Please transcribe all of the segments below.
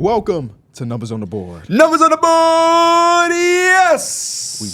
Welcome to Numbers on the Board. Numbers on the board, yes! We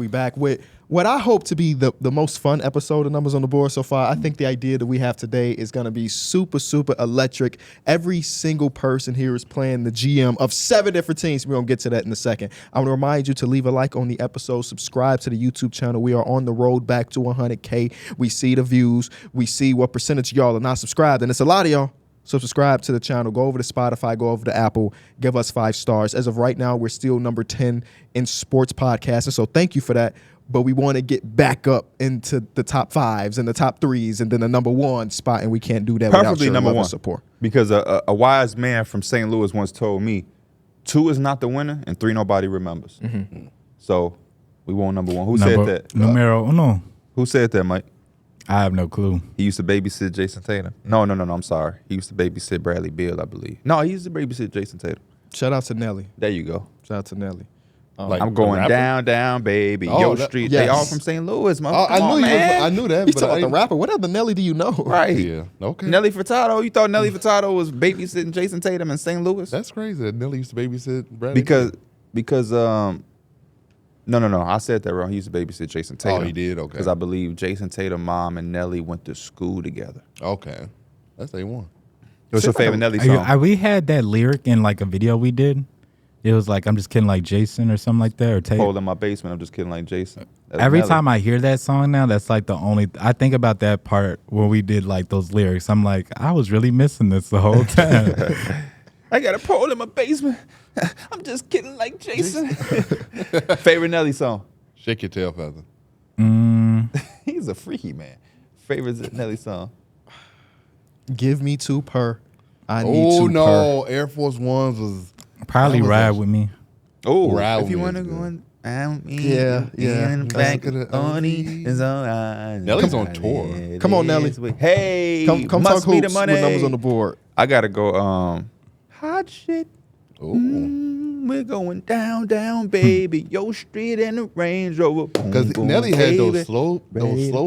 back with what I hope to be the most fun episode of Numbers on the Board so far. I think the idea that we have today is going to be super, super electric. Every single person here is playing the GM of 7 different teams. We're going to get to that in a second. I want to remind you to leave a like on the episode, subscribe to the YouTube channel. We are on the road back to 100K. We see the views. We see what percentage of y'all are not subscribed, and it's a lot of y'all. So subscribe to the channel, go over to Spotify, go over to Apple, give us 5 stars. As of right now, we're still number 10 in sports podcasting, so thank you for that. But we want to get back up into the top 5s and the top 3s and then the number 1 spot, and we can't do that without your number 1 support. Because a wise man from St. Louis once told me, 2 is not the winner and 3 nobody remembers. Mm-hmm. So we want number 1. Who said that? Numero uno. Who said that, Mike? I have no clue. He used to babysit Jason Tatum. No, I'm sorry. He used to babysit Bradley Beal, I believe. No, he used to babysit Jason Tatum. Shout out to Nelly. There you go. Shout out to Nelly. I'm going down, baby. Yo Street. Yes. They all from St. Louis, man. I knew that. He's talking about the rapper. What other Nelly do you know? Right. Yeah. Okay. Nelly Furtado. You thought Nelly Furtado was babysitting Jason Tatum in St. Louis? That's crazy. Nelly used to babysit Bradley. Because No. I said that wrong. He used to babysit Jason Tatum. Oh, he did? Okay. Because I believe Jason Tatum, mom, and Nelly went to school together. Okay. That's A1. What's your favorite Nelly song? We had that lyric in like a video we did. It was like, I'm just kidding like Jason or something like that. Or Hole in my basement. I'm just kidding like Jason. Every time I hear that song now, that's like the only, I think about that part where we did like those lyrics. I'm like, I was really missing this the whole time. I got a pole in my basement. I'm just kidding like Jason. Favorite Nelly song? Shake Your Tail Feather. He's a freaky man. Favorite Nelly song? Give me 2 per. I need 2 Oh, no. per. Air Force Ones was... Probably Ride With Me. Oh, Ride if you With want to Me go is on, Yeah. back on is on. Nelly's on tour. Come on, Nelly. Hey, Come talk must be the hoops money. with Numbers on the Board. I gotta go. Hot shit. Ooh. We're going down, baby. Yo Street and the Range Rover. Because Nelly had those slow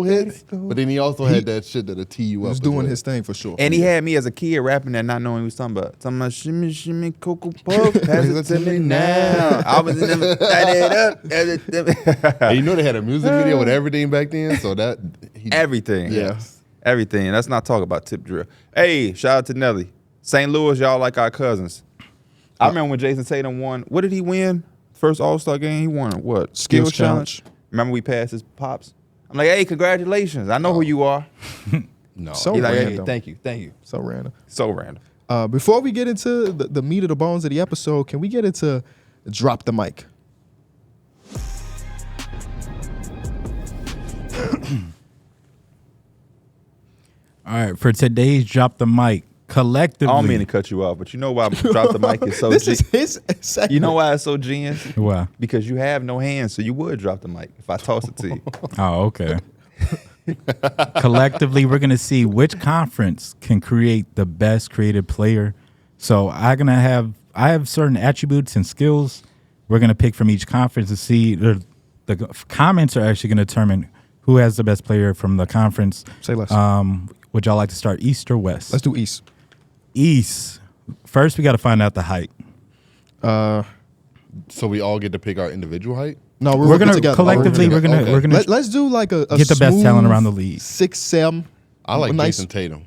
hits, but then he also had that shit that'll tee you up. He was doing his thing for sure. And he had me as a kid rapping that, not knowing what he was talking about. Talking about shimmy, shimmy, cocoa puff, pass it to me now. I was in them, And you know they had a music video with everything back then, so that... Everything. Yes. Everything. Let's not talk about tip drill. Hey, shout out to Nelly. St. Louis, y'all like our cousins. I remember when Jason Tatum won. What did he win? First All-Star game, he won what? Skills Challenge. Remember we passed his pops? I'm like, hey, congratulations. I know who you are. No. So He's like, hey, random. thank you. So random. So random. Before we get into the meat of the bones of the episode, can we get into Drop the Mic? All right, for today's Drop the Mic, collectively. I don't mean to cut you off, but you know why Drop the Mic is so This is his segment. You know why it's so genius? Why? Because you have no hands, so you would drop the mic if I toss it to you. Oh, okay. Collectively, we're going to see which conference can create the best creative player. So I have certain attributes and skills we're going to pick from each conference to see. The comments are actually going to determine who has the best player from the conference. Say less. Would y'all like to start East or West? Let's do East. East. First, we got to find out the height. So we all get to pick our individual height? No, We're gonna together. collectively. We're gonna Okay. we're gonna Let's do like a get the best smooth talent around the league. 6'7". I like nice. Jason Tatum.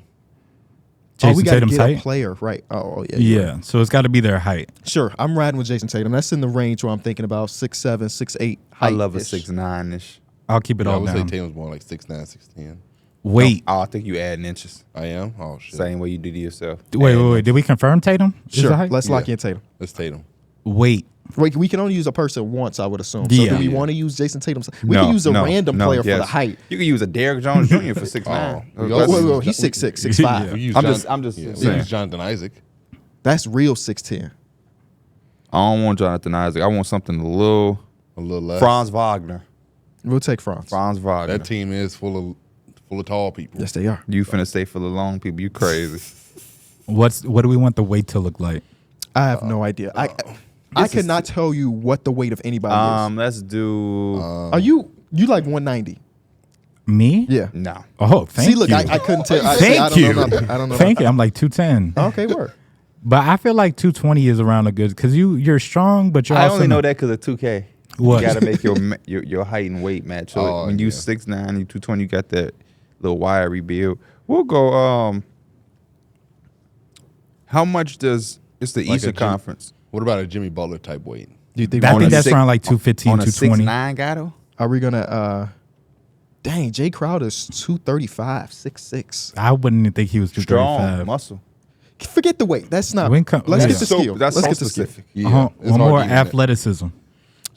Jason we got to Tatum's get height. a player, right? Oh yeah. you're right. Yeah, so it's got to be their height. Sure, I'm riding with Jason Tatum. That's in the range where I'm thinking about 6'7", 6'8". I love a height-ish. 6'9"-ish. I'll keep it I all would say down. Tatum's more like 6'9", 6'10". Wait, Oh, I think you adding inches. I am? Oh, shit. Same way you do to yourself. wait. Did we confirm Tatum? Is the Sure, height? let's lock Yeah. in Tatum. That's Tatum. Wait. Wait, we can only use a person once, I would assume. So Yeah. do we Yeah. want to use Jason Tatum? We can use a random player for the height. You can use a Derrick Jones Jr. for 6'9". Oh, we Whoa, also- whoa, he's 6'6", 6'5". Yeah. We use I'm John- just we saying. use Jonathan Isaac. That's real 6'10". I don't want Jonathan Isaac. I want something a little A little less. Franz Wagner. We'll take France. Franz Wagner. That team is full of tall people. Yes, they are. You finna say for the long people. You crazy. What do we want the weight to look like? I have no idea. I cannot tell you what the weight of anybody is. Let's do Are you like 190? Me? Yeah. no. Oh, thank See, look, you. I couldn't tell. Thank I don't you. know nothing. I don't know. Thank you. I'm like 210. Okay, word. But I feel like 220 is around a good because you're strong, but you're I also only know that because of 2K. What? You got to make your height and weight match. So when you 6'9", you 220, you got that little wiry build. We'll go. How much does it's the Like Eastern Conference? What about a Jimmy Butler type weight? Do you think? I On think a that's six- around like 215, On a 220. 6'9" guy though? Are we gonna? Dang, Jay Crowder's 235, 6'6". I wouldn't think he was Strong 235. muscle. Forget the weight. That's not. We can- Let's yeah. get the skill. That's Let's so get the skill. specific. Yeah, it's One hard more to even- athleticism.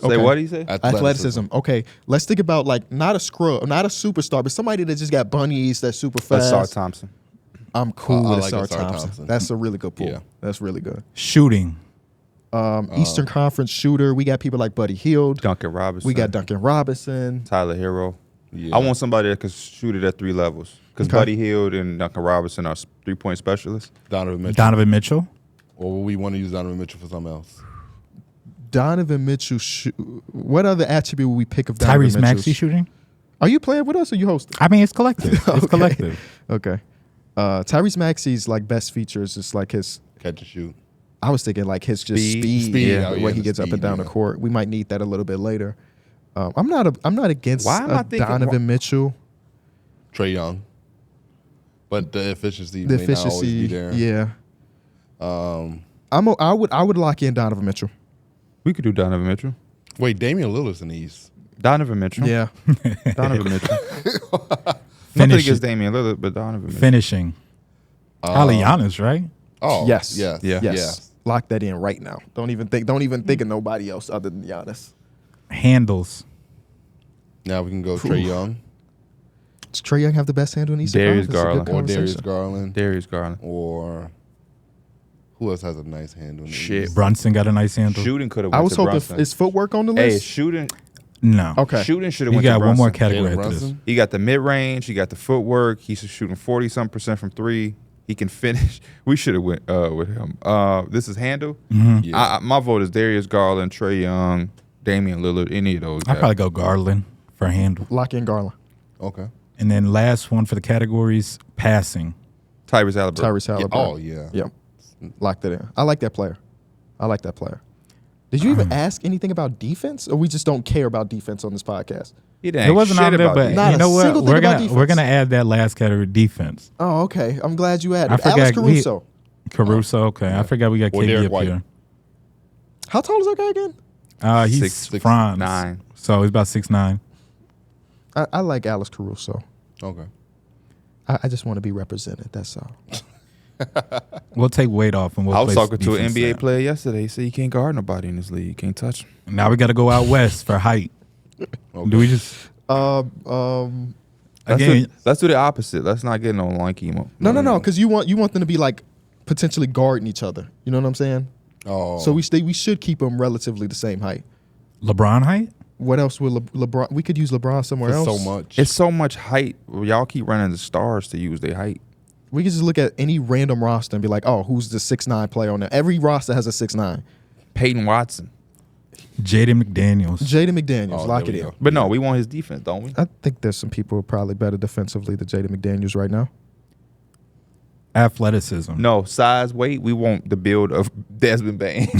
Say Okay. what he say? Athleticism. Okay, let's think about like not a scrub, not a superstar, but somebody that just got bunnies that's super fast. That's Sar Thompson. I'm cool I with like Asar Asar Thompson. Thompson. That's a really good pull. Yeah. That's really good. Shooting. Eastern Conference shooter. We got people like Buddy Hield. Duncan Robinson. We got Duncan Robinson. Tyler Hero. Yeah. I want somebody that can shoot it at 3 levels. Because Okay. Buddy Hield and Duncan Robinson are 3-point specialists. Donovan Mitchell. Donovan Mitchell. Or will we want to use Donovan Mitchell for something else? Donovan Mitchell. What other attribute would we pick of Donovan Tyrese Mitchell? Maxey shooting. Are you playing with us or you hosting? I mean, it's collective. It's Okay. collective. Okay. Tyrese Maxey's like best features is like his. Catch and shoot. I was thinking like his just Speed. speed, Yeah. the Oh, way yeah, he the gets up and speed, down the yeah. court. We might need that a little bit later. I'm not against Why am I thinking- Donovan Mitchell. Trae Young. But the efficiency The may not always be efficiency, there. yeah. I would lock in Donovan Mitchell. We could do Donovan Mitchell. Wait, Damian Lillard's in the East. Donovan Mitchell. Yeah. Donovan Mitchell. Nothing Finish against it. Damian Lillard, but Donovan Mitchell. Finishing. Probably Giannis, right? Oh, Yes. Yes. Yeah. Yes. Lock that in right now. Don't even think of nobody else other than Giannis. Handles. Now we can go Trae Young Does Trae Young have the best handle in Eastern Darius Conference? It's a good Garland. or Darius conversation. Garland Darius Garland. or who else has a nice handle? In the Shit. East? Brunson got a nice handle. Shooting could have I went was to hoping Brunson. is footwork on the Hey, list. shooting No. Okay. shooting should have You went to got one more Brunson. category Jalen after this. Brunson? He got the mid-range. He got the footwork. He's shooting 40-some% from 3. He can finish. We should have went with him. This is handle. Yeah. My vote is Darius Garland, Trae Young, Damian Lillard, any of those I'd guys. probably go Garland for handle. Lock in Garland. Okay. And then last one for the categories, passing. Tyrese Halliburton. Tyrese Yeah, Halliburton. oh yeah. Yep. Locked it in. I like that player. Did you even ask anything about defense, or we just don't care about defense on this podcast? He didn't It wasn't shit on there, about but that. Not you a know what? single thing We're about gonna defense. add that last category, defense. Oh, okay. I'm glad you added. I forgot Alex Caruso. Caruso, okay. I forgot we got Or KD Derek up White. here. How tall is that guy again? He's 6'9". Franz. So he's about 6'9". I like Alex Caruso. Okay. I just want to be represented. That's all. We'll take weight off and we'll I was place talking to an defense NBA down. player yesterday. He said you can't guard nobody in this league. You can't touch him. Now we got to go out west for height. Okay. Do we just again? Let's do the opposite. Let's not get no lanky. No, because you want them to be like potentially guarding each other. You know what I'm saying? Oh. So we should keep them relatively the same height. LeBron height? What else would LeBron? We could use LeBron somewhere There's else. so much. It's so much height. Y'all keep running the stars to use their height. We could just look at any random roster and be like, oh, who's the 6'9" player on there? Every roster has a 6'9". Peyton Watson. Jaden McDaniels. Jaden McDaniels, Oh, lock there it we in. go. But no, we want his defense, don't we? I think there's some people probably better defensively than Jaden McDaniels right now. Athleticism. No, size, weight. We want the build of Desmond Bain. We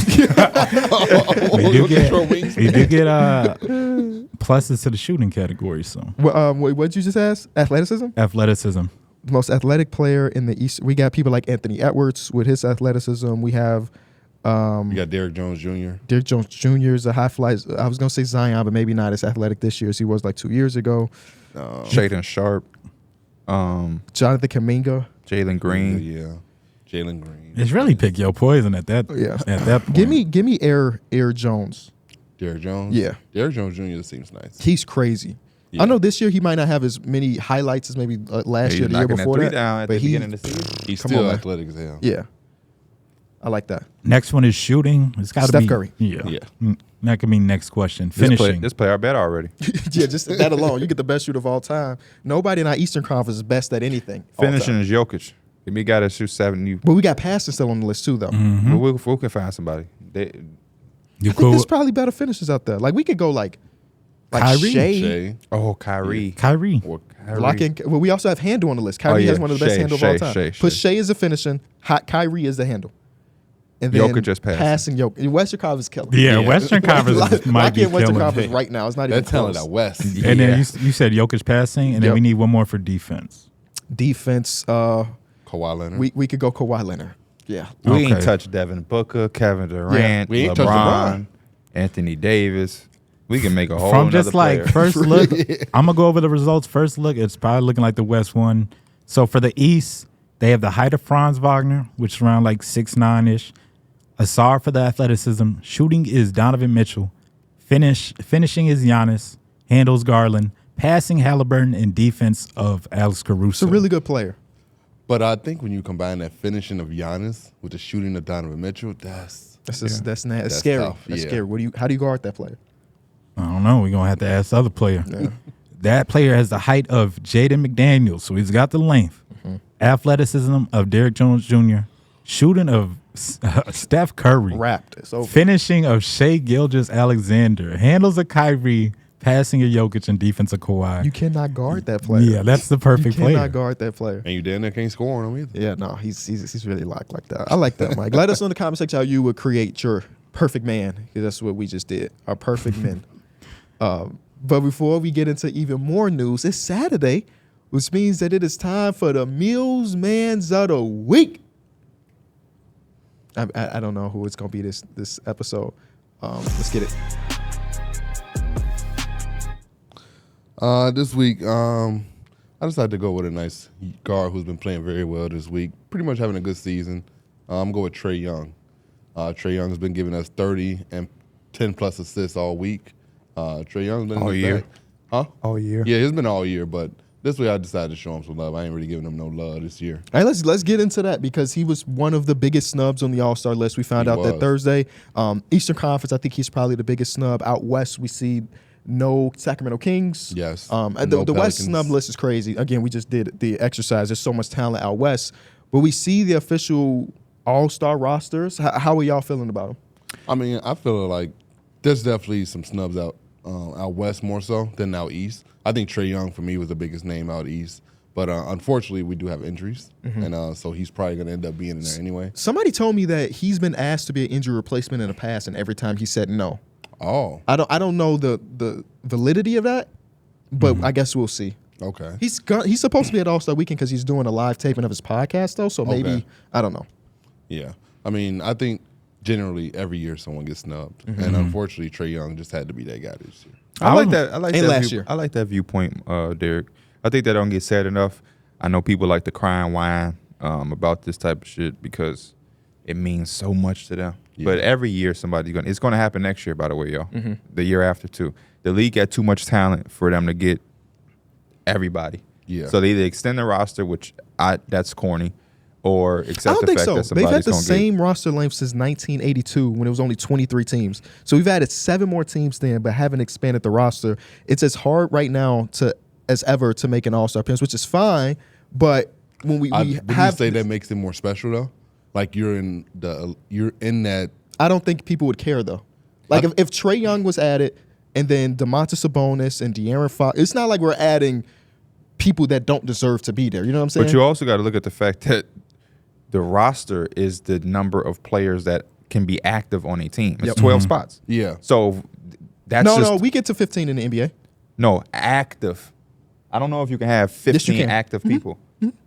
do get, Control wings. we do get pluses to the shooting category. So What'd you just ask? Athleticism? athleticism. The most athletic player in the East. We got people like Anthony Edwards with his athleticism. We have You got Derrick Jones Jr. Derrick Jones Jr. is a high flight. I was going to say Zion, but maybe not as athletic this year as he was like 2 years ago. Shaden Sharp. Jonathan Kuminga. Jalen Green. Yeah. Jalen Green. It's really pick your poison at that. Yeah. At that point. Give me Air Jones. Derrick Jones. Yeah. Derrick Jones Jr. seems nice. He's crazy. Yeah. I know this year he might not have as many highlights as maybe last He's year, the year knocking that before three that. down at but the he, beginning of the season. He's Come still on, man. athletic as hell. yeah, I like that. Next one is shooting. It's got to Steph be Curry. Yeah. Yeah. That could mean next question. This Finishing. player I bet already. Yeah, just that alone, you get the best shooter of all time. Nobody in our Eastern Conference is best at anything. all Finishing time. is Jokic. If we got to shoot 7, you But we got passing still on the list too, though. we can find somebody. you I think cool? there's probably better finishers out there. Like we could go like Kyrie? Shea. Shea. Oh, Kyrie. Kyrie. Or Kyrie. Lock in. Well, we also have handle on the list. Kyrie yeah. has one of the best Shea, handle of all Shea, time. Shea, Put Shea. Shea as a finishing. Kyrie is the handle. And then Jokic just passing. Jokic. Western Conference killing. Yeah, Western Conference might be Western killing. Conference right now. It's not even That's telling close. out West. And then you said Jokic passing, and then Yep. we need one more for defense. Defense, Kawhi Leonard. we could go Kawhi Leonard. Yeah. We ain't Okay. touched Devin Booker, Kevin Durant, we ain't touched LeBron, Anthony Davis. We can make a whole From nother just like player. first look, I'm gonna go over the results. First look, it's probably looking like the West won. So for the East, they have the height of Franz Wagner, which is around like 6'9" Asar for the athleticism. Shooting is Donovan Mitchell. Finishing is Giannis. Handles Garland. Passing Halliburton, and defense of Alex Caruso. It's a really good player. But I think when you combine that finishing of Giannis with the shooting of Donovan Mitchell, that's That's That's scary. tough, That's yeah. scary. How do you guard that player? I don't know. We're going to have to ask the other player. That player has the height of Jaden McDaniels, so he's got the length. Athleticism of Derrick Jones Jr., shooting of Steph Curry, Wrapped. It's over. finishing of Shai Gilgeous-Alexander, handles of Kyrie, passing of Jokic, and defense of Kawhi. You cannot guard that player. Yeah, that's the perfect You cannot player. guard that player. and you damn near can't score on him either. Yeah, no, he's really locked like that. I like that, Mike. Let us know in the comment section how you would create your perfect man, because that's what we just did. Our perfect men. But before we get into even more news, it's Saturday, which means that it is time for the Meals Mans of the Week. I don't know who it's gonna be this episode. Let's get it. This week, I decided to go with a nice guard who's been playing very well this week, pretty much having a good season. I'm going with Trae Young. Trae Young has been giving us 30 and 10-plus assists all week. Trae Young's been in All his year? bag. Huh? all year. Yeah, it's been all year, but this week I decided to show him some love. I ain't really giving him no love this year. All right, let's get into that, because he was one of the biggest snubs on the All-Star list. We found He out that was. Thursday. Eastern Conference, I think he's probably the biggest snub. Out West, we see no Sacramento Kings. Yes. And No the West Pelicans. snub list is crazy. Again, we just did the exercise. There's so much talent out West. But we see the official All-Star rosters. How are y'all feeling about them? I mean, I feel like there's definitely some snubs out West more so than out East. I think Trae Young, for me, was the biggest name out East. But unfortunately, we do have injuries, and so he's probably going to end up being in there anyway. Somebody told me that he's been asked to be an injury replacement in the past, and every time he said no. Oh, I don't know the validity of that, but I guess we'll see. okay. He's supposed to be at All-Star Weekend because he's doing a live taping of his podcast, though. So maybe, Okay. I don't know. Yeah. I mean, I think generally every year someone gets snubbed, and unfortunately, Trae Young just had to be that guy this year. I like that. I like And that last view- year. I like that viewpoint, Derek. I think that don't get said enough. I know people like to cry and whine about this type of shit because it means so much to them. Yeah. But every year somebody's gonna. It's gonna happen next year, by the way, y'all. The year after too. The league got too much talent for them to get everybody. Yeah. So they either extend the roster, which that's corny, or I accept don't the think fact so. that They've somebody's had the gonna same roster length since 1982 when it was only 23 teams. So we've added 7 more teams then, but haven't expanded the roster. It's as hard right now as ever to make an All-Star appearance, which is fine. But when we Would you have, say that makes it more special though? Like you're in that. I don't think people would care though. Like if Trae Young was added, and then Domantas Sabonis and De'Aaron Fox, it's not like we're adding people that don't deserve to be there. You know what I'm saying? But you also got to look at the fact that the roster is the number of players that can be active on a team. It's Yep. 12 spots. Yeah. So that's no, we get to 15 in the NBA. no active. I don't know if you can have 15 can. active people.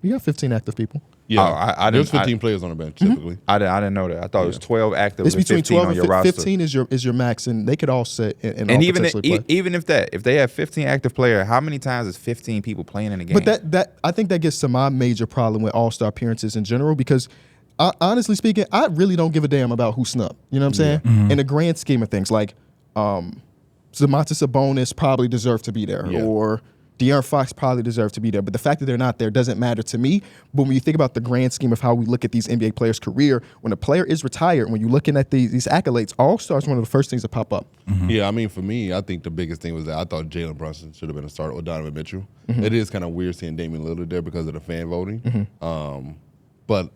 You got 15 active people. Yeah. Oh, I There's didn't- 15 players on the bench typically. I didn't know that. I thought it was 12 active It's and between 15 12 on and your roster. 15 is your max, and they could all sit and all And even potentially play. even if they have 15 active players, how many times is 15 people playing in a game? But that I think that gets to my major problem with All-Star appearances in general, because honestly speaking, I really don't give a damn about who snubbed. You know what I'm saying? In the grand scheme of things, like Domantas Sabonis probably deserved to be there, Yeah. or De'Aaron Fox probably deserved to be there. But the fact that they're not there doesn't matter to me. But when you think about the grand scheme of how we look at these NBA players' career, when a player is retired, when you're looking at these accolades, All-Star is one of the first things that pop up. Yeah, I mean, for me, I think the biggest thing was that I thought Jalen Brunson should have been a starter or Donovan Mitchell. It is kind of weird seeing Damian Lillard there because of the fan voting. But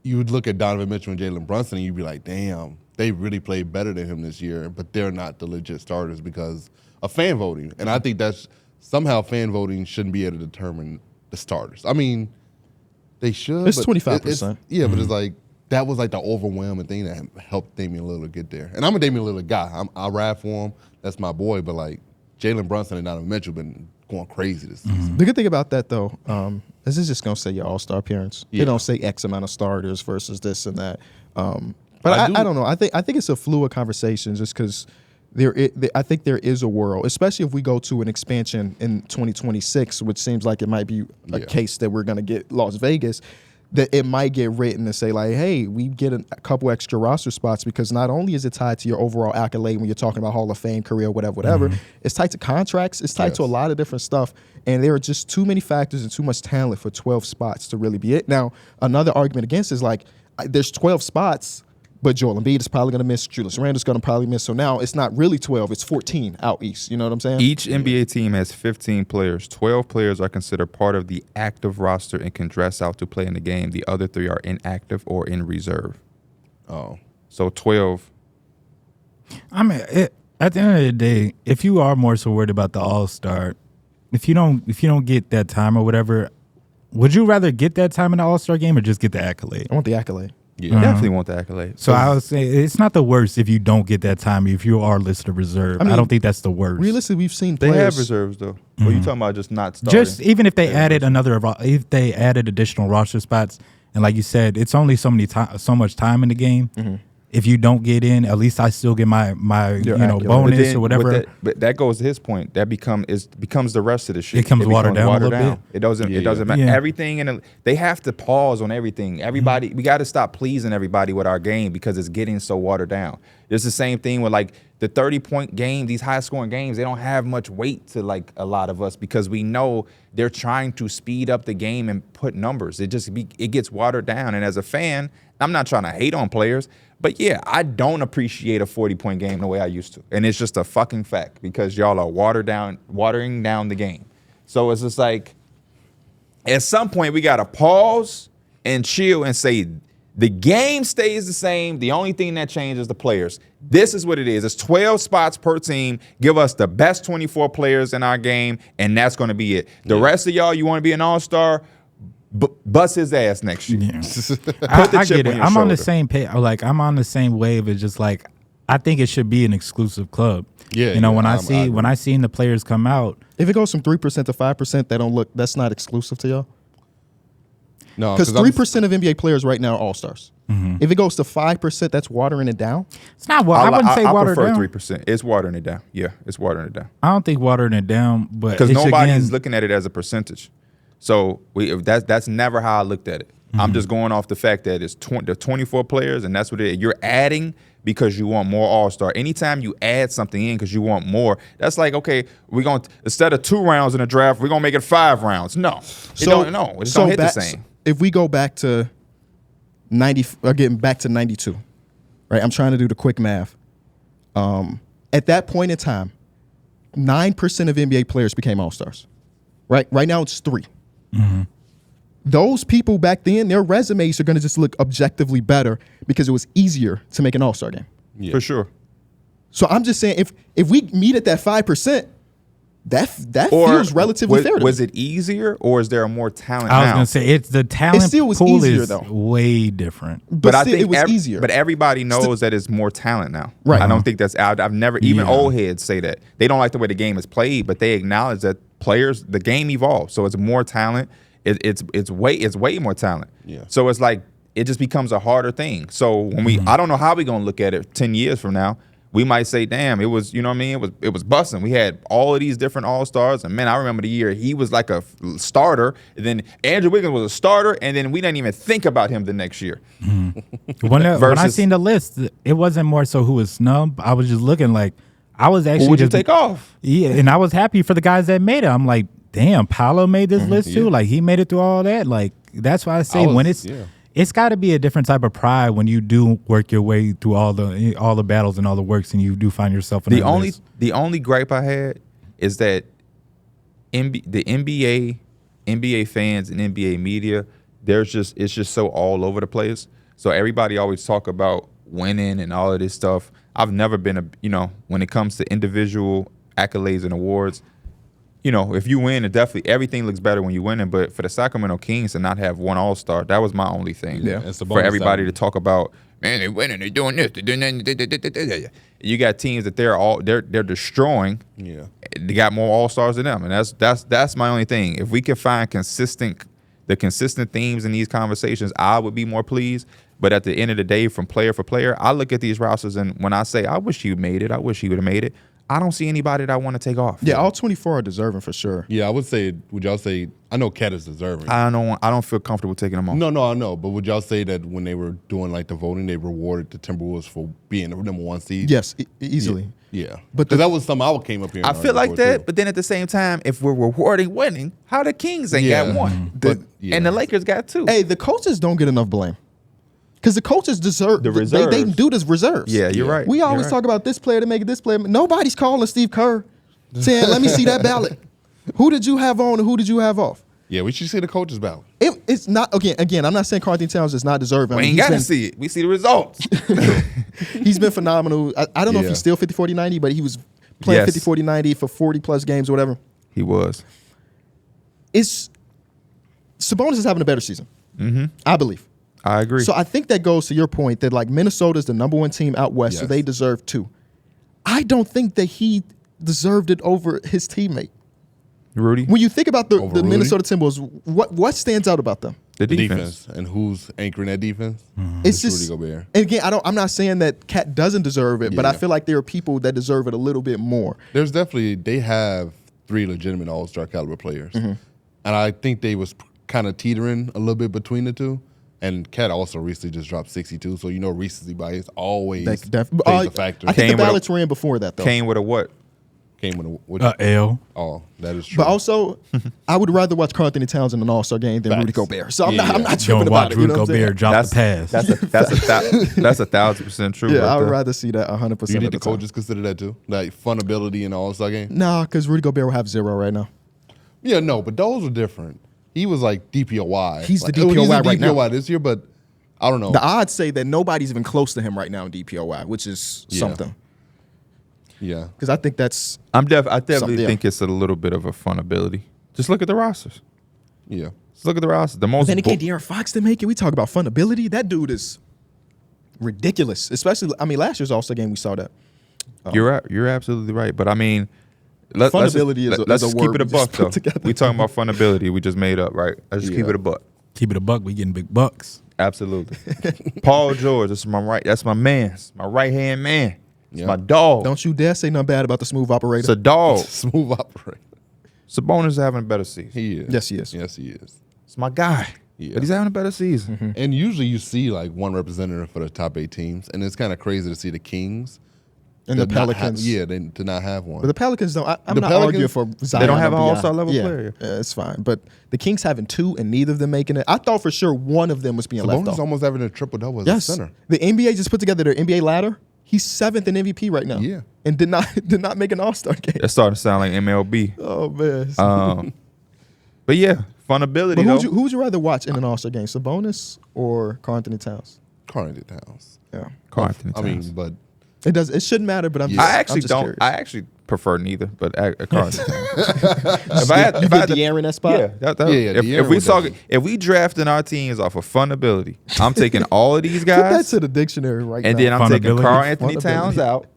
you would look at Donovan Mitchell and Jalen Brunson and you'd be like, damn, they really played better than him this year, but they're not the legit starters because of fan voting. And I think that's somehow fan voting shouldn't be able to determine the starters. I mean, they should. It's but 25%. Yeah, but it's like, that was like the overwhelming thing that helped Damian Lillard get there. And I'm a Damian Lillard guy. I ride for him. That's my boy. But like Jalen Brunson and Donovan Mitchell been going crazy this season. The good thing about that, though, is it's just going to say your all-star appearance. Yeah. They don't say X amount of starters versus this and that. But I don't know. I think it's a fluid conversation just because I think there is a world, especially if we go to an expansion in 2026, which seems like it might be a case that we're going to get Las Vegas, that it might get written to say like, hey, we get a couple extra roster spots because not only is it tied to your overall accolade when you're talking about Hall of Fame career, whatever, it's tied to contracts, it's tied to a lot of different stuff, and there are just too many factors and too much talent for 12 spots to really be it. Now, another argument against is like, there's 12 spots, but Joel Embiid is probably going to miss. Julius Randle's going to probably miss. So now it's not really 12. It's 14 out east. You know what I'm saying? Each NBA team has 15 players. 12 players are considered part of the active roster and can dress out to play in the game. The other 3 are inactive or in reserve. Oh. So 12. I mean, at the end of the day, if you are more so worried about the All-Star, if you don't get that time or whatever, would you rather get that time in the All-Star game or just get the accolade? I want the accolade. Yeah, definitely want the accolade. So I would say it's not the worst if you don't get that time if you are listed reserve. I don't think that's the worst. Realistically, we've seen They players. have reserves though. Well, you talking about just not starting? Just even if they added additional roster spots, and like you said, it's only so much time in the game. If you don't get in, at least I still get my bonus or whatever. But that goes to his point. That becomes the rest of the shit. It becomes watered down a little bit. It doesn't matter. Yeah. Everything they have to pause on everything. Everybody, we got to stop pleasing everybody with our game because it's getting so watered down. It's the same thing with like the 30-point game. These high-scoring games, they don't have much weight to like a lot of us because we know they're trying to speed up the game and put numbers. It gets watered down. And as a fan, I'm not trying to hate on players. But yeah, I don't appreciate a 40-point game the way I used to. And it's just a fucking fact because y'all are watering down the game. So it's just like, at some point we got to pause and chill and say, the game stays the same. The only thing that changes is the players. This is what it is. It's 12 spots per team. Give us the best 24 players in our game, and that's going to be it. The rest of y'all, you want to be an all-star, bust his ass next year. Yeah. I get it. On your I'm on the shoulder. same page. Like I'm on the same wave. It's just like I think it should be an exclusive club. Yeah, you know, yeah, when I seen the players come out, If it goes from 3% to 5%, that's not exclusive to y'all. No, Because 3% of NBA players right now are all-stars. If it goes to 5%, that's watering it down. it's not. I wouldn't say I watered prefer down. 3%. It's watering it down. Yeah, it's watering it down. I don't think watering it down, but Because it's nobody's again, looking at it as a percentage. So that's never how I looked at it. I'm just going off the fact that it's 24 players, and that's what it is. You're adding because you want more all-star. Anytime you add something in because you want more, that's like, okay, we're going to, instead of 2 rounds in a draft, we're going to make it 5 rounds. No. It don't hit the same. If we go back to 90, or getting back to 92, right? I'm trying to do the quick math. At that point in time, 9% of NBA players became all-stars. Right now it's 3. Those people back then, their resumes are going to just look objectively better because it was easier to make an all-star game. Yeah. For sure. So I'm just saying, if we meet at that 5%, that feels relatively fair to Was me. it easier, or is there more talent I was now? gonna say it's the talent still was pool easier, is though. way different. But I still, think it was easier. But everybody knows that it's more talent now. Right. I don't think that's out. I've never, even Yeah. old heads say that. They don't like the way the game is played, but they acknowledge that the game evolves. So it's more talent. It's way more talent. Yeah. So it's like, it just becomes a harder thing. So when I don't know how we're going to look at it 10 years from now. We might say, damn, it was, you know what I mean? It was busting. We had all of these different all-stars. And, man, I remember the year he was like a starter. And then Andrew Wiggins was a starter. And then we didn't even think about him the next year. When I Versus- seen the list, it wasn't more so who was snubbed. I was just looking like I was actually Who would you just, take off? Yeah, and I was happy for the guys that made it. I'm like, damn, Paolo made this list too. Like he made it through all that. Like that's why I say it's got to be a different type of pride when you do work your way through all the battles and all the works, and you do find yourself in The that only list. the only gripe I had is that the NBA fans and NBA media, it's just so all over the place. So everybody always talk about winning and all of this stuff. I've never been when it comes to individual accolades and awards, if you win, it definitely everything looks better when you win. But for the Sacramento Kings to not have one All-Star, that was my only thing. Yeah. It's the For bonus everybody side. to talk about, man, they're winning, they're doing this, they're doing that. You got teams that they're destroying. Yeah. They got more All-Stars than them, and that's my only thing. If we can find consistent themes in these conversations, I would be more pleased. But at the end of the day, from player for player, I look at these rosters, and when I say, I wish you made it, I wish you would have made it, I don't see anybody that I want to take off. Yeah, all 24 are deserving for sure. Yeah, I would say. Would y'all say? I know Cat is deserving. I don't feel comfortable taking them off. No, I know. But would y'all say that when they were doing like the voting, they rewarded the Timberwolves for being the number 1 seed? Yes, easily. Yeah. But But that was something I came up here. I and feel like argued for, that, too. but then at the same time, if we're rewarding winning, how the Kings ain't Yeah. got one? But, yeah. And the Lakers got 2. Hey, the coaches don't get enough blame. Because the coaches deserve The They reserves. do this reserves. Yeah, you're right. We always talk about this player to make it this player. Nobody's calling Steve Kerr saying, let me see that ballot. Who did you have on and who did you have off? Yeah, we should see the coaches ballot. It's not, again, I'm not saying Carlton Towns is not deserving. We I mean, ain't he's got to been- see it. We see the results. He's been phenomenal. I don't know if Yeah. he's still 50-40-90, but he was playing Yes. 50-40-90 for 40-plus games or whatever. He was. Sabonis is having a better season, I believe. I agree. So I think that goes to your point that like Minnesota's the number 1 team out west, so Yes. they deserve 2. I don't think that he deserved it over his teammate. Rudy, When you think about the Over Rudy? Minnesota Timberwolves, what stands out about them? the The defense. defense. And who's anchoring that defense? It's Rudy just, Gobert. and again, I'm not saying that Cat doesn't deserve it, but I Yeah. feel like there are people that deserve it a little bit more. There's definitely they have 3 legitimate All-Star caliber players, Mm-hmm. and I think they was kind of teetering a little bit between the two. And Cat also recently just dropped 62, so recency bias always Like, plays a factor. I think Came the with a- ballots ran before that though. Came with a what? Came with L. oh, that is true. But also, I would rather watch Carlton Towns in an All-Star game than Facts. Rudy Gobert. So I'm Yeah. not tripping Don't about watch it. You Rudy know what I'm saying? Gobert drop the pass. That's 1,000% true. Yeah, right I would there. rather see that 100%. Do you of think the the time. coaches consider that too, like fun ability in the All-Star game? Nah, because Rudy Gobert will have 0 right now. Yeah, no, but those were different. He was like DPOY. He's the like, DPOY he's the right now. DPOY this year, but I don't know. The odds say that nobody's even close to him right now in DPOY, which is Yeah. something. Yeah, Because I think that's I definitely Something, yeah. think it's a little bit of a fun ability. Just look at the rosters. yeah. Just look at the rosters. The most. then again, De'Aaron Fox didn't make it. We talk about fun ability. That dude is ridiculous. Especially, I mean, last year's All-Star game, we saw that. You're absolutely right. But I mean, let's Funability is a- let's is a just keep word it a we buck just put though. together. We talking about funability. We just made up, right? Let's just keep Yeah. it a buck. Keep it a buck. We getting big bucks. Absolutely. Paul George, that's my man. It's my right hand man. It's Yeah. my dog. Don't you dare say nothing bad about the smooth operator. It's a dog. Smooth operator. Sabonis is having a better season. He is. Yes, he is. Yes, he is. It's my guy. Yeah. But he's having a better season. And usually you see like one representative for the top 8 teams, and it's kind of crazy to see the Kings and the to not have- Pelicans. to not have one. But the Pelicans don't. I'm The not Pelicans- arguing for Zion. They don't have or an Beyond. all-star level yeah, player. It's fine. But the Kings having 2 and neither of them making it. I thought for sure one of them was being left Sabonis off. almost having a triple double as Yes. a center. The NBA just put together their NBA ladder. He's 7th in MVP right now. Yeah. And did not make an All-Star game. That's starting to sound like MLB. Oh man. But yeah, funability but though. who would you rather watch in an All-Star game? Sabonis or Karl-Anthony Towns? Carlton Towns. Yeah. Karl-Anthony I mean, Towns. but It shouldn't matter, but I'm just I actually I'm just don't. curious. I actually prefer neither, but Karl-Anthony Towns. if you get De'Aaron that spot? Yeah, Yeah, if De'Aaron we would saw, definitely- if we drafting our teams off of funability, I'm taking all of these Put that guys, to the dictionary right and now. then I'm taking Funability? Karl-Anthony Funability. Towns out,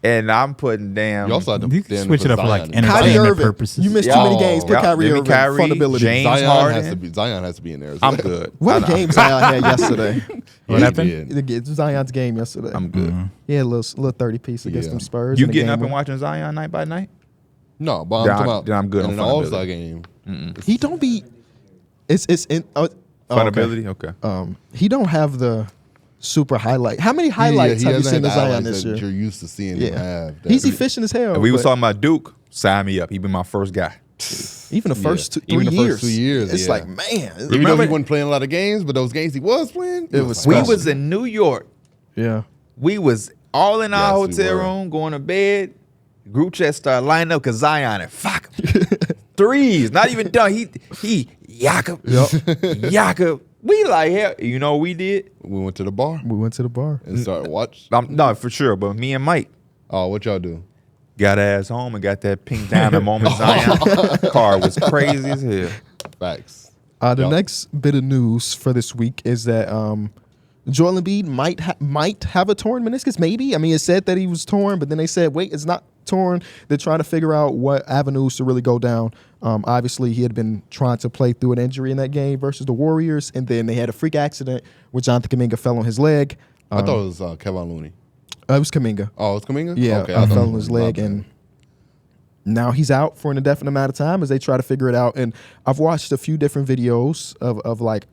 and I'm putting down. you also had to You can switch it up for like Zion. Kyrie entertainment Irving. purposes. You missed Yeah. too many games. Put Yeah. Kyrie Give me Irving. Kyrie, Funability. James Zion Harden. Zion has to be in there. I'm good. What I- a game Zion had yesterday. What he happened? did. It's Zion's game yesterday. I'm good. He had a little 30 piece against Yeah. them Spurs. You in a getting game up and win. watching Zion night by night? No, but I'm Then talking I- about then I'm good in on an All-Star funability. game. He don't be. It's in. Funability, okay. He don't have the super highlight. How many highlights he have you hasn't seen had of the Zion highlights this that year? you're used to seeing him Yeah, have. he's That- efficient as hell. And we was but talking about Duke. Sign me up. He been my first guy. even the first Yeah. Even 3 the years. first 2 years, It's yeah. like man. Even though Remember- he wasn't playing a lot of games, but those games he was playing, It was We special. was in New York. Yeah. We was all in our Yes, we hotel were. room, going to bed. Group chat started lining up because Zion and fuck him. Threes, not even done. He Jakob. We like hell. You know what we did? we went to the bar We went to the bar. and started watch. No, for sure. But me and Mike, Oh, what y'all do? got ass home and got that pink diamond moment. Zion car was crazy as hell. Facts. The next bit of news for this week is that Joel Embiid might have a torn meniscus, maybe. I mean, it said that he was torn, but then they said, wait, it's not torn. They're trying to figure out what avenues to really go down. Obviously, he had been trying to play through an injury in that game versus the Warriors, and then they had a freak accident where Jonathan Kuminga fell on his leg. I thought it was Kevin Looney. It was Kuminga. Oh, it's Kuminga? Yeah, okay, I fell on his leg, and now he's out for an indefinite amount of time as they try to figure it out. And I've watched a few different videos of like,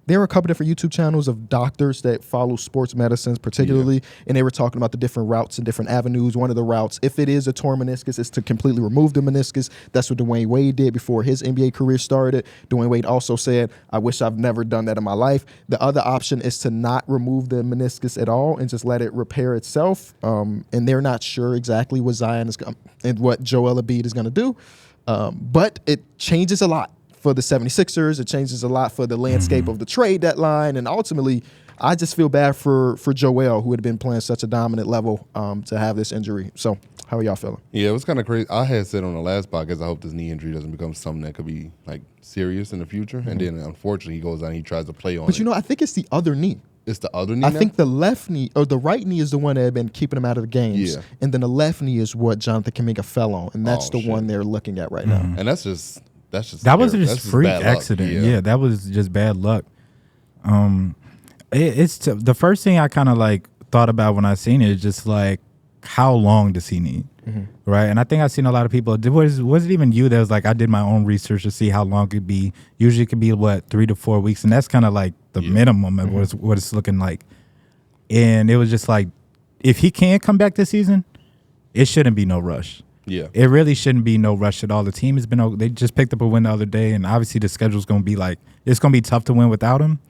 there are a couple different YouTube channels of doctors that follow sports medicines particularly, and they were talking about the different routes and different avenues. One of the routes, if it is a torn meniscus, is to completely remove the meniscus. That's what Dwayne Wade did before his NBA career started. Dwayne Wade also said, I wish I've never done that in my life. The other option is to not remove the meniscus at all and just let it repair itself. And they're not sure exactly what Zion is and what Joel Embiid is going to do. But it changes a lot for the 76ers. It changes a lot for the landscape of the trade deadline. And ultimately, I just feel bad for Joel, who had been playing such a dominant level, to have this injury. So how are y'all feeling? Yeah, it was kind of crazy. I had said on the last podcast, I hope this knee injury doesn't become something that could be like serious in the future. And then unfortunately, he goes out and he tries to play on it. But you know, I think it's the other knee. It's the other knee I now? think the left knee, or the right knee is the one that had been keeping him out of the games. Yeah. And then the left knee is what Jonathan Kuminga fell on. And that's Oh, the one they're looking at right now. And that's just that was terrible. just That's freak bad luck. accident. Yeah, that was just bad luck. It's the first thing I kind of like thought about when I seen it is just like, how long does he need, right? And I think I've seen a lot of people. Was it even you that was like, I did my own research to see how long it could be. Usually it could be 3 to 4 weeks, and that's kind of like the minimum of what it's looking like. And it was just like, if he can't come back this season, it shouldn't be no rush. Yeah. It really shouldn't be no rush at all. The team has been, they just picked up a win the other day, and obviously the schedule's going to be like, it's going to be tough to win without him.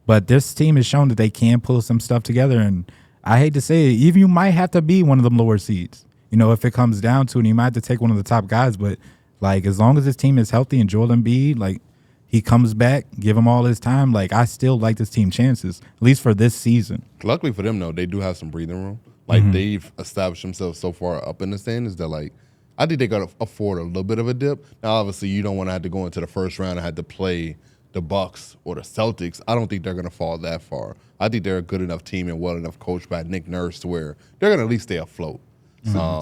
But this team has shown that they can pull some stuff together, and I hate to say it, even you might have to be one of them lower seeds. You know, if it comes down to it, and you might have to take one of the top guys, but like, as long as this team is healthy and Joel Embiid, like, he comes back, give him all his time, like, I still like this team chances, at least for this season. Luckily for them, though, they do have some breathing room. Like, they've established themselves so far up in the standings that, like, I think they got to afford a little bit of a dip. Now, obviously, you don't want to have to go into the first round and have to play the Bucks or the Celtics. I don't think they're going to fall that far. I think they're a good enough team and well enough coached by Nick Nurse to where they're going to at least stay afloat.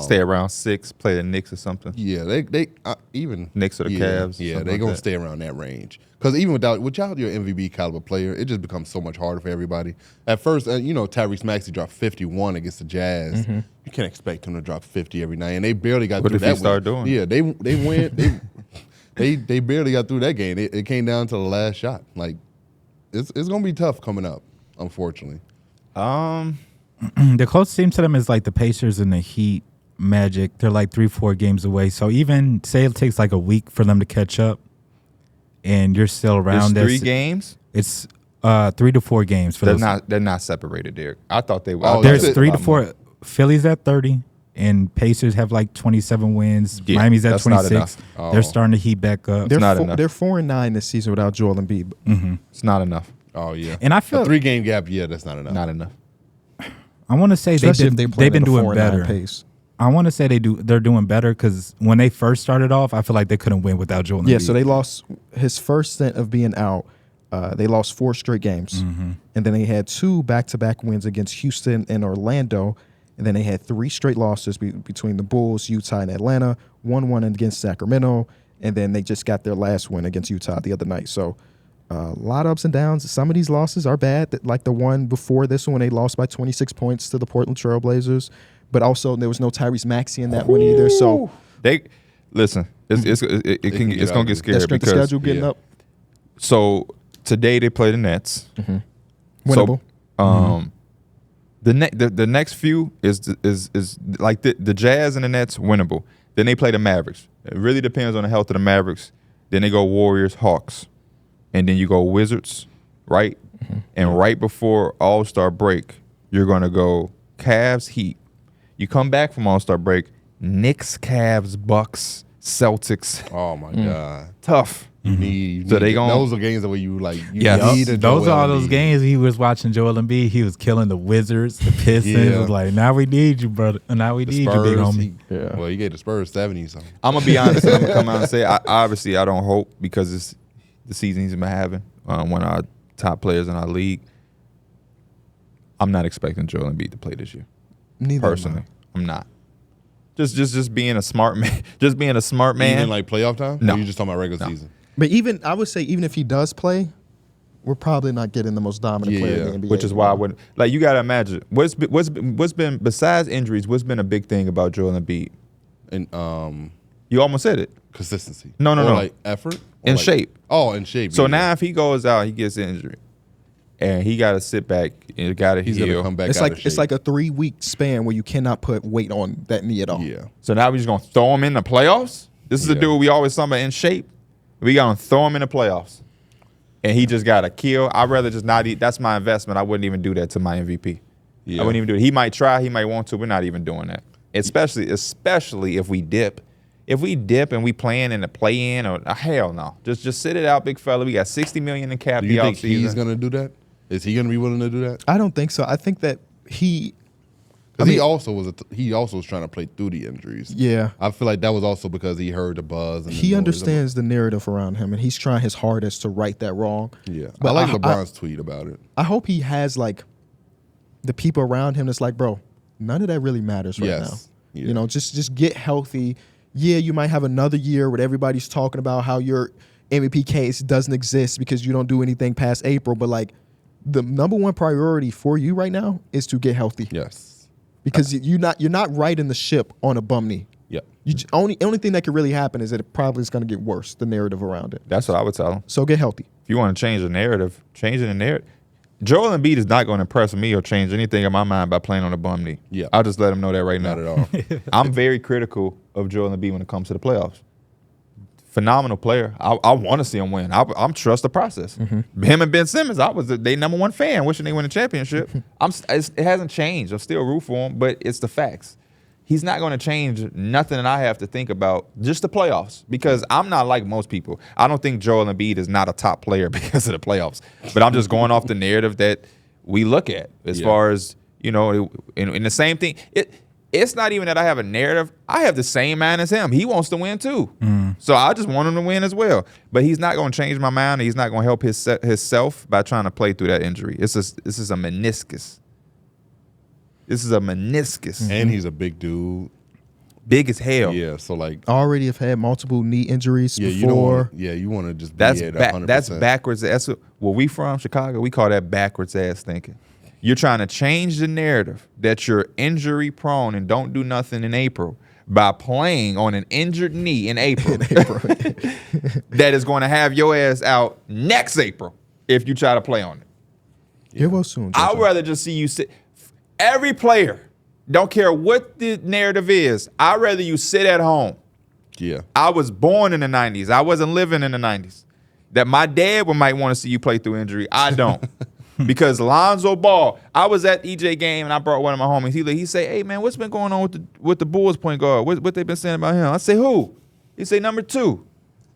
Stay around 6, play the Knicks or something. Yeah, they even Knicks or the Cavs. Yeah, they're gonna stay around that range. Because even without your MVP caliber player, it just becomes so much harder for everybody. At first, Tyrese Maxey dropped 51 against the Jazz. You can't expect him to drop 50 every night, and they barely got through that. What if he start doing? Yeah, they win. they barely got through that game. It came down to the last shot. Like it's gonna be tough coming up, unfortunately. The closest team to them is like the Pacers and the Heat, Magic. They're like 3-4 games away. So even say it takes like a week for them to catch up, and you're still around. It's 3 games. It's 3 to 4 games for those. They're not separated, Derek. I thought they were. Oh, There's that's 3 to 4. Philly's at 30, and Pacers have like 27 wins. Yeah, Miami's at that's not 26. enough. They're starting to heat back up. They're not enough. They're 4-9 this season without Joel Embiid. It's not enough. Oh yeah, And I feel a 3-game gap. Yeah, that's not enough. Not enough. I want to say Especially if they've been doing better. Pace. I want to say they're doing better because when they first started off, I feel like they couldn't win without Joel Embiid. Yeah, so they lost his first stint of being out. They lost 4 straight games. And then they had 2 back-to-back wins against Houston and Orlando. And then they had 3 straight losses between the Bulls, Utah, and Atlanta. 1-1 against Sacramento. And then they just got their last win against Utah the other night. So a lot of ups and downs. Some of these losses are bad, like the one before this one, they lost by 26 points to the Portland Trail Blazers. But also there was no Tyrese Maxey in that one either. So They listen. It's gonna get scary that strength of because schedule getting up. so today they play the Nets. Winnable. So the next few is like the Jazz and the Nets winnable. Then they play the Mavericks. It really depends on the health of the Mavericks. Then they go Warriors, Hawks, and then you go Wizards, right? And right before All-Star break, you're gonna go Cavs, Heat. You come back from All-Star break, Knicks, Cavs, Bucks, Celtics. Oh my God. Tough. You need So they gon- those are games where you like you Yes. need a Those Joel are all those Embiid. games he was watching Joel Embiid. He was killing the Wizards, the Pistons. It was like, now we need you, brother. Now we The need you, big homie. Yeah. Well, he gave the Spurs 70 something. I'm gonna be honest. And I'm gonna come out and say, obviously, I don't hope because it's the season he's been having, one of our top players in our league. I'm not expecting Joel Embiid to play this year. Neither Personally, I'm not. Just being a smart man. Just being a smart man. Even like playoff time? No. Or you just talking about regular season? But even I would say even if he does play, we're probably not getting the most dominant player in the NBA. Which is why I wouldn't like. You gotta imagine what's been besides injuries. What's been a big thing about Joel Embiid? And You almost said it. consistency. No. Like effort. Or In like- shape. Oh, in shape. So yeah. now if he goes out, he gets injured, and he got to sit back and got to he's heal. gonna come back. it's out like of shape. it's like a 3-week span where you cannot put weight on that knee at all. yeah. So now we just gonna throw him in the playoffs. This is a Yeah. dude we always talking about in shape. We gonna throw him in the playoffs, and he just got to kill. I'd rather just not eat. That's my investment. I wouldn't even do that to my MVP. Yeah. I wouldn't even do it. He might try. He might want to. We're not even doing that. Especially if we dip. If we dip and we playing in the play-in, or hell no, just sit it out, big fella. We got $60 million in cap Do the you think offseason. he's gonna do that? Is he gonna be willing to do that? I don't think so. I think that he Because I he mean- also was trying to play through the injuries. yeah. I feel like that was also because he heard the buzz. And the He noise. understands the narrative around him, and he's trying his hardest to right that wrong. Yeah, But I like LeBron's tweet about it. I hope he has like the people around him that's like, bro, none of that really matters right Yes. now. Yeah. You know, just get healthy. Yeah, you might have another year where everybody's talking about how your MVP case doesn't exist because you don't do anything past April, but like the number one priority for you right now is to get healthy. Yes. Because you're not riding the ship on a bum knee. Yep. Only thing that could really happen is that it probably is going to get worse, the narrative around it. That's what I would tell him. So get healthy. If you want to change the narrative, change the narrative. Joel Embiid is not going to impress me or change anything in my mind by playing on a bum knee. Yeah. I'll just let him know that right now. Not at all. I'm very critical of Joel Embiid when it comes to the playoffs. Phenomenal player. I want to see him win. I'm trust the process. Him and Ben Simmons, I was their number one fan, wishing they win a championship. It hasn't changed. I'm still root for him, but it's the facts. He's not going to change nothing that I have to think about, just the playoffs, because I'm not like most people. I don't think Joel Embiid is not a top player because of the playoffs, but I'm just going off the narrative that we look at as far as, you know, in the same thing. It's not even that I have a narrative. I have the same mind as him. He wants to win too. So I just want him to win as well. But he's not going to change my mind. He's not going to help himself by trying to play through that injury. This is a meniscus. This is a meniscus. And he's a big dude. Big as hell. Yeah. So like, Already have had multiple knee injuries yeah, you before. don't. You want to just be That's at 100%. that's backwards. That's where we from, Chicago. We call that backwards ass thinking. You're trying to change the narrative that you're injury prone and don't do nothing in April by playing on an injured knee in April. That is going to have your ass out next April if you try to play on it. Get well soon. I'd JJ. rather just see you sit. Every player, don't care what the narrative is, I'd rather you sit at home. Yeah. I was born in the 90s. I wasn't living in the 90s. That my dad might want to see you play through injury. I don't. Because Lonzo Ball, I was at EJ game and I brought one of my homies. He say, "Hey man, what's been going on with the Bulls point guard? What they been saying about him?" I say, "Who?" He say, "Number 2."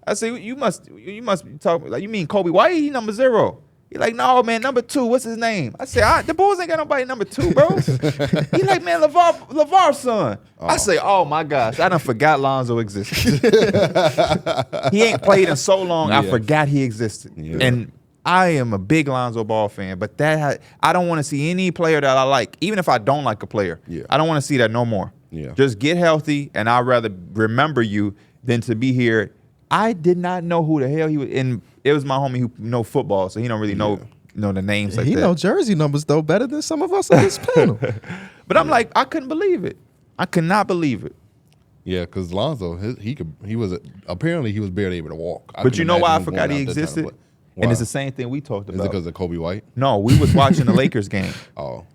I say, you must be talking like, you mean Kobe White? He number 0. He like, "No man, number 2. What's his name?" I say, "The Bulls ain't got nobody number 2, bro." He like, "Man, LeVar's son." I say, "Oh my gosh, I done forgot Lonzo existed." He ain't played in so long, I Yeah. forgot he existed. Yeah. And I am a big Lonzo Ball fan, but I don't want to see any player that I like, even if I don't like a player. Yeah. I don't want to see that no more. Yeah. Just get healthy, and I'd rather remember you than to be here. I did not know who the hell he was, and it was my homie who know football, so he don't really know the names like He that. know jersey numbers though better than some of us on this panel. But I'm like, I couldn't believe it. I could not believe it. Yeah, because Lonzo, he was apparently he was barely able to walk. But you know why I forgot he existed? And it's the same thing we talked Is it about. because of Kobe White? No, we was watching the Lakers game, Oh,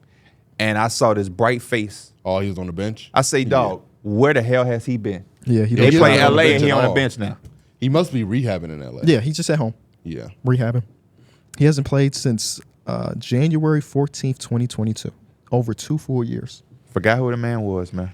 and I saw this bright face. oh, he was on the bench. I say, dog, where the hell has he been? Yeah, he They he's play not on the LA bench and he at on the all. bench now. He must be rehabbing in LA. Yeah, he's just at home Yeah. rehabbing. He hasn't played since January 14th, 2022. Over 2 full years. Forgot who the man was, man.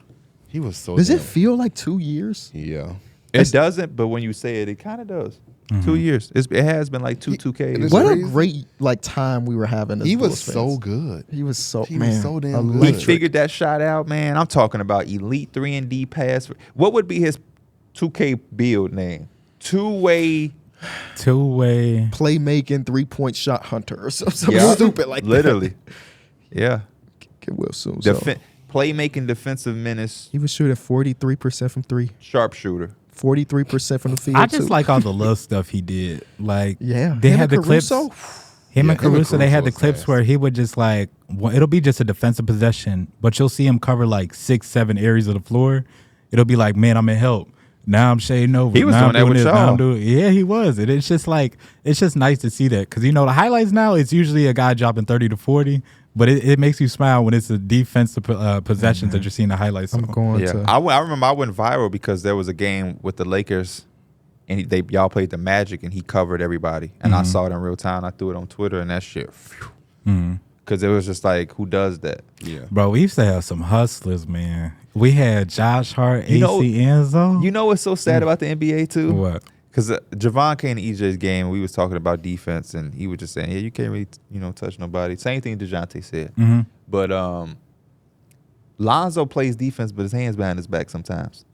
He was so. Does it damn- feel like 2 years? Yeah. It doesn't, but when you say it, it kind of does. 2 years. It has been like 2Ks. What a crazy. great time we were having. As He was Bulls fans. so good. He was so He man. was so damn He good. electric. figured that shot out, man. I'm talking about elite 3-and-D pass. What would be his 2K build name? Two-way. Playmaking 3-point shot hunter or something Yeah. stupid like Literally. that. Yeah. Get well soon. So. Playmaking defensive menace. He was shooting 43% from 3, Sharpshooter. 43% from the field. I just too. like all the little stuff he did. Like, Yeah, they him had and the clips. Caruso? Him Yeah, and Caruso, they had the was clips fast. where he would just like, it'll be just a defensive possession, but you'll see him cover like 6-7 areas of the floor. It'll be like, man, I'm in help. Now I'm shading over. He was now doing I'm that with this. Now y'all. I'm doing. Yeah, he was. And it's just like, it's just nice to see that. Because, you know, the highlights now, it's usually a guy dropping 30 to 40, but it makes you smile when it's the defensive possessions that you're seeing the highlights I'm on. going Yeah. to. I remember I went viral because there was a game with the Lakers and y'all played the Magic and he covered everybody. And I saw it in real time. I threw it on Twitter and that shit. Because it was just like, who does that? Yeah. Bro, we used to have some hustlers, man. We had Josh Hart, You know- AC Enzo. You know what's so sad about the NBA too? What? Because Javon came to EJ's game and we was talking about defense and he was just saying, yeah, you can't really, touch nobody. Same thing Dejounte said. But Lonzo plays defense, but his hands behind his back sometimes.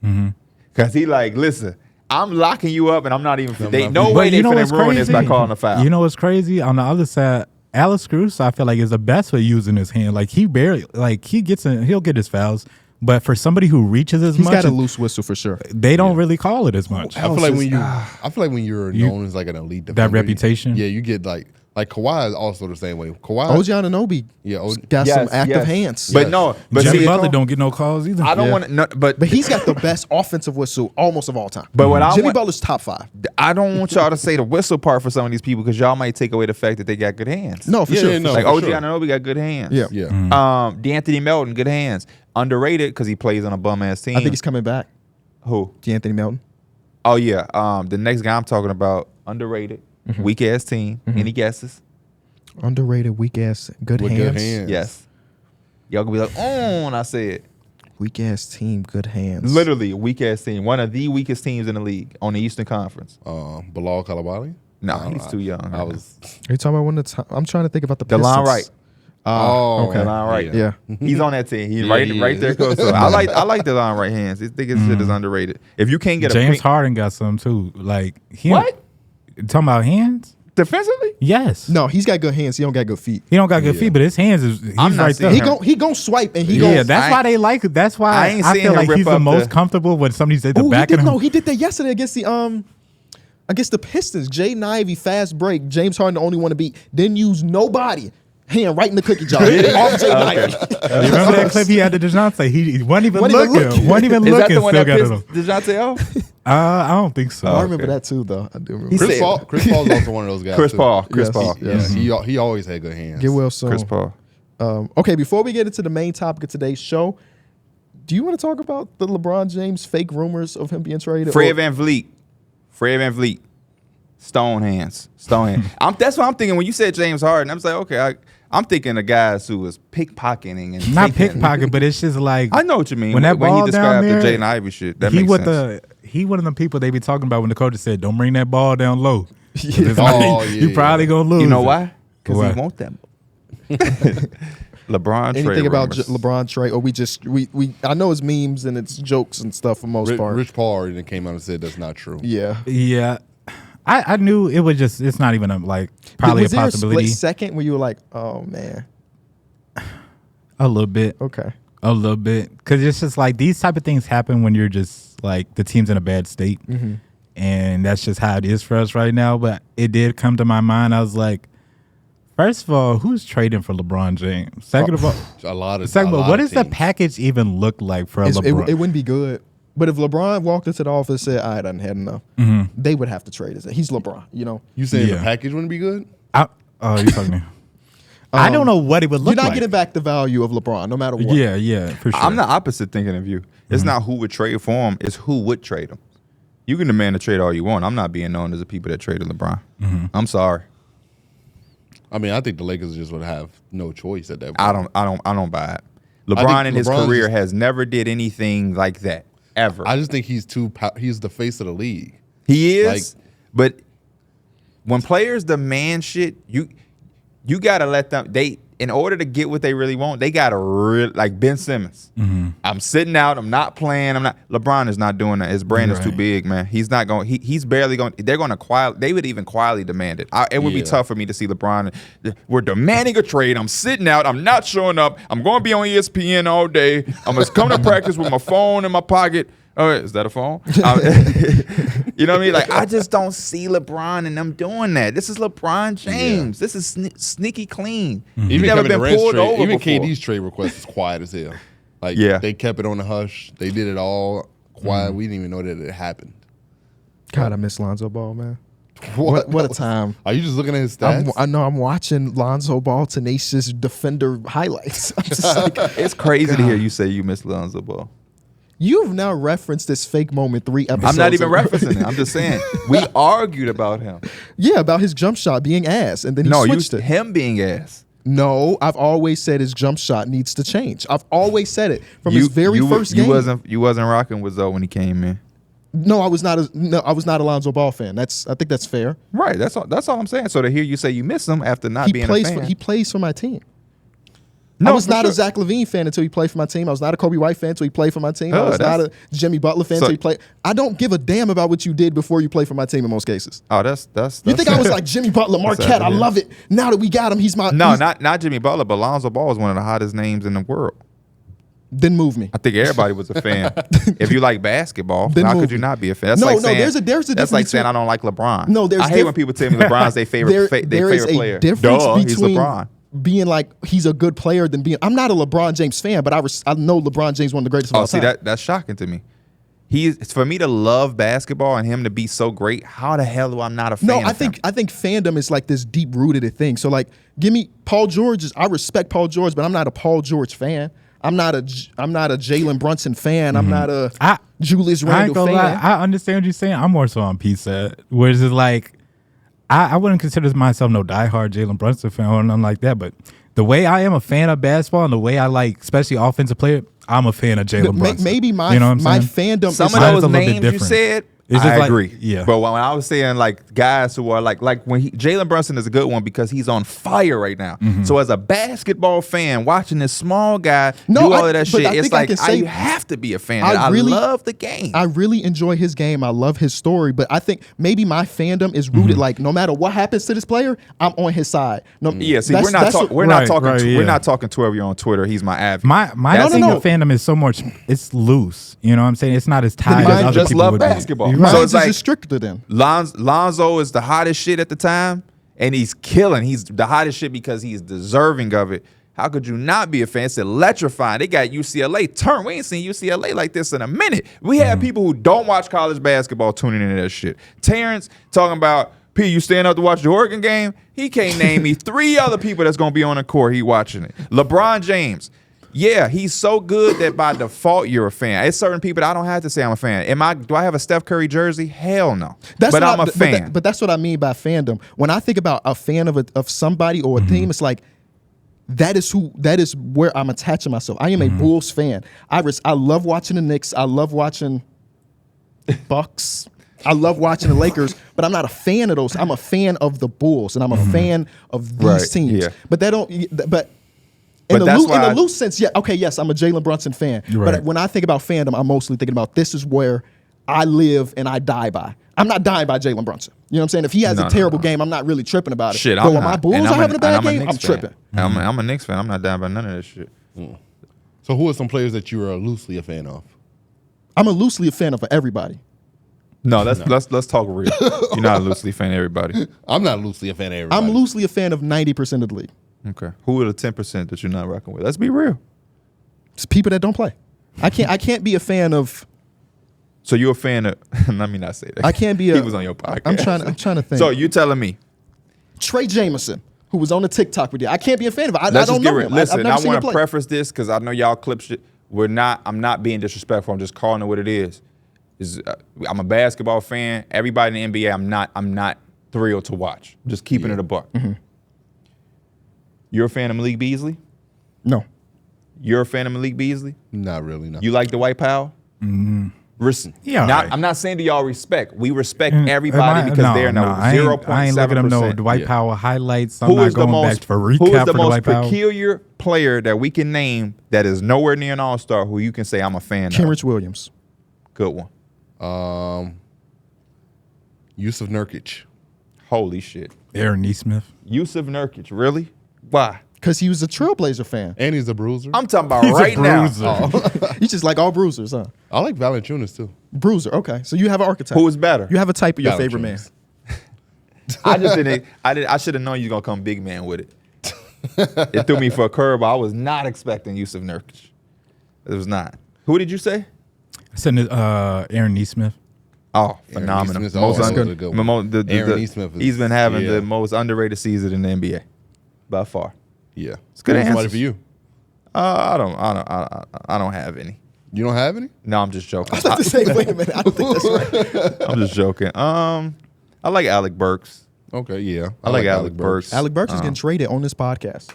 Because he like, listen, I'm locking you up and I'm not even, no But way they you know finna what's ruin this by crazy? calling a foul. You know what's crazy? On the other side, Alex Caruso, I feel like is the best with using his hand. Like he barely, like he'll get his fouls, but for somebody who reaches as He's much, got a loose whistle for sure. they don't really call it as much. I feel like when you're known as like an elite defender, That reputation? Yeah, you get like Kawhi is also the same way. Kawhi, OG Anunoby got some active hands. But no, but Jimmy see, Butler don't get no calls either. I don't want to, But he's got the best offensive whistle almost of all time. But what I Jimmy want- Butler's top 5. I don't want y'all to say the whistle part for some of these people because y'all might take away the fact that they got good hands. No, for Yeah, sure. yeah, no. Like for OG sure. Anunoby got good hands. Yeah. Yeah. D'Anthony Melton, good hands. Underrated because he plays on a bum ass team. I think he's coming back. Who? D'Anthony Melton. Oh yeah. The next guy I'm talking about, underrated, weak ass team. Any guesses? Underrated, weak ass, good With hands. good hands. Yes. Y'all gonna be like, oh, and I said, Weak ass team, good hands. literally a weak ass team. One of the weakest teams in the league on the Eastern Conference. Bilal Kalabali. No, he's too young. I was. Are you talking about one of the time? I'm trying to think about the DeLon Pistons. Wright. Okay. DeLon Wright. Yeah. He's on that team. He's Yeah, right, he right is. there close. So I like DeLon Wright hands. I think his shit is underrated. If you can't get a James pink, Harden got some too. Like he What? talking about hands? defensively, Yes. No, he's got good hands. He don't got good feet. He don't got good Yeah. feet, but his hands is he's I'm not right saying there. He gon' swipe and he Yeah, gon' that's I why ain't- they like it. That's why I ain't I seeing feel him like rip he's the up most the- comfortable when somebody's at the Ooh, he back did of him. he did that yesterday against the Pistons. Jaden Ivey fast break. James Harden the only one to beat. Didn't use nobody. Hand right in the cookie jar. Off Jaden Ivey. You remember that clip he had to Dejounte? He wasn't even Wasn't even looking. looking. Wasn't even is that looking. the one Still that got pissed it. Dejounte off? I don't think so. I remember okay. that too, though. I do remember. He that. said- Chris Paul is also one of those guys. Chris too. Paul. Yes. Yeah, he always had good hands. Get well soon. Chris Paul. Okay, before we get into the main topic of today's show, do you want to talk about the LeBron James fake rumors of him being traded? Fred Van Vliet. Stone hands. That's what I'm thinking. When you said James Harden, I was like, okay, I'm thinking of guys who was pickpocketing and Not taking- pickpocket, but it's just like I know what you mean. When that he ball described down the there, Jaden Ivey shit, that he makes with sense. he one of the people they be talking about when the coach said, "Don't bring that ball down low." 'Cause it's Oh, like, yeah, you probably gonna lose. You know it. why? Because Why? he want that. LeBron. Anything Trae about rumors. LeBron Trae, or we I know it's memes and it's jokes and stuff for most part. Rich Paul already came out and said that's not true. Yeah. Yeah, I knew it was just. It's not even probably Was a there possibility. a split second where you were like, oh man, A little bit. okay. A little bit, because it's just like these type of things happen when you're just like the team's in a bad state, and that's just how it is for us right now. But it did come to my mind. I was like, first of all, who's trading for LeBron James? Second of all, A lot of. what does the package even look like for LeBron? It wouldn't be good. But if LeBron walked into the office and said, I done had enough, they would have to trade us. He's LeBron, you know. You saying Yeah. the package wouldn't be good? Oh, you talking to me? I don't know what it would look You're not like. getting back the value of LeBron, no matter what. Yeah, for sure. I'm the opposite thinking of you. It's not who would trade for him. It's who would trade him. You can demand a trade all you want. I'm not being known as the people that traded LeBron. I'm sorry. I mean, I think the Lakers just would have no choice at that point. I don't buy it. LeBron in his LeBron's career just- has never did anything like that ever. I just think he's he's the face of the league. He is, but when players demand shit, you gotta let them. In order to get what they really want, they gotta like Ben Simmons. I'm sitting out. I'm not playing. LeBron is not doing that. His brand is too big, man. He's not going. He's barely going. They're going to quietly. They would even quietly demand it. It would be tough for me to see LeBron. We're demanding a trade. I'm sitting out. I'm not showing up. I'm going to be on ESPN all day. I'm gonna come to practice with my phone in my pocket. Oh, is that a phone? You know what I mean? Like, I just don't see LeBron and them doing that. This is LeBron James. This is sneaky clean. He's never been pulled over even before. KD's trade request is quiet as hell. Like, they kept it on the hush. They did it all quiet. We didn't even know that it happened. God, I miss Lonzo Ball, man. What a time. Are you just looking at his stats? I know I'm watching Lonzo Ball tenacious defender highlights. I'm just like, it's crazy to hear you say you miss Lonzo Ball. You've now referenced this fake moment 3 episodes I'm not even ago. referencing it. I'm just saying we argued about him. Yeah, about his jump shot being ass, and then he switched it. Him being ass. No, I've always said his jump shot needs to change. I've always said it from his very first game. You wasn't rocking with Zoe when he came in. No, I was not a Lonzo Ball fan. I think that's fair. Right. That's all I'm saying. So to hear you say you miss him after not being a fan. He plays for my team. I was not a Zach LaVine fan until he played for my team. I was not a Kobe White fan until he played for my team. I was not a Jimmy Butler fan until he played. I don't give a damn about what you did before you played for my team in most cases. Oh, that's You think I was like Jimmy Butler, Marquette? I love it. Now that we got him, he's my. Not Jimmy Butler, but Lonzo Ball is one of the hottest names in the world. Then move me. I think everybody was a fan. If you like basketball, Then how move could you me. not be a fan? That's There's That's a difference like saying between- I don't like LeBron. No, there's I hate when people tell me LeBron's their favorite there is player. a difference He's between LeBron. being like he's a good player than being. I'm not a LeBron James fan, but I know LeBron James one of the greatest of all time. That's shocking to me. For me to love basketball and him to be so great. How the hell do I not a fan? No, of I think him? fandom is like this deep rooted thing. So like, give me Paul George. I respect Paul George, but I'm not a Paul George fan. I'm not a Jalen Brunson fan. I'm not a Julius I ain't Randle gonna fan. lie. I understand what you're saying. I'm more so on pizza, where it's just like I wouldn't consider myself no diehard Jalen Brunson fan or nothing like that. But the way I am a fan of basketball and the way I like, especially offensive player, I'm a fan of Jalen Brunson. Maybe my you know what I'm saying? fandom. Some is of Mine's those a little bit names you different. said, It's just I like- agree. yeah. But when I was saying like guys who are like when Jalen Brunson is a good one because he's on fire right now. So as a basketball fan, watching this small guy do all of that but shit, I it's think I like can say- you have to be a fan. I love the game. I really enjoy his game. I love his story, but I think maybe my fandom is rooted like no matter what happens to this player, I'm on his side. No, Yeah, see, that's- we're not that's talking. what- We're not talking 12-year on Twitter. He's my advocate. My thing no. of fandom is so much. It's loose. You know what I'm saying? It's not as tied mine as other just people love would be. basketball. You're Mine's So right. it's is like- just stricter than. Lonzo is the hottest shit at the time, and he's killing. He's the hottest shit because he's deserving of it. How could you not be a fan? It's electrifying. They got UCLA turned. We ain't seen UCLA like this in a minute. We have people who don't watch college basketball tuning into that shit. Terrence talking about, P, you staying up to watch the Oregon game? He can't name me 3 other people that's going to be on the court. He watching it. LeBron James. Yeah, he's so good that by default you're a fan. It's certain people that I don't have to say I'm a fan. Do I have a Steph Curry jersey? Hell no. But I'm a fan. But that's what I mean by fandom. When I think about a fan of somebody or a team, it's like that is where I'm attaching myself. I am a Bulls fan. I love watching the Knicks. I love watching Bucks. I love watching the Lakers, but I'm not a fan of those. I'm a fan of the Bulls, and I'm a fan of these teams. yeah. But in But the loose sense, yes, I'm a Jalen Brunson fan. Right. But when I think about fandom, I'm mostly thinking about this is where I live and I die by. I'm not dying by Jalen Brunson. You know what I'm saying? If he has a terrible game, I'm not really tripping about it. Shit, but I'm when not. my Bulls And are I'm having a bad game, Knicks I'm fan. tripping. I'm a Knicks fan. I'm not down by none of this shit. So who are some players that you are loosely a fan of? I'm a loosely a fan of everybody. No, let's talk real. You're not a loosely fan of everybody. I'm not loosely a fan of everybody. I'm loosely a fan of 90% of the league. Okay. Who are the 10% that you're not rocking with? Let's be real. It's people that don't play. I can't be a fan of. So you're a fan of? Let me not say that. I can't be a. He was on your podcast. I'm trying to think. So you telling me? Trae Jameson, who was on the TikTok with you. I can't be a fan of it. I Let's don't just get know rid. him. Listen, I've never seen him want to play. preface this because I know y'all clip shit. I'm not being disrespectful. I'm just calling it what it is. I'm a basketball fan. Everybody in the NBA, I'm not thrilled to watch. I'm just keeping it a buck. You're a fan of Malik Beasley? No. You're a fan of Malik Beasley? Not really, no. You like Dwight Powell? Yeah, not, right. I'm not saying to y'all respect. We respect everybody because they're no, I 0.7%. ain't looking at no Dwight Powell highlights. I'm Who not is the going most back for recap who is the for most Dwight Powell. peculiar player that we can name that is nowhere near an all-star who you can say I'm a fan of? Kenrich Williams. Good one. Yusuf Nurkic. Holy shit. Aaron Nesmith. Yusuf Nurkic, really? Why? Because he was a Trailblazer fan. And he's a bruiser. I'm talking about He's a right now. bruiser. You just like all bruisers, huh? I like Valanciunas too. Bruiser. Okay, so you have an archetype. Who is better? You have a type of your favorite man. Valanciunas. I just didn't. I should have known you was gonna come big man with it. It threw me for a curve. I was not expecting Yusuf Nurkic. It was not. Who did you say? I said Aaron Nesmith. Oh, phenomenal! Nesmith's Most always under, a good one. Aaron Nesmith he's been having yeah. the most underrated season in the NBA by far. Yeah, It's good Who's somebody answers. for you. I don't have any. You don't have any? No, I'm just joking. I was about to say, wait a minute. I don't think that's right. I'm just joking. I like Alec Burks. Okay, yeah. I like Alec Burks. Alec Burks is getting traded on this podcast.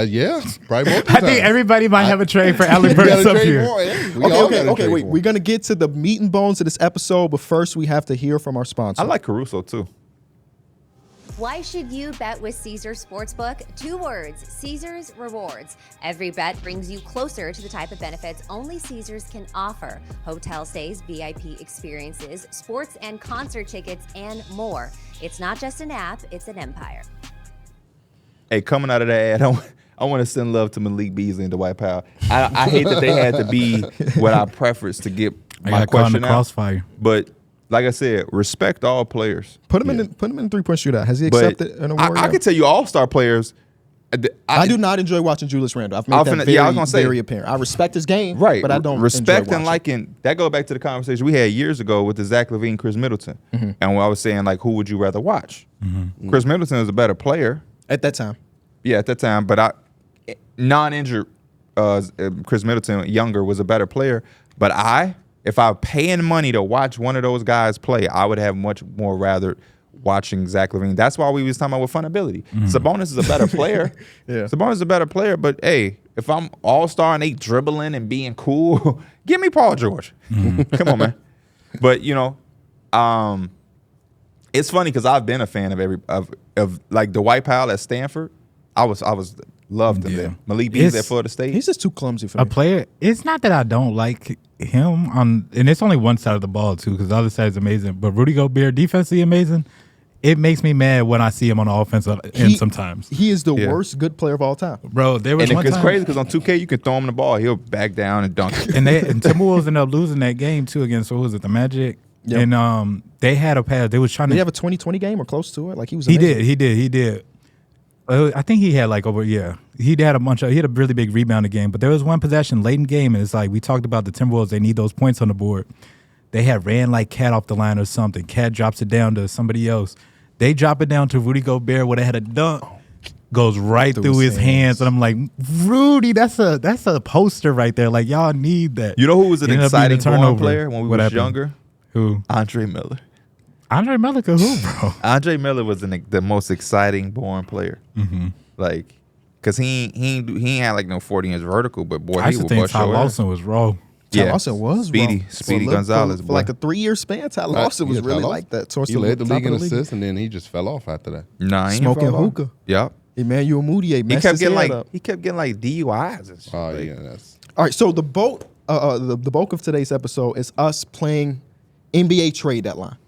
Yeah, probably multiple I think times. everybody might have a trade for Alec We Burks gotta up trade here. more, yeah. We all gotta Okay, trade wait. more. We're going to get to the meat and bones of this episode, but first we have to hear from our sponsor. I like Caruso too. Why should you bet with Caesars Sportsbook? 2 words, Caesars Rewards. Every bet brings you closer to the type of benefits only Caesars can offer. Hotel stays, VIP experiences, sports and concert tickets, and more. It's not just an app, it's an empire. Hey, coming out of that ad, I want to send love to Malik Beasley and Dwight Powell. I hate that they had to be what I preference to get I my got caught in question the out. crossfire. But like I said, respect all players. Put him in 3-point shootout. Has he But accepted an award? I yet? can tell you all-star players. I do not enjoy watching Julius Randle. I've made that very, I was gonna say, very apparent. I respect his game, right, but I don't respect enjoy and watching. liking. That go back to the conversation we had years ago with the Zach LaVine, Chris Middleton, and when I was saying like, who would you rather watch? Chris Middleton is a better player. At that time. Yeah, at that time, but non-injured Chris Middleton, younger, was a better player. But if I'm paying money to watch one of those guys play, I would have much more rather watching Zach LaVine. That's why we was talking about with funability. Sabonis is a better player. Yeah. Sabonis is a better player, but hey, if I'm all-star and they dribbling and being cool, give me Paul George. Come on, man. But, it's funny because I've been a fan of like Dwight Powell at Stanford. I was loved him there. Malik Beasley at Florida State. He's just too clumsy for A me. player. It's not that I don't like him and it's only one side of the ball too, because the other side is amazing. But Rudy Gobert, defensively amazing. It makes me mad when I see him on the offensive end sometimes. He is the Yeah. worst good player of all time. Bro, there was And one it's time, crazy because on 2K you can throw him the ball, he'll back down and dunk it. and Timberwolves ended up losing that game too against, what was it, the Magic? Yep. And they had a pass. They was trying Did he to. have a 20-20 game or close to it? Like he was. He amazing. did. I think he had he had a really big rebounding game, but there was one possession late in game, and it's like we talked about the Timberwolves, they need those points on the board. They had ran like Cat off the line or something. Cat drops it down to somebody else. They drop it down to Rudy Gobert where they had a dunk. Goes right through his hands, and I'm like, Rudy, that's a poster right there. Like, y'all need that. You know who was an Ended up being a exciting ball turnover. player when we What was happened? younger? Who? Andre Miller. Andre Miller, who, bro? Andre Miller was the most exciting born player. Like, cause he ain't had like no 40-inch vertical, but boy, I he used to would think bust Ty your ass. Lawson was raw. Ty Yeah, Lawson was Speedy wrong. For Gonzalez, for boy. like a 3-year span. Ty Lawson was Yeah, Ty really Lawson. like that. Towards He the led the top league of in the league. assists, and then he just fell off after that. Nah, he Smoking ain't fell off. hookah. Yep. Emmanuel Mudiay He messed kept his getting head like up. he kept getting like DUIs and shit. Oh Like, yeah, that's All right, so the bulk of today's episode is us playing NBA trade deadline.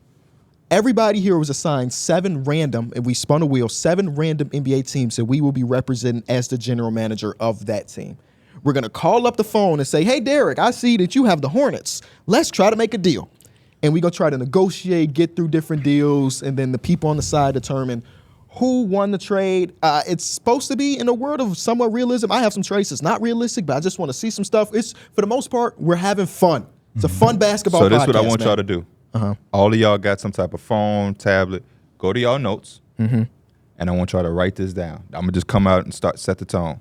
Everybody here was assigned 7 random, and we spun a wheel, 7 random NBA teams that we will be representing as the general manager of that team. We're going to call up the phone and say, hey, Darrick, I see that you have the Hornets. Let's try to make a deal. And we're going to try to negotiate, get through different deals, and then the people on the side determine who won the trade. It's supposed to be in a world of somewhat realism. I have some trades that's not realistic, but I just want to see some stuff. It's, for the most part, we're having fun. It's a fun basketball So this is what I podcast, want man. y'all to do. All of y'all got some type of phone, tablet. Go to y'all notes, and I want y'all to write this down. I'm gonna just come out and set the tone.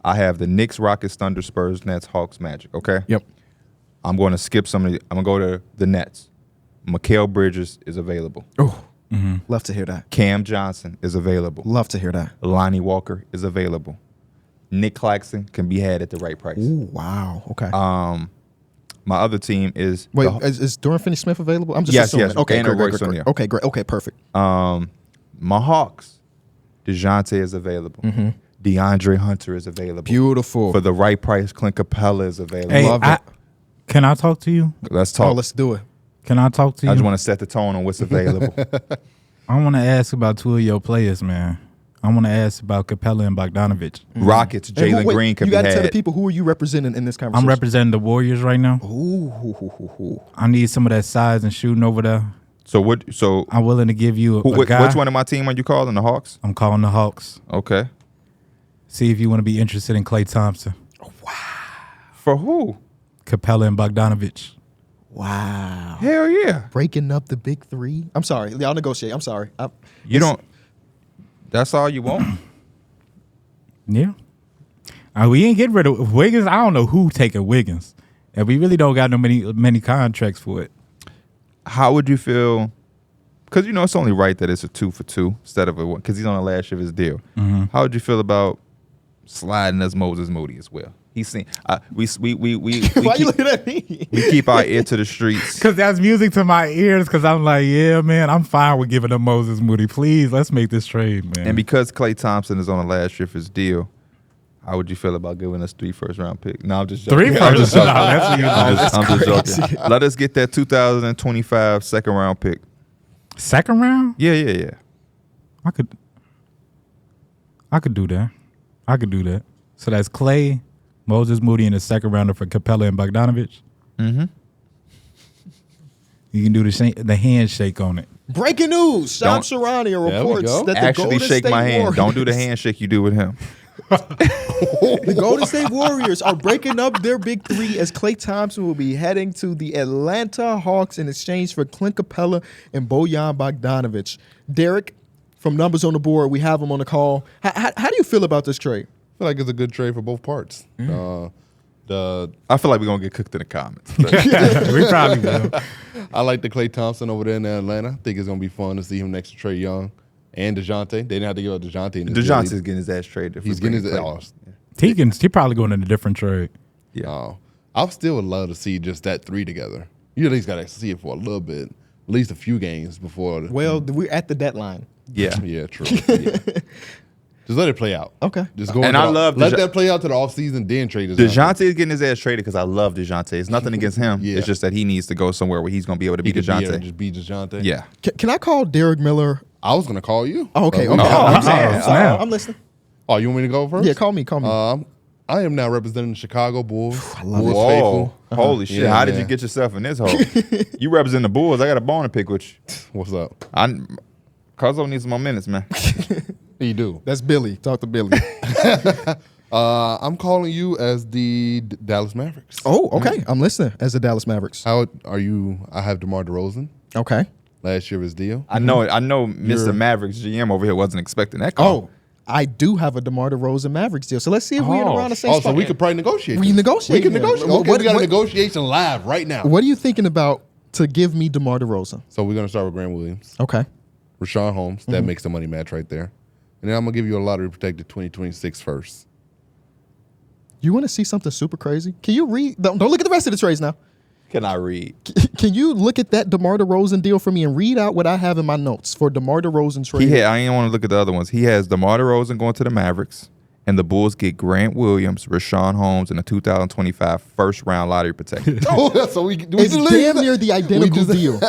I have the Knicks, Rockets, Thunder, Spurs, Nets, Hawks, Magic. Okay. Yep. I'm going to skip some of the. I'm gonna go to the Nets. Mikal Bridges is available. Oh, love to hear that. Cam Johnson is available. Love to hear that. Lonnie Walker is available. Nick Claxton can be had at the right price. Ooh, wow. Okay. My other team is Wait, is Dorian Finney-Smith available? I'm just Yes, assuming. yes. Okay, And a great. Royce O'Neal. Okay, great. Okay, perfect. my Hawks. Dejounte is available. De'Andre Hunter is available. Beautiful. For the right price, Clint Capella is available. Hey, Love it. can I talk to you? Let's Oh, talk. let's do it. Can I talk to you? I just want to set the tone on what's available. I want to ask about two of your players, man. I want to ask about Capella and Bogdanovich. Rockets, And who- Jalen wait, Green could you be got to tell the had. people who are you representing in this conversation. I'm representing the Warriors right now. Ooh. I need some of that size and shooting over there. So what? So I'm willing to give you a guy. which one of my team are you calling? The Hawks? I'm calling the Hawks. Okay. See if you want to be interested in Klay Thompson, For who? Capella, and Bogdanovich. Wow. Hell yeah. Breaking up the big three. I'm sorry. Y'all negotiate. I'm sorry. You don't. That's all you want. Yeah. We ain't getting rid of Wiggins. I don't know who taking Wiggins. And we really don't got no many contracts for it. How would you feel? Because it's only right that it's a 2 for 2 instead of a 1. Because he's on the last year of his deal. How would you feel about sliding as Moses Moody as well? He's seen. We Why you looking at me? we keep our ear to the streets. Because that's music to my ears. Because I'm like, yeah, man, I'm fine with giving up Moses Moody. Please, let's make this trade, man. And because Klay Thompson is on the last year of his deal, how would you feel about giving us 3 first-round picks? No, I'm just joking. 3 I'm just first? No, joking. that's what you I'm just joking. Let us get that 2025 second-round pick. Second round? Yeah. I could do that. I could do that. So that's Klay, Moses Moody, and the second rounder for Capella and Bogdanovich. Mm-hmm. You can do the handshake on it. Breaking news. Sham Don't- Sharania There we reports go. that the Actually, Golden shake State my hand. Warriors, Don't do the handshake you do with him. The Golden State Warriors are breaking up their big three as Klay Thompson will be heading to the Atlanta Hawks in exchange for Clint Capella and Bojan Bogdanovich. Darrick, from Numbers on the Board, we have him on the call. How do you feel about this trade? I feel like it's a good trade for both parts. I feel like we're going to get cooked in the comments. We probably will. I like the Klay Thompson over there in Atlanta. I think it's going to be fun to see him next to Trae Young and Dejounte. They didn't have to give up Dejounte. In this DeJounte's deal. getting his ass traded. He's getting his ass. He probably going in a different trade. Yeah. I still would love to see just that 3 together. You at least got to see it for a little bit, at least a few games before. Well, we're at the deadline. Yeah. Yeah, true. Yeah. Just let it play out. Okay. Just go. And I love let that play out to the offseason, then trade Dejounte. DeJounte is getting his ass traded because I love DeJounte. It's nothing against him. Yeah. It's just that he needs to go somewhere where he's going to be able to be He could DeJounte. just be Dejounte. Yeah. Can I call Derek Miller? I was gonna call you. Oh, okay. But- Okay. I'm snap. sorry. I'm listening. Oh, you want me to go first? Yeah, call me. I am now representing the Chicago Bulls. love Bulls Whoa. faithful. Holy shit. Yeah, How did man. you get yourself in this hole? You represent the Bulls. I got a bone to pick with you. What's up? Cuzzo needs some more minutes, man. You do. That's Billy. Talk to Billy. I'm calling you as the Dallas Mavericks. Oh, okay. I'm listening as the Dallas Mavericks. How are you? I have DeMar DeRozan. Okay. Last year of his deal. I know Mr. Mavericks GM over here wasn't expecting that call. Oh, I do have a DeMar DeRozan Mavericks deal. So let's see if we're around the same Oh, spot. so we could probably negotiate. We this. negotiate We can then. negotiate. What- Okay, what- we got a what- negotiation live right now. What are you thinking about to give me DeMar DeRozan? So we're gonna start with Grant Williams, Okay. Rashawn Holmes. That makes the money match right there. And then I'm gonna give you a lottery protected 2026 first. You want to see something super crazy? Can you read? Don't look at the rest of the trades now. Can I read? Can you look at that DeMar DeRozan deal for me and read out what I have in my notes for DeMar DeRozan trade? I ain't want to look at the other ones. He has DeMar DeRozan going to the Mavericks, and the Bulls get Grant Williams, Rashawn Holmes, and a 2025 first-round lottery protected. Oh, so we It's damn near the identical just- deal.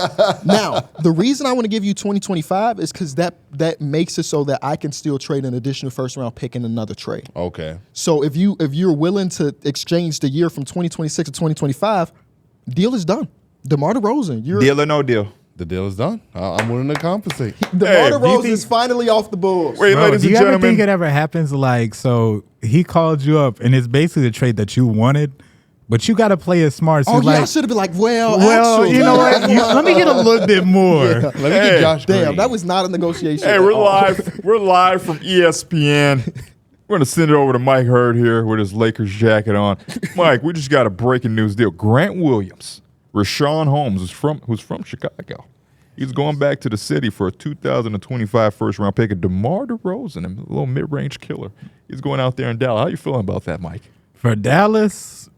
Now, the reason I want to give you 2025 is because that makes it so that I can still trade an additional first round pick in another trade. Okay. So if you're willing to exchange the year from 2026 to 2025, deal is done. DeMar DeRozan, Deal or no deal? The deal is done. I'm willing to compensate. DeMar Hey, do you DeRozan think- is finally off the Bulls. Wait, Bro, ladies do and you ever gentlemen. think it ever happens? Like, so he called you up, and it's basically the trade that you wanted, but you got to play it smart. So Oh, yeah, I like, should have been like, well, well, you know what? Let me get a little bit more. Let me get Josh Green. Damn, that was not a negotiation. Hey, at we're all. live. We're live from ESPN. We're gonna send it over to Mike Hurd here with his Lakers jacket on. Mike, we just got a breaking news deal. Grant Williams, Rashawn Holmes who's from Chicago. He's going back to the city for a 2025 first-round pick of DeMar DeRozan, a little mid-range killer. He's going out there in Dallas. How you feeling about that, Mike? For Dallas,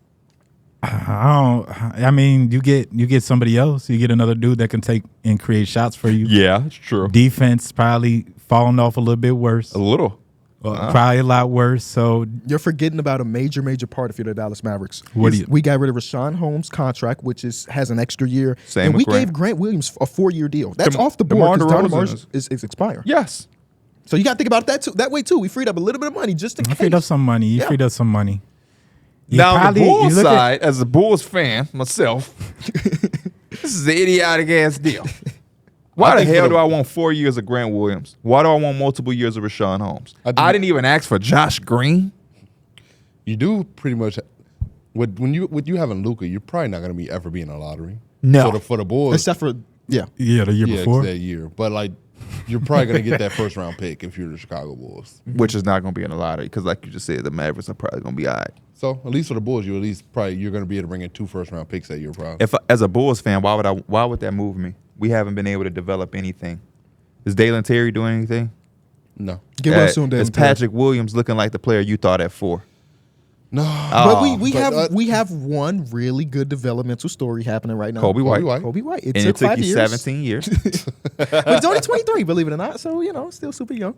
I mean, you get somebody else. You get another dude that can take and create shots for you. Yeah, it's true. Defense probably falling off a little bit worse. A little. Probably a lot worse. So You're forgetting about a major part if you're the Dallas Mavericks. What do you- We got rid of Rashawn Holmes' contract, which has an extra year. Same and with we Grant. gave Grant Williams a 4-year deal. That's DeMar- off the board DeMar because DeRozan Darrick is expiring. Yes. So you got to think about that way too. We freed up a little bit of money just in you case. freed up some money. You Yeah. freed up some money. You Now, on the probably- you Bulls look at- side, as a Bulls fan myself, this is an idiotic ass deal. Why the think hell for the- do I want 4 years of Grant Williams? Why do I want multiple years of Rashawn Holmes? I think- I didn't even ask for Josh Green. You do pretty much. With you having Luka, you're probably not going to be ever be in a lottery. No. For the Bulls, Except for, Yeah, the year before. that year. But like, you're probably going to get that first round pick if you're the Chicago Bulls. Which is not going to be in the lottery because, like you just said, the Mavericks are probably going to be all right. So at least for the Bulls, you're going to be able to bring in 2 first round picks that year, probably. If as a Bulls fan, why would that move me? We haven't been able to develop anything. Is Dalen Terry doing anything? No, get well soon, Is Dalen. Patrick Williams looking like the player you thought at 4? no. But Oh, we have one really good developmental story happening right now. Kobe White. Kobe White. It And took it took 5 you years. 17 years. But he's only 23, believe it or not. So, still super young.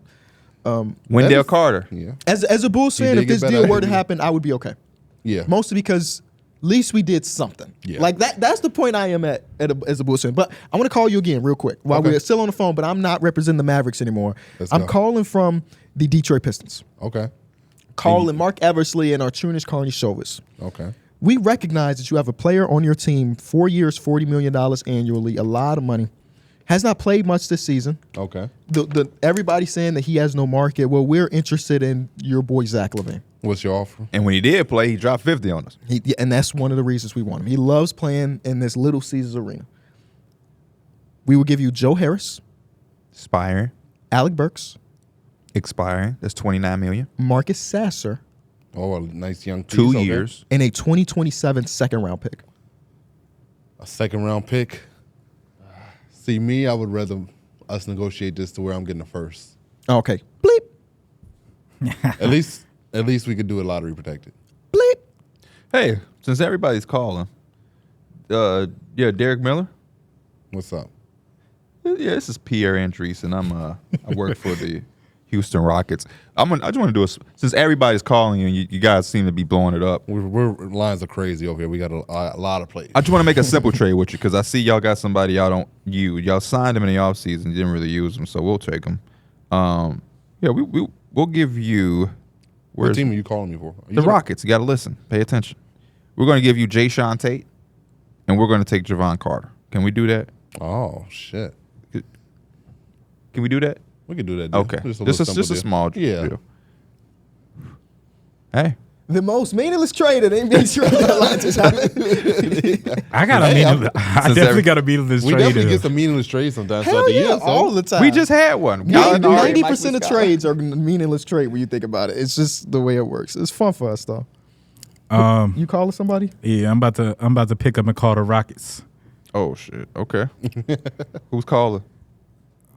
Wendell Carter. Yeah, As a Bulls He fan, did if get this better deal at were to it. happen, I would be okay. yeah. Mostly because at least we did something. Yeah. Like that's the point I am at as a Bulls fan. But I want to call you again real quick while Okay. we're still on the phone, but I'm not representing the Mavericks anymore. Let's I'm go. calling from the Detroit Pistons. Okay, Calling Mark Eversley and Artunis Karnisovas. okay. We recognize that you have a player on your team, 4 years, $40 million annually, a lot of money. Has not played much this season. Okay. Everybody's saying that he has no market. Well, we're interested in your boy Zach LaVine. What's your offer? And when he did play, he dropped 50 on us. And that's one of the reasons we want him. He loves playing in this Little Caesars arena. We will give you Joe Harris, Expiring. Alec Burks, Expiring. That's $29 million. Marcus Sasser, Oh, a nice young piece. 2 Okay. years. and a 2027 second-round pick. A second round pick. See, me, I would rather us negotiate this to where I'm getting the first. Okay. Bleep. At least we could do it lottery protected. Bleep. Hey, since everybody's calling, Derek Miller. What's up? Yeah, this is Pierre Andrees, and I work for the Houston Rockets. I just want to do since everybody's calling you, and you guys seem to be blowing it up. We're lines are crazy over here. We got a lot of plays. I just want to make a simple trade with you because I see y'all got somebody y'all don't use. Y'all signed him in the offseason, didn't really use him, so we'll take him. We'll give you. What team are you calling me for? The Rockets. You got to listen. Pay attention. We're going to give you Jay Sean Tate, and we're going to take Javon Carter. Can we do that? Oh shit. Can we do that? We can do that. Deal. Okay. Just a Just little a simple deal. small Yeah. deal. Hey. The most meaningless trade in NBA trade deadline just happened. I got a meaningless. I Since definitely got a meaningless We trade. definitely get some meaningless trades sometimes throughout Hell the yeah, year. So all the time. We just had one. Gallinari, 90% of Mike trades are meaningless trade when you think about it. It's just the way it works. It's fun for us though. You calling somebody? Yeah, I'm about to pick up and call the Rockets. Oh shit. Okay. Who's calling?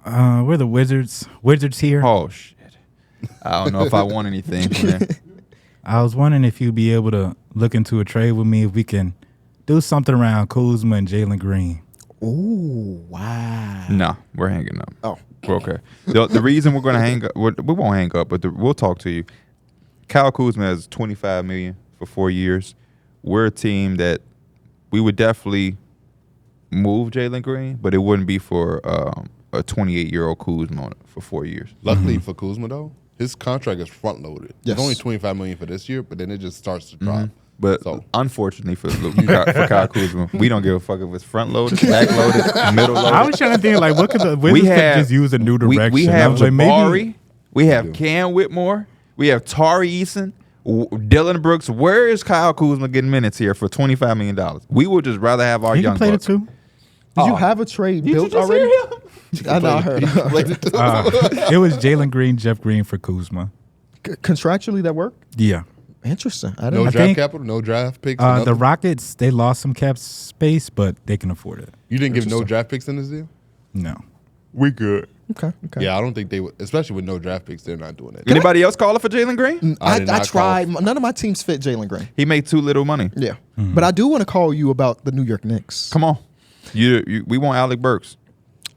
We're the Wizards. Wizards here. Oh shit. I don't know if I want anything from them. I was wondering if you'd be able to look into a trade with me if we can do something around Kuzma and Jalen Green. Ooh, wow. No, we're hanging up. Oh. We're okay. The reason we're going to hang up, we won't hang up, but we'll talk to you. Kyle Kuzma has $25 million for 4 years. We're a team that we would definitely move Jalen Green, but it wouldn't be for a 28-year-old Kuzma for 4 years. luckily for Kuzma though, his contract is front loaded. Yes. It's only $25 million for this year, but then it just starts to drop. But So- unfortunately for Kyle Kuzma, we don't give a fuck if it's front loaded, back loaded, middle loaded. I was trying to think like what could the Wizards could just use a new direction. We I have was like, Jabari. We have Cam Whitmore. We have Tari Eason. Dylan Brooks. Where is Kyle Kuzma getting minutes here for $25 million? We would just rather have our he young can play the bucks. two. Did you have a trade Did you built just already? hear him? I know. I heard. It was Jalen Green, Jeff Green for Kuzma. Contractually, that worked. Yeah. Interesting. I No didn't. I draft think, capital, no draft picks. The nothing? Rockets, they lost some cap space, but they can afford it. You didn't give no draft picks in this deal? No. We good. Okay. Yeah, I don't think they would, especially with no draft picks, they're not doing that. Anybody else calling for Jalen Green? I did I not tried. None of my teams fit Jalen Green. He made too little money. Yeah. But I do want to call you about the New York Knicks. Come on. We want Alec Burks.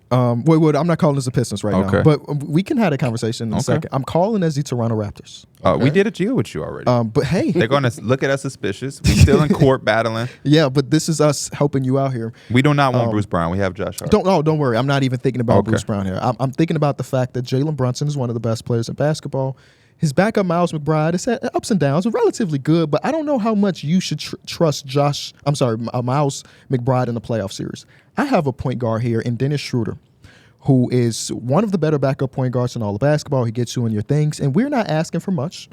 Wait, I'm not calling this the Pistons right Okay. now. But we can have a conversation in a second. I'm calling as the Toronto Raptors. We did a deal with you already. But hey. They're going to look at us suspicious. We still in court battling. Yeah, but this is us helping you out here. We do not want Bruce Brown. We have Josh Hart. Don't worry. I'm not even thinking about Okay. Bruce Brown here. I'm thinking about the fact that Jalen Brunson is one of the best players in basketball. His backup, Miles McBride, has had ups and downs, relatively good, but I don't know how much you should trust Miles McBride in the playoff series. I have a point guard here in Dennis Schroder, who is one of the better backup point guards in all of basketball. He gets you in your things, and we're not asking for much.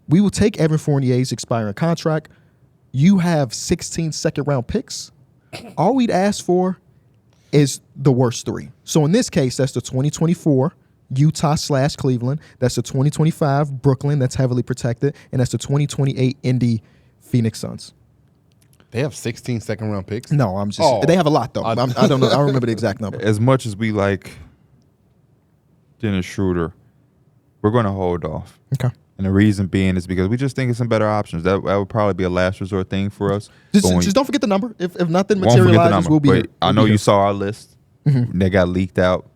We will take Evan Fournier's expiring contract. You have 16 second-round picks. All we'd ask for is the worst three. So in this case, that's the 2024 Utah/Cleveland. That's the 2025 Brooklyn, that's heavily protected, and that's the 2028 Indy Phoenix Suns. They have 16 second-round picks? No, I'm just. Oh. They have a lot though. I don't know. I don't remember the exact number. As much as we like Dennis Schroder, we're going to hold off. Okay. And the reason being is because we just think it's some better options. That would probably be a last resort thing for us. Just don't forget the number. If nothing Won't forget the materializes, number. we'll be But here. I know you saw our list. They got leaked out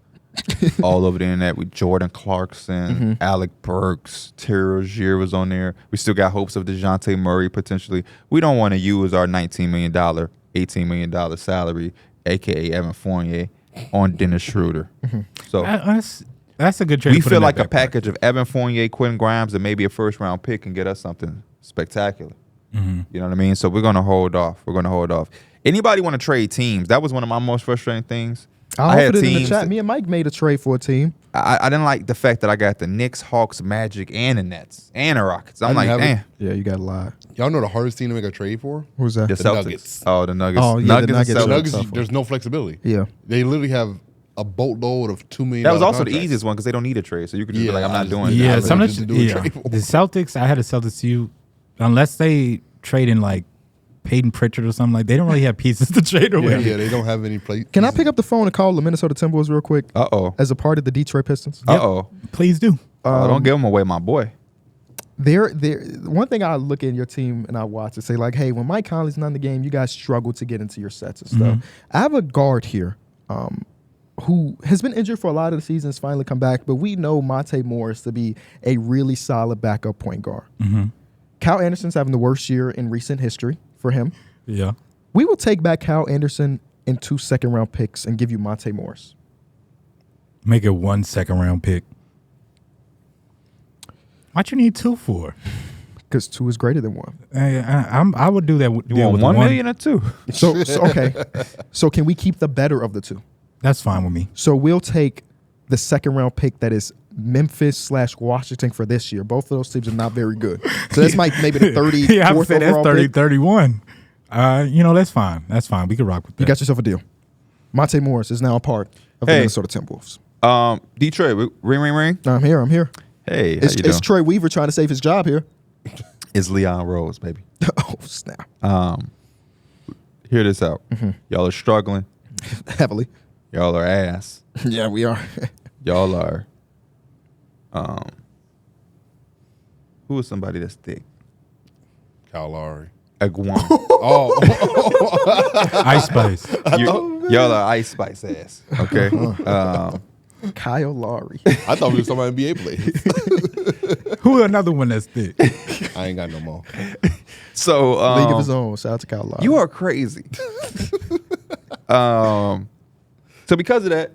all over the internet with Jordan Clarkson, Alec Burks, Terry Rozier was on there. We still got hopes of Dejounte Murray potentially. We don't want to use our $19 million, $18 million salary, a.k.a. Evan Fournier, on Dennis Schroder. So That's a good trade. we to put feel in like that a package of Evan Fournier, Quentin Grimes, and maybe a first-round pick can get us something spectacular. You know what I mean? So we're going to hold off. Anybody want to trade teams? That was one of my most frustrating things. I'll put it in the chat. Me and Mike made a trade for a team. I didn't like the fact that I got the Knicks, Hawks, Magic, and the Nets, and the Rockets. I'm like, damn. Yeah, you got a lot. Y'all know the hardest team to make a trade for? Who's that? The The Celtics. Nuggets. Oh, the Nuggets. Oh, yeah, the Nuggets, Nuggets. and The Celtics. Nuggets, tough one. there's no flexibility. Yeah. They literally have a boatload of $2 million. That was also the contracts. easiest one because they don't need a trade, so you could just be Yeah, like, I'm I not just- doing it. Yeah, I some of just the, do a yeah. trade. The Celtics, I had the Celtics. Unless they trade in like Peyton Pritchard or something, like they don't really have pieces to trade away. Yeah, they don't have any play. Can I pick up the phone and call the Minnesota Timberwolves real quick Uh-oh. as a part of the Detroit Pistons? Uh-oh. Please do. Don't give them away, my boy. One thing I look at your team and I watch and say, like, hey, when Mike Conley's not in the game, you guys struggle to get into your sets and stuff. I have a guard here who has been injured for a lot of the season, has finally come back, but we know Monte Morris to be a really solid backup point guard. Kyle Anderson's having the worst year in recent history for him. Yeah. We will take back Kyle Anderson and 2 second-round picks and give you Monte Morris. Make it 1 second-round pick. What you need 2 for? Because 2 is greater than 1. I would do that. You want 1 million or 2? So okay. So can we keep the better of the 2? That's fine with me. So we'll take the second-round pick that is Memphis/Washington for this year. Both of those teams are not very good. So that's maybe the 34th Yeah, I would say that's overall 30, pick. 31. That's fine. That's fine. We can rock with that. You got yourself a deal. Monte Morris is now a part of the Hey. Minnesota Timberwolves. Detroit, ring. I'm here. Hey, how It's you doing? Troy Weaver trying to save his job here. It's Leon Rose, baby. Oh, snap. Hear this out. Y'all are struggling. Heavily. Y'all are ass. Yeah, we are. Y'all are. Who is somebody that's thick? Kyle Lowry. Iguana. Oh, Ice Spice. Y'all are Ice Spice ass. Okay. Kyle Lowry. I thought we were talking about NBA players. Who another one that's thick? I ain't got no more. So League of his own. Shout out to Kyle Lowry. you are crazy. So because of that,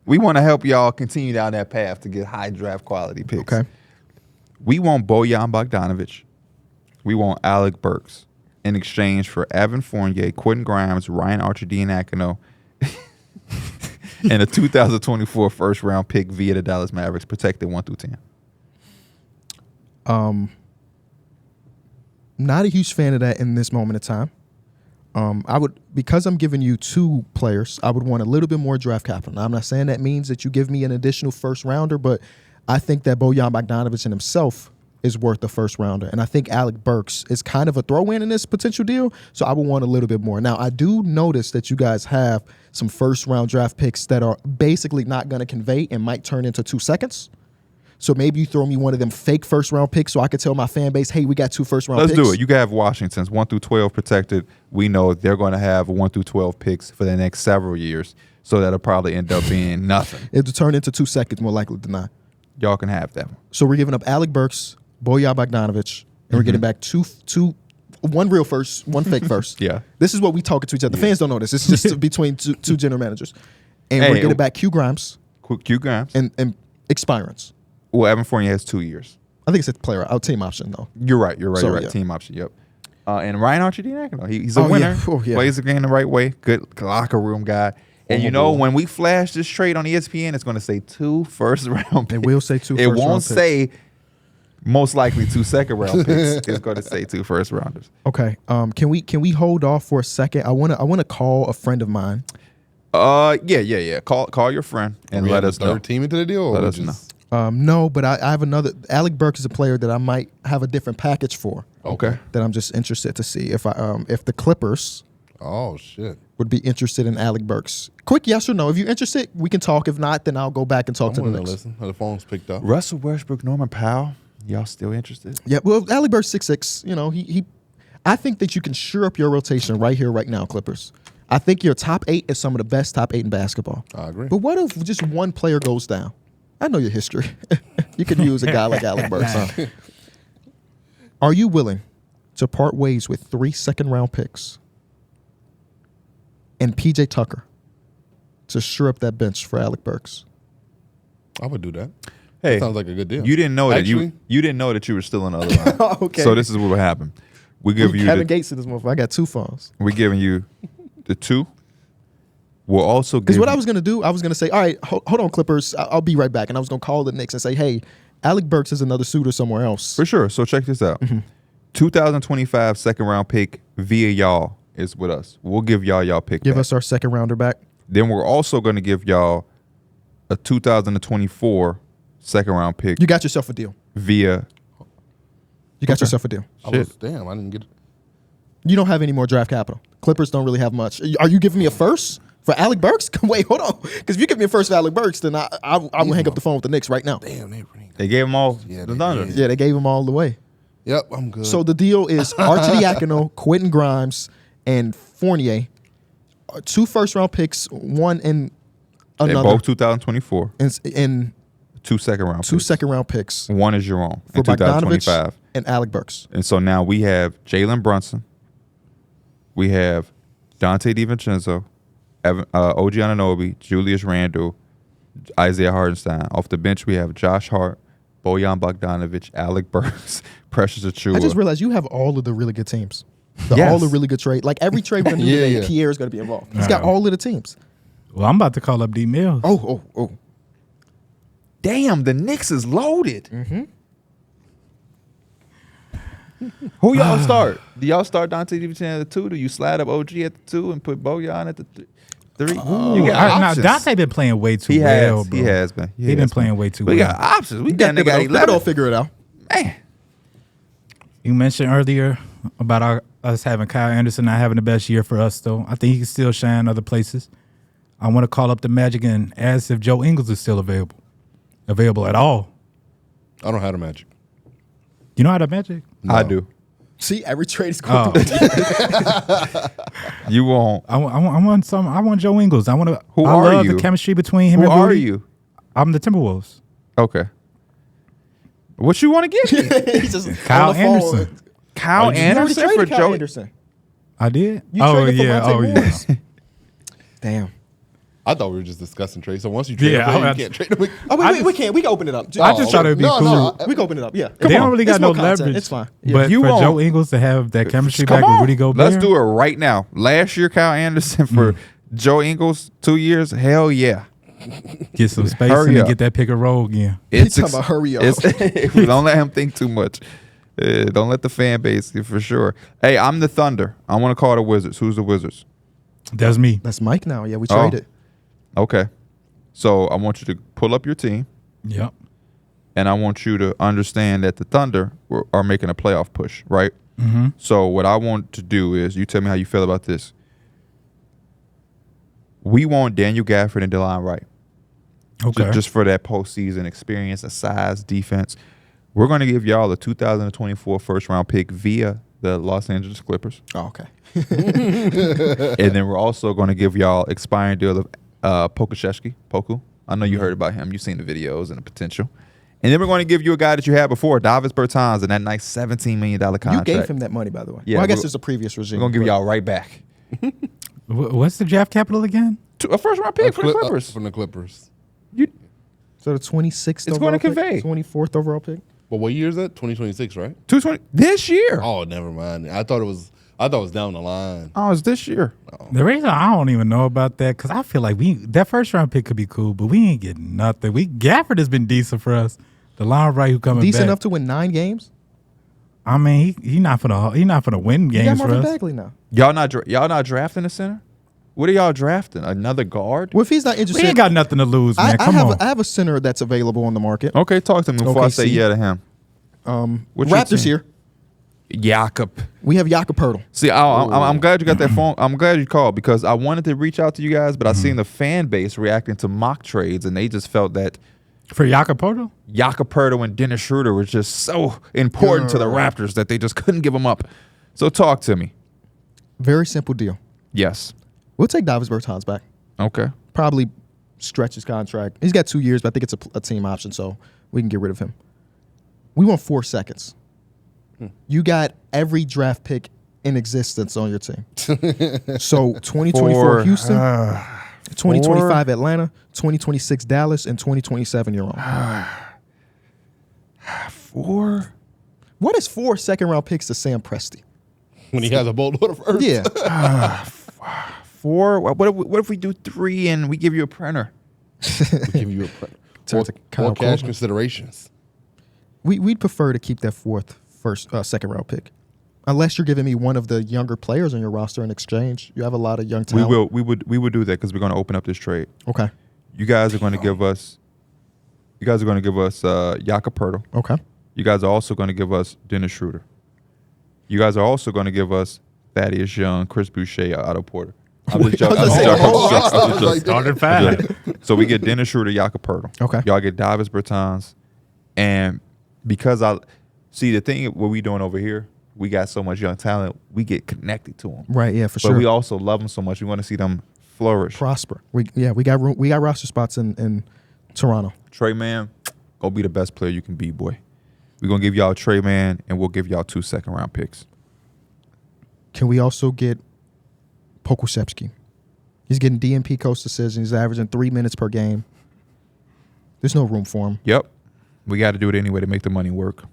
we want to help y'all continue down that path to get high draft quality picks. Okay. We want Bojan Bogdanovic. We want Alec Burks in exchange for Evan Fournier, Quentin Grimes, Ryan Archer-Diakino, and a 2024 first-round pick via the Dallas Mavericks, protected 1 through 10. Not a huge fan of that in this moment of time. Because I'm giving you 2 players, I would want a little bit more draft capital. Now, I'm not saying that means that you give me an additional first rounder, but I think that Bojan Bogdanovic in himself is worth a first rounder. And I think Alec Burks is kind of a throw-in this potential deal, so I would want a little bit more. Now, I do notice that you guys have some first-round draft picks that are basically not going to convey and might turn into 2 seconds. So maybe you throw me one of them fake first-round picks so I could tell my fan base, hey, we got 2 first-round picks. Let's do it. You can have Washington's 1 through 12 protected. We know they're going to have 1 through 12 picks for the next several years, so that'll probably end up being nothing. It'll turn into 2 seconds more likely than not. Y'all can have that one. So we're giving up Alec Burks, Bojan Bogdanovic, and we're getting back one real first, one fake first. Yeah. This is what we talking to each other. The fans don't know this. This is just between two general managers. And we're getting back Q Grimes Q Grimes. and expirants. Well, Evan Fournier has 2 years. I think it's a player out team option though. You're right. So, Yeah. Team option. Yep. And Ryan Archie-Diacono. He's a winner. Yeah. Plays the game the right way. Good locker room guy. And you know, when we flash this trade on ESPN, it's going to say 2 first-round picks. It will say 2 It first-round won't picks. say most likely 2 second-round picks. It's going to say 2 first-rounders. Okay. Can we hold off for a second? I wanna call a friend of mine. Yeah. Call your friend and let us know. Third team into the deal. Or Let we us just- know. No, but I have another. Alec Burks is a player that I might have a different package for. Okay. That I'm just interested to see if the Clippers Oh shit. would be interested in Alec Burks. Quick yes or no. If you're interested, we can talk. If not, then I'll go back and talk to the I'm gonna Knicks. listen. The phone's picked up. Russell Westbrook, Norman Powell. Y'all still interested? Yeah, well, Alec Burks 6'6". You know, he. I think that you can shore up your rotation right here, right now, Clippers. I think your top 8 is some of the best top 8 in basketball. I agree. But what if just one player goes down? I know your history. You could use a guy like Alec Burks. Huh? Are you willing to part ways with 3 second-round picks and PJ Tucker to shore up that bench for Alec Burks? I would do that. Hey, Sounds like a good deal. You didn't know that Actually- you didn't know that you were still in the other line. Okay. So this is what would happen. We give you Kevin the, Gates in this motherfucker. I got 2 phones. we're giving you the 2. We'll also give Because what you, I was going to do, I was going to say, all right, hold on, Clippers. I'll be right back. And I was going to call the Knicks and say, hey, Alec Burks is another suitor somewhere else. for sure. So check this out. 2025 second round pick via y'all is with us. We'll give y'all pick. Give back. us our second rounder back. Then we're also going to give y'all a 2024 second round pick You got yourself a deal. via. You got yourself a deal. I didn't get it. You don't have any more draft capital. Clippers don't really have much. Are you giving me a first for Alec Burks? Wait, hold on. Because if you give me a first for Alec Burks, then I will hang up the phone with the Knicks right now. Damn, They gave them all Yeah, the they Thunder. did. Yeah, they gave him all the way. Yep, I'm good. So the deal is Archie-Diacono, Quentin Grimes, and Fournier. 2 first-round picks, one in They're another. both 2024. In 2 second round. 2 picks. second-round picks One is your own for in 2025. Bogdanovic and Alec Burks. And so now we have Jalen Brunson. We have Dante DiVincenzo, OG Anunoby, Julius Randle, Isaiah Hartenstein. Off the bench, we have Josh Hart, Bojan Bogdanovic, Alec Burks, Precious Achiuwa. I just realized you have all of the really good teams. Yes. All the really good trade. Like every trade we're going to do Yeah, today, yeah. Pierre is going to be involved. He's got all of the teams. Well, I'm about to call up D Mills. Oh. Damn, the Knicks is loaded. Mm-hmm. Who y'all start? Do y'all start Dante DiVincenzo at the 2? Do you slide up OG at the 2 and put Bojan at the 3? You got Now, options. Dante been playing way too He well, has. bro. He has been. He been playing way too We well. got options. We got Thibodeau 11. figure it out. Man. You mentioned earlier about us having Kyle Anderson not having the best year for us, though. I think he can still shine other places. I want to call up the Magic and ask if Joe Ingles is still available at all. I don't have the Magic. You know how to Magic? I do. See, every trade is going Oh. through. You won't. I want Joe Ingles. I Who I are love you? the chemistry between him Who and are Rudy. you? I'm the Timberwolves. Okay. What you want to give me? He's just Kyle on the phone. Anderson. Kyle You already Anderson for traded Kyle Joe? Anderson. I did. You oh traded for yeah. Monte Oh yeah. Morris. Damn. I thought we were just discussing trade. So once you trade Yeah, a player, I- you can't trade them. Oh, wait, we can't. We can open it up. I just try to be cool. We can open it up. Yeah. They don't really got It's no more content. leverage. It's fine. But You for won't. Joe Ingles to have that chemistry Come back on. with Rudy Gobert, Let's do it right now. Last year, Kyle Anderson for Joe Ingles, 2 years. Hell yeah. get some space Hurry and up. get that pick and roll again. He's talking about hurry up. Don't let him think too much. Don't let the fan base, for sure. Hey, I'm the Thunder. I want to call the Wizards. Who's the Wizards? That's me. That's Mike now. Yeah, we Oh. traded. Okay. So I want you to pull up your team. Yep. and I want you to understand that the Thunder are making a playoff push, right? Mm-hmm. So what I want to do is you tell me how you feel about this. We want Daniel Gafford and DeLon Wright. Okay. Just for that postseason experience, a size, defense. We're going to give y'all a 2024 first-round pick via the Los Angeles Clippers. Oh, okay. And then we're also going to give y'all expiring deal of Poku. I know you heard about him. You've seen the videos and the potential. And then we're going to give you a guy that you had before, Davis Bertans, and that nice $17 million contract. You gave him that money, by the way. Yeah, well, I guess it's a previous regime. We're going to give y'all right back. What's the draft capital again? A first-round pick for the Clippers. From the Clippers. So the 26th It's going to convey. 24th overall pick. But what year is that? 2026, right? 220 this year. Oh, never mind. I thought it was down the line. Oh, it's this year. The reason I don't even know about that, because I feel like that first round pick could be cool, but we ain't getting nothing. Gafford has been decent for us. The line right who coming Decent back. enough to win 9 games. I mean, he not finna win You got games for Marvin us. Bagley now. Y'all not drafting a center? What are y'all drafting? Another guard? Well, if he's not interested, We ain't got nothing to lose, man. Come on. I have a center that's available on the market. Okay, talk to me before I say OKC. yeah to him. What's your Raptors team? here. Jakob. We have Jakob Poeltl. See, I'm glad you got that phone. I'm glad you called because I wanted to reach out to you guys, but I seen the fan base reacting to mock trades, and they just felt that For Jakob Poeltl? Jakob Poeltl and Dennis Schroder was just so important to the Raptors that they just couldn't give them up. So talk to me. Very simple deal. Yes. We'll take Davis Bertans back. Okay. Probably stretch his contract. He's got 2 years, but I think it's a team option, so we can get rid of him. We want 4 seconds. You got every draft pick in existence on your team. So 2024 Houston, 2025 Atlanta, 2026 Dallas, and 2027 your own. 4. What is 4 second-round picks to Sam Presti? When he has a boatload of Earth. Yeah. 4. What if we do 3 and we give you a printer? We give you Turn to Kyle more cash Kuzma. considerations. We'd prefer to keep that second-round pick. Unless you're giving me one of the younger players on your roster in exchange. You have a lot of young talent. We would do that because we're going to open up this trade. Okay. You guys are going to give us. Jakob Poeltl. Okay. You guys are also going to give us Dennis Schroder. You guys are also going to give us Thaddeus Young, Chris Boucher, Otto Porter. I'm just joking. Started fast. So we get Dennis Schroder, Jakob Poeltl. Okay. Y'all get Davis Bertans, and because I see the thing what we doing over here, we got so much young talent. We get connected to them. Right. Yeah. For But sure. we also love them so much. We want to see them flourish. Prosper. We got roster spots in Toronto. Trae, man, go be the best player you can be, boy. We're going to give y'all Trae, man, and we'll give y'all 2 second-round picks. Can we also get Pokusevski? He's getting DNP coach decisions. He's averaging 3 minutes per game. There's no room for him. Yep. We got to do it anyway to make the money work.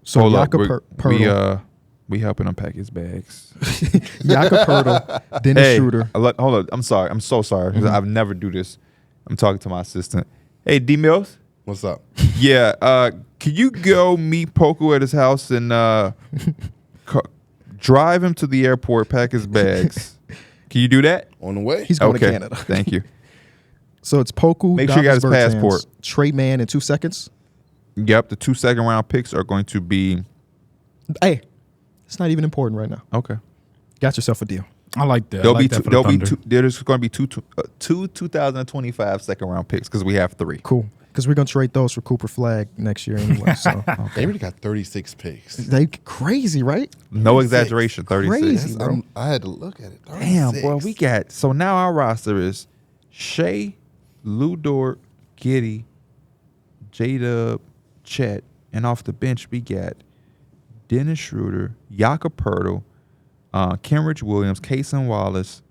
So Hold up. Jakob Poeltl. We helping him pack his bags. Jakob Poeltl, Dennis Schroder. Hold on. I'm sorry. I'm so sorry. 'Cause I've never do this. I'm talking to my assistant. Hey, D Mills. What's up? Yeah. Can you go meet Poku at his house and drive him to the airport, pack his bags? Can you do that? On the way? He's going okay. to Canada. Thank you. So it's Poku. Make sure you got his Davis Bertans, passport. Trae Mann in 2 seconds. Yep. The 2 second-round picks are going to be Hey, it's not even important right now. okay. Got yourself a deal. I like that. There's going to be two 2025 second-round picks because we have 3. Cool. Because we're going to trade those for Cooper Flag next year anyway. So They already got 36 picks. they crazy, right? No 36. exaggeration. 36. Crazy. Bro. I had to look at it. 36. Damn, boy, we got so now our roster is Shea, Lou Dort, Giddey, J-Dub, Chet, and off the bench we got Dennis Schroder, Jakob Poeltl, Kenrich Williams, Cason Wallace,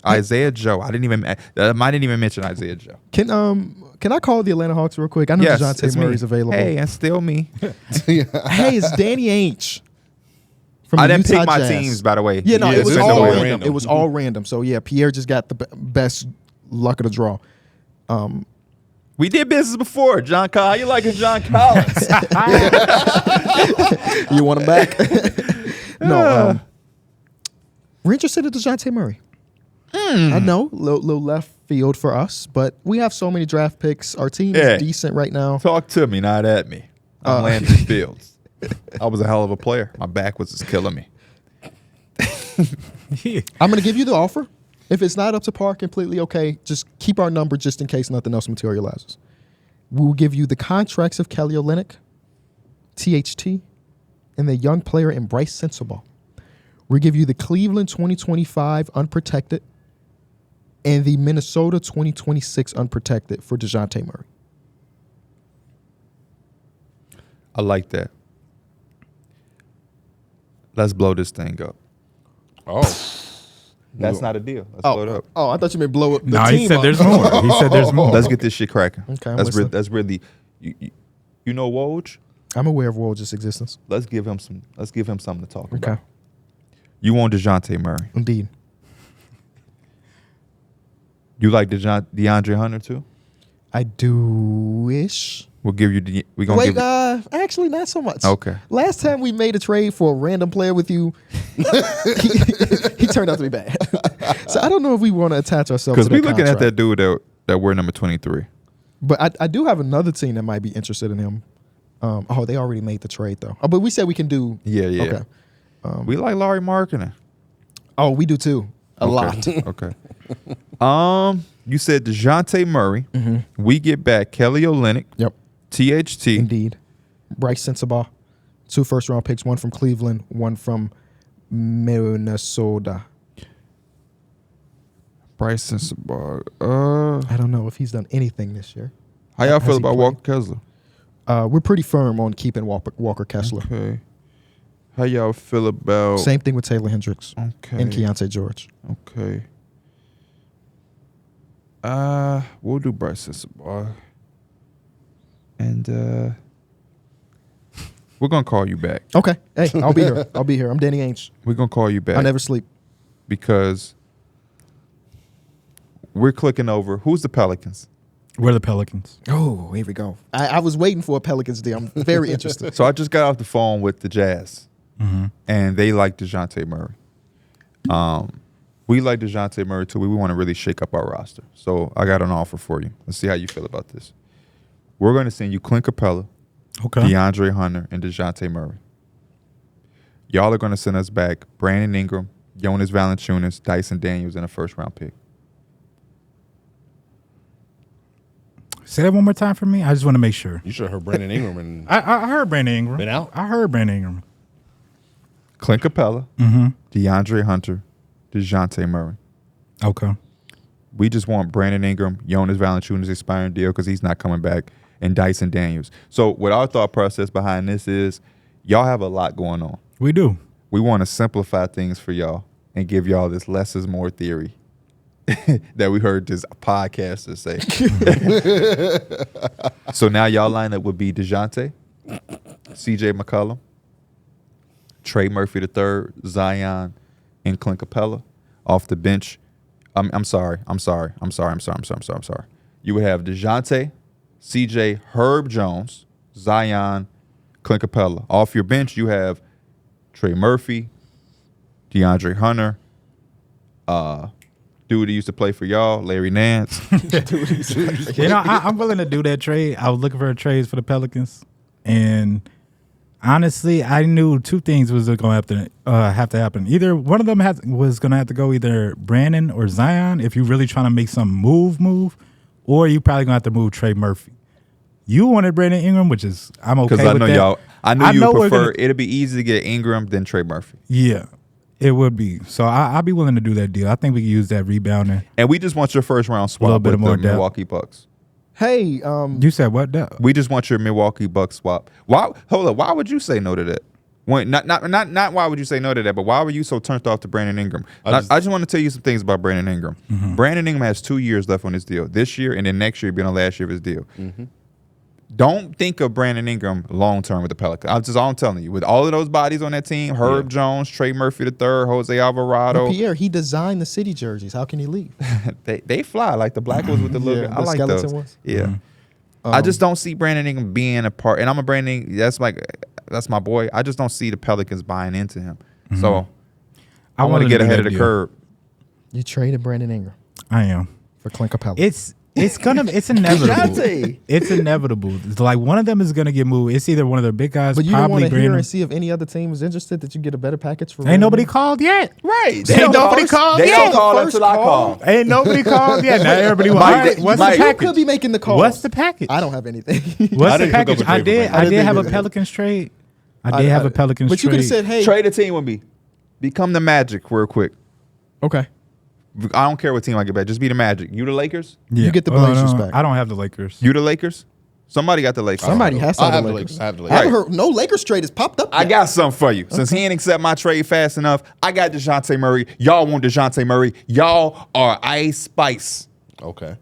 Isaiah Joe. I didn't even mention Isaiah Joe. Can I call the Atlanta Hawks real quick? I know Yes, Dejounte it's me. Murray's available. Hey, and still me. Hey, it's Danny Ainge. From I the didn't Utah pick my Jazz. teams, by the way. Yeah, no, Yeah, it was this all is random. random. It was all random. So yeah, Pierre just got the best luck of the draw. We did business before, John Collins. You liking John Collins? You want him back? No. We're interested in Dejounte Murray. I know, little left field for us, but we have so many draft picks. Our team Yeah. is decent right now. Talk to me, not at me. I'm Landry Fields. I was a hell of a player. My back was just killing me. I'm going to give you the offer. If it's not up to par, completely okay. Just keep our number just in case nothing else materializes. We'll give you the contracts of Kelly Olynyk, THT, and the young player in Bryce Sensabaugh. We'll give you the Cleveland 2025 unprotected and the Minnesota 2026 unprotected for Dejounte Murray. I like that. Let's blow this thing up. Oh, That's not a deal. Let's blow it up. Oh, I thought you meant blow up the No, team he said up. there's more. He said there's more. Let's get this shit cracking. Okay, I'm that's listening. that's really you know Woj? I'm aware of Woj's existence. Let's give him something to talk Okay. about. You want Dejounte Murray. Indeed. You like DeAndre Hunter too? I do-ish. We'll give you we're gonna Wait, give you, actually not so much. Okay. Last time we made a trade for a random player with you, he turned out to be bad. So I don't know if we want to attach ourselves to because that we looking at contract. that dude that we're number 23. But I do have another team that might be interested in him. They already made the trade though. Oh, but we said we can do. Yeah. Okay. We like Larry Markkinen. Oh, we do too. A lot. Okay. You said Dejounte Murray. Mm-hmm. We get back Kelly Olynyk, Yep. THT, Indeed. Bryce Sensabaugh, 2 first-round picks, 1 from Cleveland, 1 from Minnesota. Bryson Sabag. I don't know if he's done anything this year. How y'all Has feel he about played? Walker Kessler? We're pretty firm on keeping Walker Kessler. Okay. How y'all feel about Same thing with Taylor Hendricks Okay. and Keontae George. Okay. We'll do Bryson Sabag. And we're gonna call you back. Okay. Hey, I'll be here. I'll be here. I'm Danny Ainge. We're gonna call you back. I never sleep. Because we're clicking over. Who's the Pelicans? We're the Pelicans. Oh, here we go. I was waiting for a Pelicans deal. I'm very interested. So I just got off the phone with the Jazz, Mm-hmm. and they like Dejounte Murray. We like Dejounte Murray too. We want to really shake up our roster. So I got an offer for you. Let's see how you feel about this. We're going to send you Clint Capella, Okay. DeAndre Hunter, and Dejounte Murray. Y'all are going to send us back Brandon Ingram, Jonas Valanciunas, Dyson Daniels, and a first-round pick. Say that one more time for me. I just want to make sure. you should have heard Brandon Ingram and I heard Brandon Ingram. Been out? I heard Brandon Ingram. Clint Capella, Mm-hmm. DeAndre Hunter, Dejounte Murray. Okay. We just want Brandon Ingram, Jonas Valanciunas' expiring deal because he's not coming back, and Dyson Daniels. So what our thought process behind this is, y'all have a lot going on. We do. We want to simplify things for y'all and give y'all this less is more theory that we heard this podcaster say. So now y'all lineup would be Dejounte, CJ McCollum, Trey Murphy III, Zion, and Clint Capella. Off the bench, I'm sorry. You would have Dejounte, CJ, Herb Jones, Zion, Clint Capella. Off your bench, you have Trey Murphy, DeAndre Hunter, dude that used to play for y'all, Larry Nance. I'm willing to do that trade. I was looking for trades for the Pelicans, and honestly, I knew two things was going to have to happen. Either one of them was going to have to go either Brandon or Zion if you're really trying to make some move, or you probably going to have to move Trey Murphy. You wanted Brandon Ingram, which is I'm okay with Because I know that. y'all. I knew you know would we're prefer. gonna- It'd be easy to get Ingram than Trey Murphy. Yeah, it would be. So I'll be willing to do that deal. I think we can use that rebounding. And we just want your first round swap Little bit with more the depth. Milwaukee Bucks. Hey, You said what? That? We just want your Milwaukee Bucks swap. Why? Hold up. Why would you say no to that? When, not why would you say no to that, but why were you so turned off to Brandon Ingram? I just want to tell you some things about Brandon Ingram. Mm-hmm. Brandon Ingram has 2 years left on his deal. This year and then next year being the last year of his deal. Don't think of Brandon Ingram long term with the Pelicans. I'm telling you, with all of those bodies on that team, Herb Jones, Trey Murphy III, Jose Alvarado, Pierre, he designed the city jerseys. How can he leave? they fly like the black ones with the little. Yeah, I the like skeleton those. ones. Yeah. I just don't see Brandon Ingram being a part. And I'm a Brandon. That's my boy. I just don't see the Pelicans buying into him. So I want wanted to get do ahead that of the deal. curve. You traded Brandon Ingram. I am. For Clint Capella. It's inevitable. Dejounte. It's inevitable. It's like one of them is gonna get moved. It's either one of their big guys. But you don't probably want to hear Brandon. and see if any other team is interested that you get a better package for. Ain't nobody called yet. Right. Ain't nobody called They yet. don't call First until I call. call. Ain't nobody called yet. Now everybody wants. Mike, All right, what's Mike, the You package? could be making the call. What's the package? I don't have anything. What's I the didn't hook up package? with I Trey did. for I Brandon. did have a I didn't Pelicans trade. I did have a Pelicans But you could have trade. said, "Hey, Trade a team with me. Become the Magic real quick. okay, I don't care what team I get back. Just be the Magic. You the Lakers? Yeah. you get the Oh, Blazers no, back. I don't have the Lakers. You the Lakers? Somebody got the Lakers. Somebody has to I have have the the Lakers. Lakers. I have the I haven't Lakers. heard no Lakers trade has popped up. I yet. got something for you. Since he ain't accept my trade fast enough, I got Dejounte Murray. Y'all want Dejounte Murray. Y'all are Ice Spice. Okay.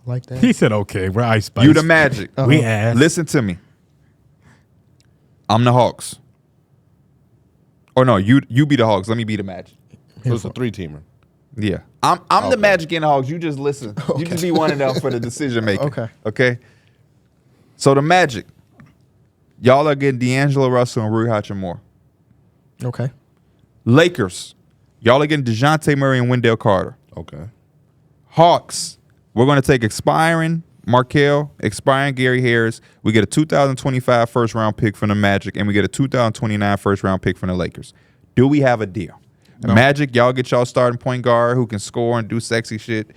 like that. He said, "Okay, we're Ice Spice." You the Magic. We asked. Listen to me. I'm the Hawks. Or no, you be the Hawks. Let me be the Magic. So it's a 3-teamer. Yeah. I'm the Magic and the Hawks. You just listen. You just be one of them for the decision making. Okay. Okay. So the Magic. Y'all are getting D'Angelo Russell and Rui Hachimura. Okay. Lakers. Y'all are getting DeJounte Murray and Wendell Carter. Okay. Hawks. We're going to take expiring Markelle, expiring Gary Harris. We get a 2025 first round pick from the Magic, and we get a 2029 first round pick from the Lakers. Do we have a deal? No. Magic, y'all get y'all starting point guard who can score and do sexy shit,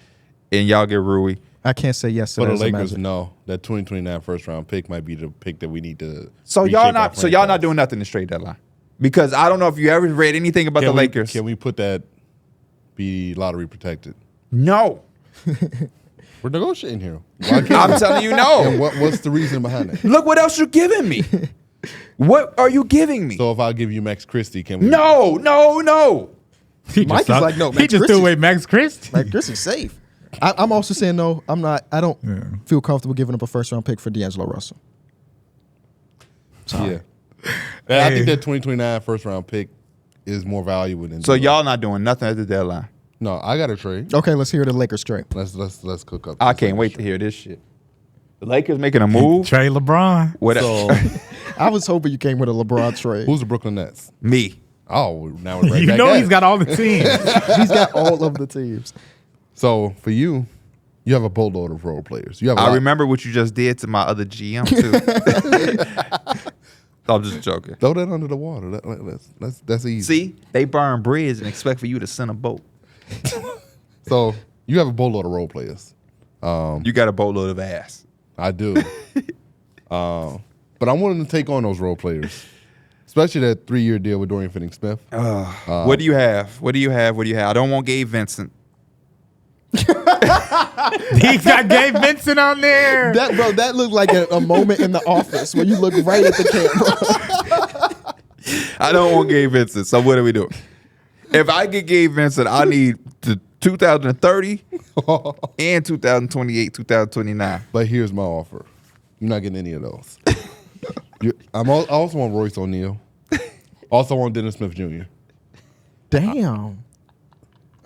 and y'all get Rui. I can't say yes to For that. the as a Lakers, Magic. no. That 2029 first round pick might be the pick that we need to. So reshape y'all our not franchise. doing nothing this trade deadline, because I don't know if you ever read anything about the Lakers. Can we put that be lottery protected? No, We're negotiating here. Why can't I'm we? telling you And no. what's the reason behind it? Look what else you're giving me. What are you giving me? So if I give you Max Christie, can we? No. He Mike just is like, no, He Max just threw Christie. away Max Christie. Like this is safe. I'm also saying no. I'm not. I don't feel comfortable giving up a first round pick for D'Angelo Russell. Yeah. And I think that 2029 first round pick is more valuable than. So y'all not doing nothing at the deadline. No, I got a trade. Okay, let's hear the Lakers trade. Let's cook up. I this can't wait to Lakers hear this shit. The Lakers making a move. Trey LeBron. What? trade. So I was hoping you came with a LeBron trade. who's the Brooklyn Nets? Me. Oh, now we're right You back know at he's it. got all the teams. He's got all of the teams. So for you, you have a boatload of role players. You have. I remember what you just did to my other GM too. I'm just joking. Throw that under the water. That's easy. See, they burn bridge and expect for you to send a boat. So you have a boatload of role players. You got a boatload of ass. I do. But I'm willing to take on those role players, especially that 3-year deal with Dorian Finney-Smith. What do you have? What do you have? What do you have? I don't want Gabe Vincent. He's got Gabe Vincent on there. That looked like a moment in the office where you look right at the camera. I don't want Gabe Vincent. So what are we doing? If I get Gabe Vincent, I need the 2030 and 2028, 2029. But here's my offer. You're not getting any of those. I also want Royce O'Neal. Also want Dennis Smith Jr. Damn.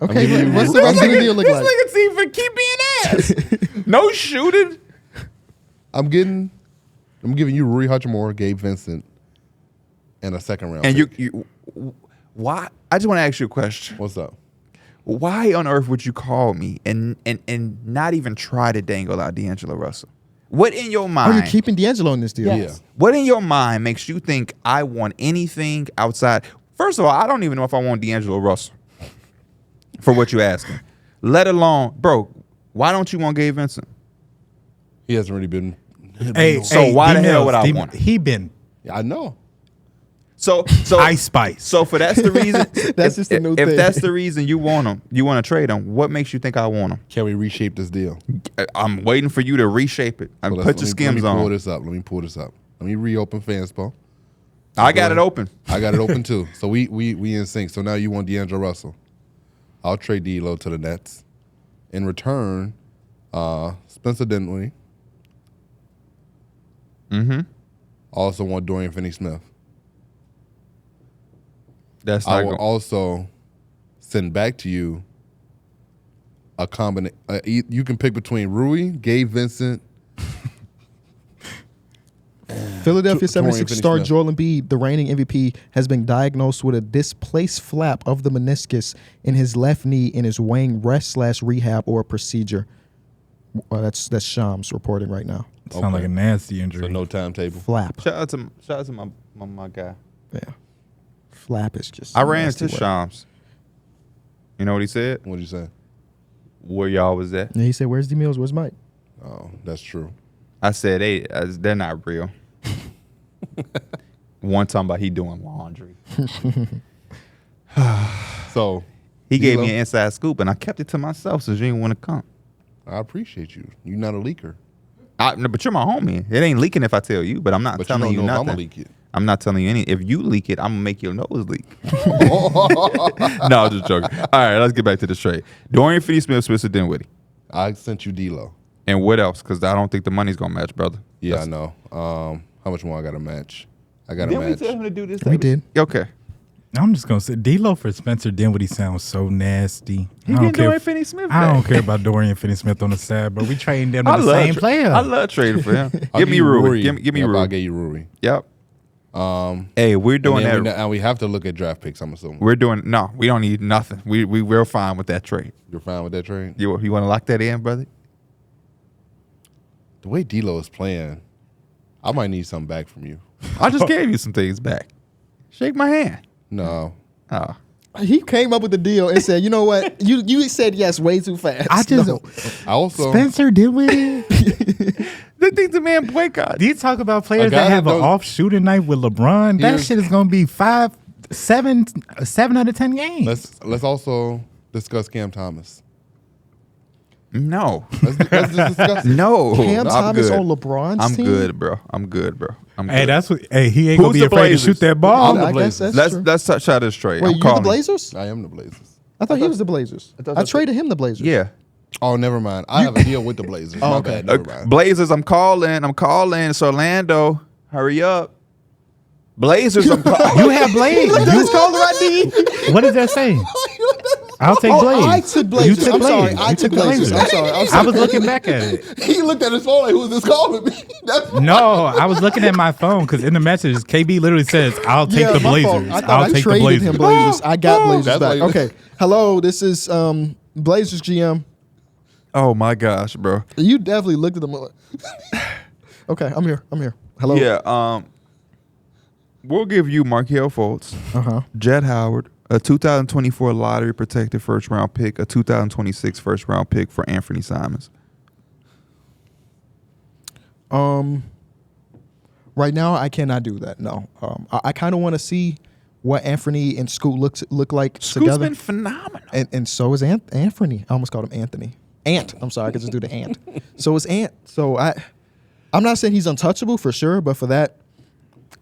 I'm Okay, giving you- what's the rest of the deal look like? This nigga team for keep being ass. No shooting. I'm giving you Rui Hachimura, Gabe Vincent, and a second round. And pick. you why? I just want to ask you a question. What's up? Why on earth would you call me and not even try to dangle out D'Angelo Russell? What in your Oh, mind? you're keeping D'Angelo in this deal? Yeah. What in your mind makes you think I want anything outside? First of all, I don't even know if I want D'Angelo Russell for what you asking. Let alone, bro, why don't you want Gabe Vincent? He hasn't really been. So why the hell would I want him? He been I know. So Ice Spice. So for that's the reason. That's just the new if thing. that's the reason you want him, you want to trade him. What makes you think I want him? Can we reshape this deal? I'm waiting for you to reshape it and So put your skims Let me pull on. this up. Let me reopen Fanspo. I got it open. I got it open too. So we in sync. So now you want D'Angelo Russell. I'll trade D'Lo to the Nets. In return, Spencer Dinwiddie. Mm-hmm. Also want Dorian Finney-Smith. That's I not will going. also send back to you a combination. You can pick between Rui, Gabe Vincent, Philadelphia 76 star Finney-Smith. Joel Embiid, the reigning MVP, has been diagnosed with a displaced flap of the meniscus in his left knee and is weighing rest/rehab or a procedure. That's Shams reporting right now. Sound like a nasty injury. So no timetable. Flap. Shout out to my guy. Yeah. Flap is just. I ran nasty into word. Shams. You know what he said? What'd you say? Where y'all was at? Yeah, he said, "Where's D Mills? Where's Mike?" Oh, that's true. I said, they're not real. One time about he doing laundry. So He gave D'Lo? me an inside scoop, and I kept it to myself since you didn't want to come. I appreciate you. You're not a leaker. No, but you're my homie. It ain't leaking if I tell you, but I'm not But you telling don't you know if I'm nothing. gonna leak it. I'm not telling you any. If you leak it, I'm gonna make your nose leak. No, I'm just joking. All right, let's get back to the trade. Dorian Finney-Smith, Spencer Dinwiddie, I sent you D-Lo. and what else? Because I don't think the money's gonna match, brother. Yeah, That's- I know. How much more I got to match? I got to Didn't we match. tell him to do this? We did. Okay. I'm just gonna say D-Lo for Spencer Dinwiddie sounds so nasty. He getting Dorian Finney-Smith I don't back. care about Dorian Finney-Smith on the side, but we trading them to I the love same player. I love trading for him. I'll Give me you Rui. Give me Yep, I'll Rui. get you Rui. Yep. Hey, we're doing and, that. and we have to look at draft picks, I'm assuming. We're doing no. We don't need nothing. We're fine with that trade. You're fine with that trade? You want to lock that in, brother? The way D-Lo is playing, I might need something back from you. I just gave you some things back. Shake my hand. No. Oh. He came up with the deal and said, "You know what? You said yes way too fast." I just No. I also Spencer Dinwiddie. They think the man boycott. Do you talk about players guy that have that an don't- off shooting night with LeBron? That Here's- shit is gonna be 7 out of 10 games. let's also discuss Cam Thomas. No. Let's just discuss. No. Cam I'm Thomas good. on LeBron's I'm team? good, bro. I'm good, bro. I'm Hey, good. that's what. Hey, he ain't gonna Who's be the afraid to Blazers? shoot that ball. the I guess Blazers. that's let's true. try this trade. Wait, I'm you the calling. Blazers? I am the Blazers. I thought he was the Blazers. I traded him the Blazers. Yeah. Oh, never mind. I have a deal with the Blazers. My okay. bad. Never mind. Blazers, I'm calling. It's Orlando. Hurry up. Blazers, I'm calling. You have Blaze. His caller ID. What does that say? I'll take Blaze. I took Blazers. You took I'm sorry. Blaze. I You took took Blazers. I'm sorry. I was looking back at it. He looked at his phone like, who's this calling me? That's No, I was looking at my phone because in the message, KB literally says, "I'll take the my fault. Blazers. I thought I'll I take the traded Blazers." him Blazers. I got Blazers That's back. like- Okay. Hello, this is Blazers GM. Oh my gosh, bro. You definitely looked at them. Okay, I'm here. Hello. Yeah. We'll give you Markelle Fultz, Jet Howard, a 2024 lottery protected first round pick, a 2026 first round pick for Anfernee Simons. Right now, I cannot do that. No. I kind of want to see what Anfernee and Scoot look like Scoot's together. been phenomenal. And so is Anfernee. I almost called him Anthony. Ant. I'm sorry. I could just do the Ant. So is Ant. So I'm not saying he's untouchable for sure, but for that,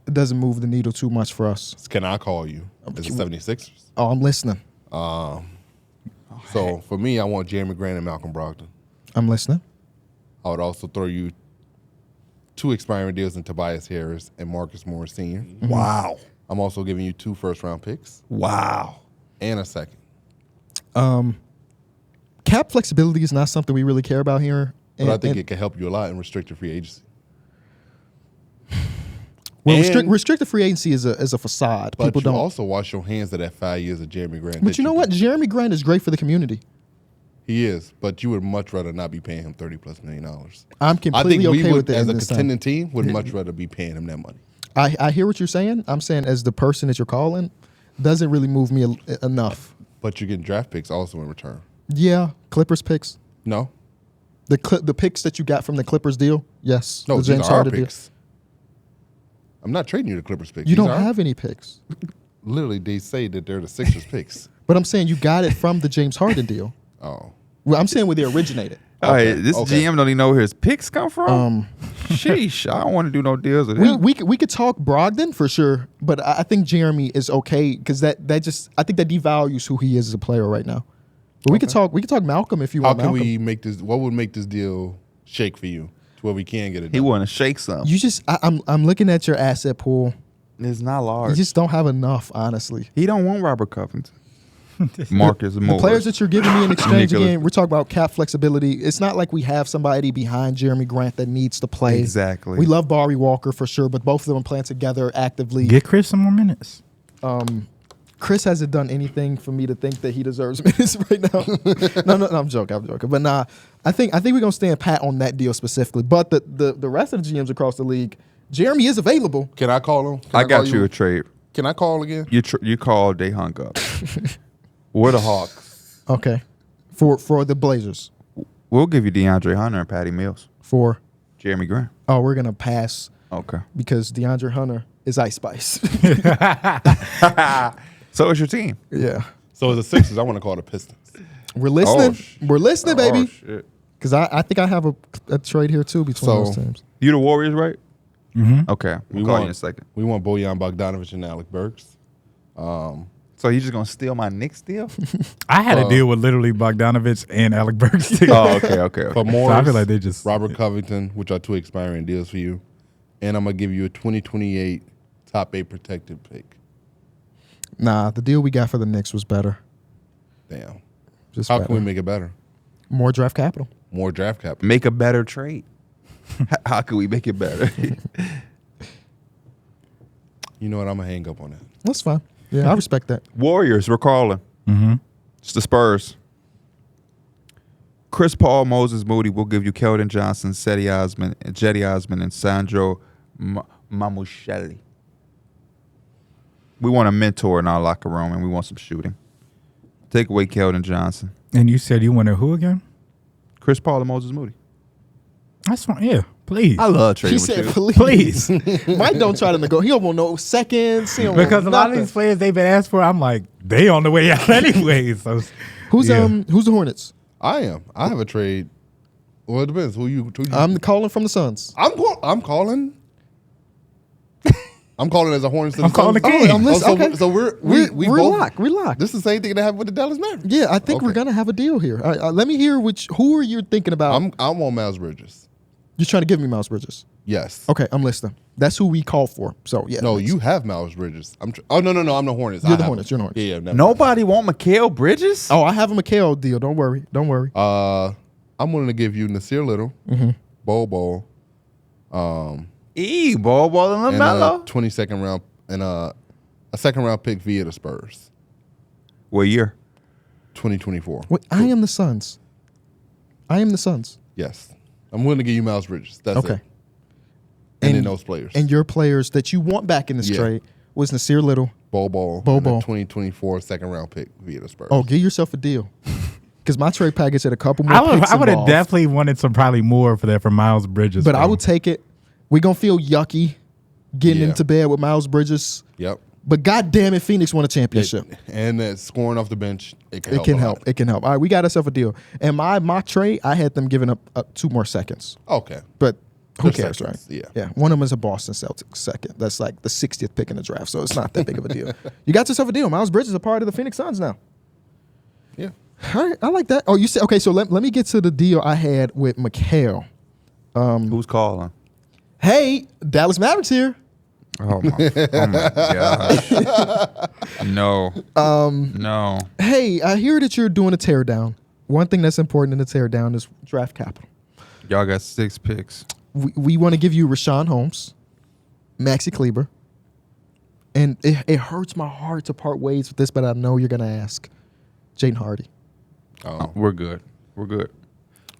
it doesn't move the needle too much for us. Can I call you? It's the 76ers. Oh, I'm listening. So for me, I want Jerami Grant and Malcolm Brogdon. I'm listening. I would also throw you 2 expiring deals in Tobias Harris and Marcus Morris Sr. Wow. I'm also giving you 2 first-round picks Wow. and a second. Cap flexibility is not something we really care about here. But I think it can help you a lot in restricted free agency. Well, And- restricted free agency is a facade. But People you don't. also wash your hands of that 5 years of Jerami Grant. But that you know what? Jerami Grant is great for the community. He is, but you would much rather not be paying him $30+ million. I'm I completely think we okay would, with it as in a this time. contending team, would much rather be paying him that money. I hear what you're saying. I'm saying as the person that you're calling, doesn't really move me enough. But you're getting draft picks also in return. Yeah, Clippers picks. No, The picks that you got from the Clippers deal, yes. no, the these are our Harden deal. picks. I'm not trading you the Clippers picks. You These don't are- have any picks. Literally, they say that they're the Sixers picks. But I'm saying you got it from the James Harden deal. Oh, Well, I'm saying where they originated. All right, Okay, this okay. GM don't even know where his picks come from. Sheesh, I don't want to do no deals with him. We could talk Brogdon for sure, but I think Jeremy is okay because that just I think that devalues who he is as a player right now. But we could talk Malcolm if you how want can Malcolm. we make this? What would make this deal shake for you to where we can get it He done? want to shake some. You just I'm looking at your asset pool. It's not You large. just don't have enough, honestly. He don't want Robert Covington. Marcus The Morris. players that you're giving me in exchange, Nicholas- again, we're talking about cap flexibility. It's not like we have somebody behind Jerami Grant that needs to play. Exactly. We love Barry Walker for sure, but both of them playing together actively. Get Chris some more minutes. Chris hasn't done anything for me to think that he deserves minutes right now. No, I'm joking. But nah, I think we're gonna stand pat on that deal specifically. But the rest of the GMs across the league, Jerami is available. Can I call him? I got you a trade. Can I call again? You called, they hung up. We're the Hawks. Okay, for the Blazers. We'll give you DeAndre Hunter and Patty Mills. For Jerami Grant. we're gonna pass Okay. because DeAndre Hunter is Ice Spice. So is your team. Yeah, So as the Sixers, I want to call the Pistons. we're listening. We're listening, Oh, baby. shit. Because I think I have a trade here too between So- those teams. You the Warriors, right? Mm-hmm. Okay. We'll call you in a second. We want Bojan Bogdanovic and Alec Burks. So you just gonna steal my Knicks deal? I had a deal with literally Bogdanovich and Alec Burks too. Oh, okay. For Morris, So I feel like they just Robert Covington, which are 2 expiring deals for you. And I'm going to give you a 2028 top 8 protected pick. Nah, the deal we got for the Knicks was better. Damn. Just How better. can we make it better? More draft capital. More draft capital. Make a better trade. How can we make it better? You know what? I'm going to hang up on that. That's fine. Yeah, I respect that. Warriors, we're calling. Mm-hmm. It's the Spurs. Chris Paul, Moses Moody. We'll give you Keldon Johnson, Jetty Osman, and Sandro Mamushelli. We want a mentor in our locker room, and we want some shooting. Take away Keldon Johnson. And you said you wanted who again? Chris Paul and Moses Moody. That's fine. Yeah, please. I love trading He with said, you. please. Mike don't try to negotiate. He don't want no seconds. He don't want Because a lot of nothing. these players they've been asked for, I'm like, they on the way out anyway. So Who's yeah. who's the Hornets? I am. I have a trade. Well, it depends. Who you I'm calling from the Suns. I'm calling. I'm calling as a Hornets. to I'm calling Suns. the Kings. I'm listening. so, Okay. so We're both, locked. We're locked. This is the same thing that happened with the Dallas Mavericks. Yeah, I think we're Okay. gonna have a deal here. Let me hear who are you thinking about? I'm on Miles Bridges. You're trying to give me Miles Bridges. Yes. Okay, I'm listening. That's who we call for. So yeah. No, you have Miles Bridges. Oh no, I'm the Hornets. You're I the have Hornets. him. You're the Hornets. Yeah, never. Nobody want Mikal Bridges? Oh, I have a McHale deal. Don't worry. I'm willing to give you Nasir Little, Bol Bol, Ball and and LaMelo. a 22nd round and a second round pick via the Spurs. What year? 2024. Wait, I am the Suns. Yes, I'm willing to give you Miles Bridges. That's Okay. it. And then those players. And your players that you want back in this Yeah. trade was Nasir Little. Bol, Bol and a Bol. 2024 second round pick via the Spurs. Oh, give yourself a deal. Because my trade package had a couple more picks I would have involved. definitely wanted some probably more for that for Miles Bridges. But I bro. would take it. We're going to feel yucky getting Yeah. into bed with Miles Bridges. Yep. But God damn it, Phoenix won a championship. And that scoring off the bench, it can It help. can a lot. help. It can help. All right, we got ourselves a deal. And my mock trade, I had them giving up 2 more seconds. Okay. But who They're cares, seconds, right? yeah. One of them is a Boston Celtics second. That's like the 60th pick in the draft, so it's not that big of a deal. You got yourself a deal. Miles Bridges is a part of the Phoenix Suns now. Yeah. All right, I like that. Oh, you said okay. So let me get to the deal I had with McHale. Who's calling? Hey, Dallas Mavericks here. Oh my gosh. No. No. Hey, I hear that you're doing a teardown. One thing that's important in the teardown is draft capital. Y'all got 6 picks. We want to give you Rashawn Holmes, Maxi Kleber, and it hurts my heart to part ways with this, but I know you're going to ask. Jaden Hardy. Oh. We're good. We're good.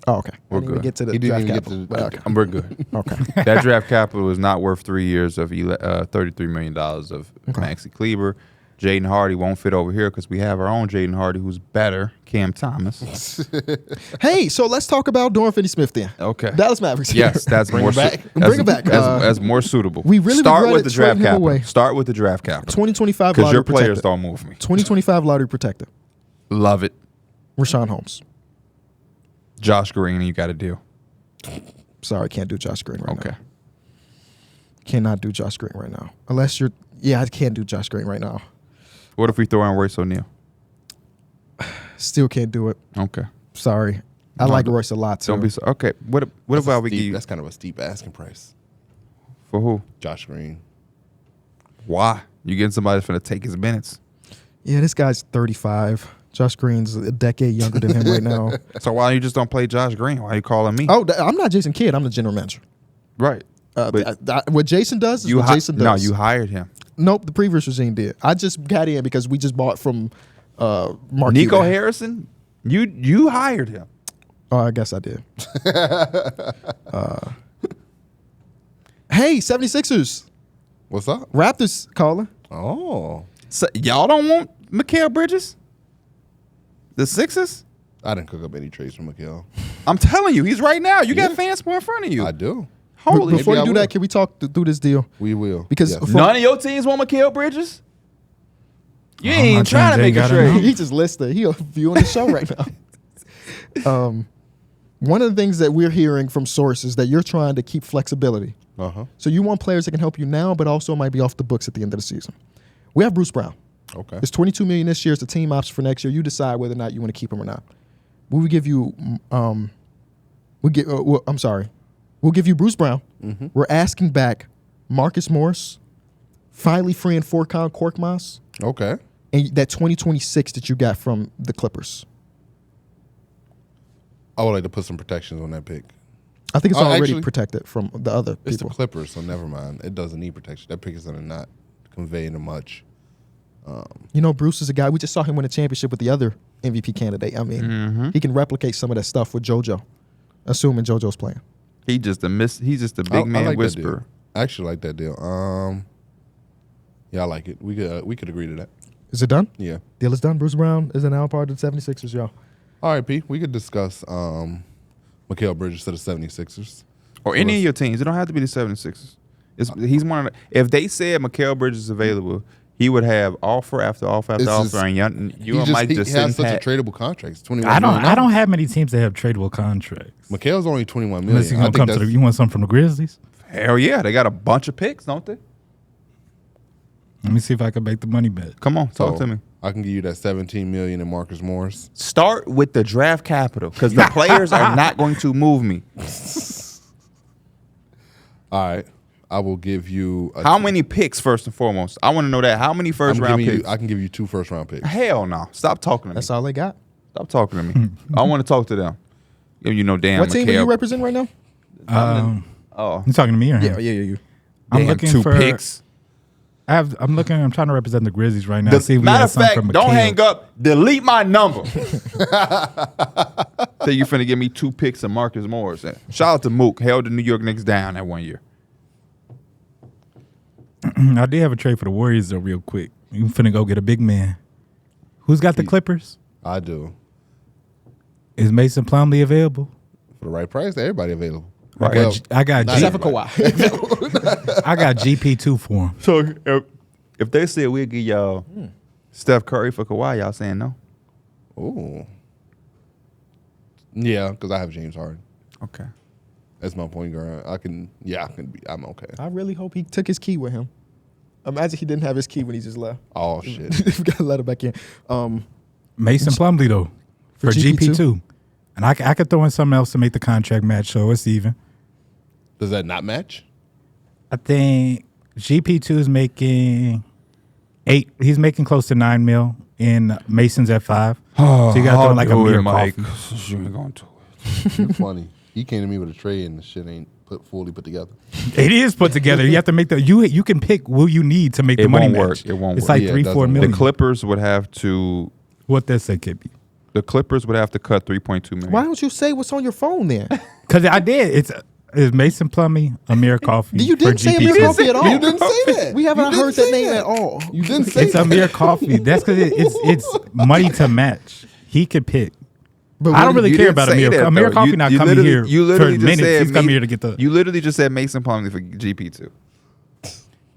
Oh, okay. We're I didn't even good. get to the He didn't draft even get capital. to the- but okay. We're good. Okay. That draft capital is not worth 3 years of $33 million of Maxi Kleber. Jaden Hardy won't fit over here because we have our own Jaden Hardy who's better, Cam Thomas. Hey, so let's talk about Dorian Finney-Smith then. Okay. Dallas Mavericks. Yes, that's Bring more it back. Bring it back. As more suitable. we really start with regretted the draft trading him capital. away. Start with the draft capital 2025 because lottery your players protector. don't move me. 2025 lottery protector. Love it. Rashawn Holmes. Josh Green, you got a deal. Sorry, can't do Josh Green right Okay. now. Cannot do Josh Green right now. Unless you're, yeah, I can't do Josh Green right now. What if we throw in Royce O'Neal? Still can't do it. Okay. Sorry. I No, like Royce a lot too. Don't be so. Okay. What That's about we give steep, you that's kind of a steep asking price. for who? Josh Green. Why? You getting somebody that's going to take his minutes? Yeah, this guy's 35. Josh Green's a decade younger than him right now. So why you just don't play Josh Green? Why you calling me? Oh, I'm not Jason Kidd. I'm the general manager. Right. What Jason does is what Jason does. No, you hired him. Nope, the previous regime did. I just got in because we just bought from Mark Nico Cuban. Harrison? You hired him. Oh, I guess I did. Hey, 76ers. What's up? Raptors calling. Oh, So, y'all don't want Mikal Bridges? The Sixers? I didn't cook up any trades for Mikal. I'm telling you, he's right now. You got fans in front of you. I do. Holy Before maybe you I do will. that, can we talk through this deal? We will. Because Yes. None of your teams want Mikal Bridges? You ain't my even trying to team make a gotta know. trade. he just listed. He viewing the show right now. One of the things that we're hearing from sources that you're trying to keep flexibility. So you want players that can help you now, but also might be off the books at the end of the season. We have Bruce Brown. Okay. It's $22 million this year. It's the team option for next year. You decide whether or not you want to keep him or not. We would give you. We'll give you Bruce Brown. We're asking back Marcus Morris, finally freeing Furkan Korkmaz, Okay. and that 2026 that you got from the Clippers. I would like to put some protections on that pick. I think it's already actually, protected from the other It's the people. Clippers, so never mind. It doesn't need protection. That pick is going to not convey into much. You know, Bruce is a guy. We just saw him win a championship with the other MVP candidate. I mean, he can replicate some of that stuff with JoJo, assuming JoJo's playing. He's just a big man like that whisperer. deal. I actually like that deal. Yeah, I like it. We could agree to that. Is it done? Yeah. Deal is done. Bruce Brown is now part of the 76ers, y'all. All right, P. We could discuss Mikal Bridges to the 76ers. Or any of your teams. It don't have to be the 76ers. He's one of the, if they said Mikal Bridges is available, he would have offer after offer after offer, and you and Mike just he has sitting such pat. a tradable contract. It's $21 I million. don't have many teams that have tradable contracts. Mikal's only $21 million. Unless you I gonna think come to that's- you want something from the Grizzlies? Hell yeah, they got a bunch of picks, don't they? Let me see if I can make the money bet. Come on, talk so to me. I can give you that $17 million in Marcus Morris. Start with the draft capital because the players are not going to move me. All right. I will give you How many picks first and foremost? I want to know that. How many first round picks? I can give you 2 first-round picks. Hell no. Stop talking to me. That's all they got. Stop talking to me. I want to talk to them. You know, damn. What team are you representing right now? Oh, You talking to me or him? Yeah. You. I'm damn, looking 2 for picks. I'm trying to represent the Grizzlies right now. See if we Matter have of something fact, from don't Mikal. hang up. Delete my number. Say you finna give me 2 picks of Marcus Morris. Shout out to Mook. Held the New York Knicks down that 1 year. I did have a trade for the Warriors though, real quick. You finna go get a big man. Who's got the Clippers? I do. Is Mason Plumlee available? For the right price, everybody available. Right. Well, I got not Except for everybody. Kawhi. I got GP2 for him. So if they said we'll give y'all Steph Curry for Kawhi, y'all saying no? Ooh. Yeah, because I have James Harden. Okay. That's my point guard. I'm okay. I really hope he took his key with him. Imagine he didn't have his key when he just left. Oh, shit. We got to let him back in. Mason Plumlee though for GP2. And I could throw in something else to make the contract match so it's even. Does that not match? I think GP2 is making 8. He's making close to 9 mil, and Mason's at 5. So you got to throw like a mere coffee. You ain't going to. You're funny. He came to me with a trade and the shit ain't fully put together. It is put together. You have to make the you can pick what you need to make the money won't work. match. It won't It's work. like Yeah, it 3-4 doesn't million. The Clippers would have to. What that say could be. The Clippers would have to cut $3.2 million. Why don't you say what's on your phone then? Because I did. It's Mason Plumlee, Amir Coffee. You didn't for say Amir GP2. Coffee at all. You didn't say that. We haven't You didn't heard that say name at all. You didn't say It's that. Amir Coffee. That's because it's money to match. He could pick. But I don't really You care didn't about say Amir. that, Amir though. Coffee You- not you coming literally- here you for literally just minutes. said He's coming here to get the. You literally just said Mason Plumlee for GP2.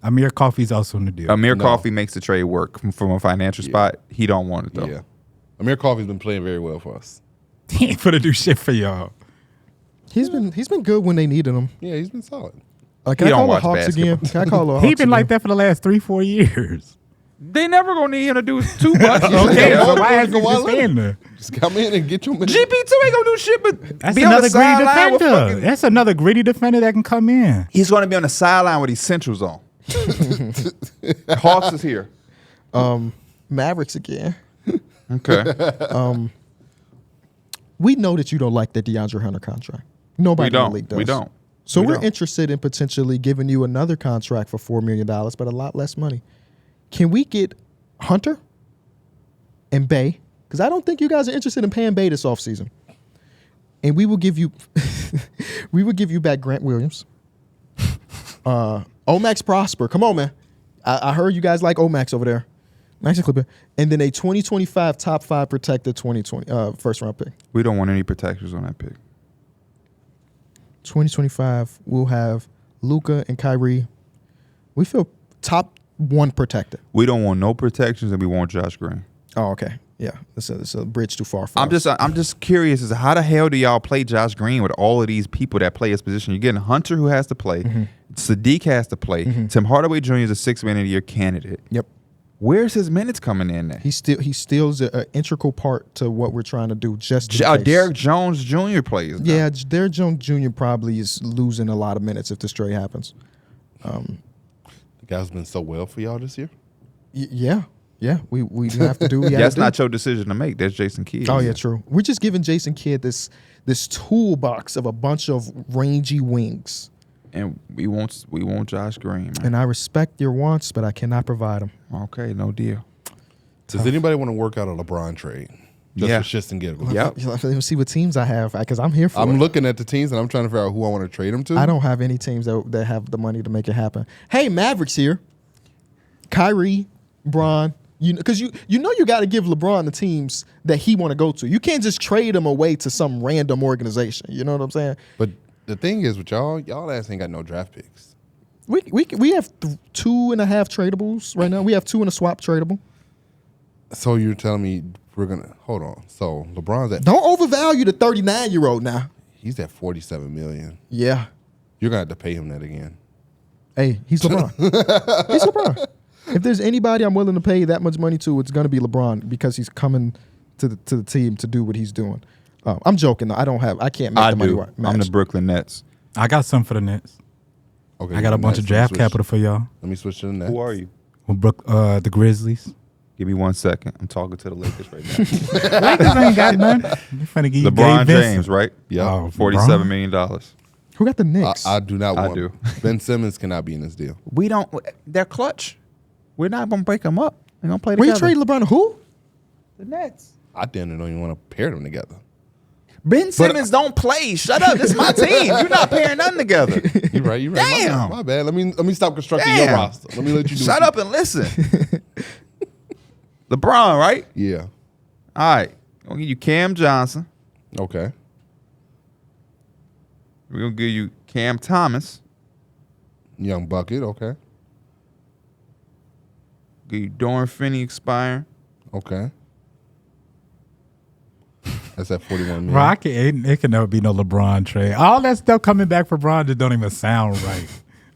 Amir Coffee's also in the deal. Amir No. Coffee makes the trade work from a financial spot. He don't want it though. Yeah. Amir Coffey's been playing very well for us. He ain't finna do shit for y'all. he's been good when they needed him. Yeah, he's been solid. Can He I don't call the watch Hawks again? basketball. Can I call the Hawks He been like again? that for the last 3-4 years. They never gonna need him to do too much. Okay, Yeah, so why why has he Kawhi just Leonard? stand there? Just come in and get your minutes. GP2 ain't gonna do shit but That's be on another the gritty sideline with defender. fucking. That's another gritty defender that can come in. He's gonna be on the sideline with his centrals on. Hawks is here. Mavericks again. Okay. We know that you don't like the DeAndre Hunter contract. Nobody in the league does. We don't. So We we're don't. interested in potentially giving you another contract for $4 million, but a lot less money. Can we get Hunter and Bey? Because I don't think you guys are interested in paying Bey this offseason. And we will give you back Grant Williams. Omax Prosper. Come on, man. I heard you guys like Omax over there. Max Clipper. And then a 2025 top 5 protected 2020 first round pick. We don't want any protectors on that pick. 2025, we'll have Luka and Kyrie. We feel top 1 protected. We don't want no protections, and we want Josh Green. Oh, okay. Yeah, it's a bridge too far for us. I'm just curious as to how the hell do y'all play Josh Green with all of these people that play his position? You're getting Hunter, who has to play. Saddiq has to play. Tim Hardaway Jr. is a 6th man of the year candidate. Yep. Where's his minutes coming in at? He still is an integral part to what we're trying to do. Just in case. Derrick Jones Jr. plays. now. Yeah, Derrick Jones Jr. probably is losing a lot of minutes if this trade happens. The guy's been so well for y'all this year. Yeah. We have to do. That's not your decision to make. That's Jason Kidd. Oh yeah, true. We're just giving Jason Kidd this toolbox of a bunch of rangy wings. And we want Josh Green, man. And I respect your wants, but I cannot provide them. Okay, no deal. Does anybody want to work out a LeBron trade? Just Yeah. for shits and giggles. Yep. Let me see what teams I have because I'm here for I'm it. looking at the teams and I'm trying to figure out who I want to trade them to. I don't have any teams that have the money to make it happen. Hey, Mavericks here. Kyrie, Bron. Because you got to give LeBron the teams that he want to go to. You can't just trade him away to some random organization. You know what I'm saying? But the thing is with y'all ass ain't got no draft picks. We have 2.5 tradables right now. We have 2 in a swap tradable. So you're telling me we're gonna hold on. So LeBron's at Don't overvalue the 39-year-old now. he's at $47 million. Yeah. You're gonna have to pay him that again. Hey, he's LeBron. He's LeBron. If there's anybody I'm willing to pay that much money to, it's going to be LeBron because he's coming to the team to do what he's doing. I'm joking though. I can't make the money match. I'm the Brooklyn Nets. I got some for the Nets. Okay, I got a bunch of draft capital for y'all. Let me switch to the Nets. Who are you? Well, the Grizzlies. Give me 1 second. I'm talking to the Lakers right now. Lakers ain't got none. You finna give LeBron Gabe James, right? Yeah. Oh, $47 million. Who got the Knicks? I do not I want do. Ben Simmons cannot be in this deal. We don't. They're clutch. We're not gonna break them up. They're gonna play Where you together. trade LeBron to who? The Nets. I damn near don't even want to pair them together. Ben Simmons don't play. Shut up. This is my team. You're not pairing nothing together. You're right. You're right. Damn. My bad. Let me stop constructing your Damn. roster. Let me let you do Shut what up and listen. LeBron, right? Yeah. All right. We're gonna give you Cam Johnson. Okay. We're gonna give you Cam Thomas. Young bucket. Okay. Give you Dorian Finney expiring. Okay. That's at 41 million. Bro, it can never be no LeBron trade. All that stuff coming back for Bron just don't even sound right.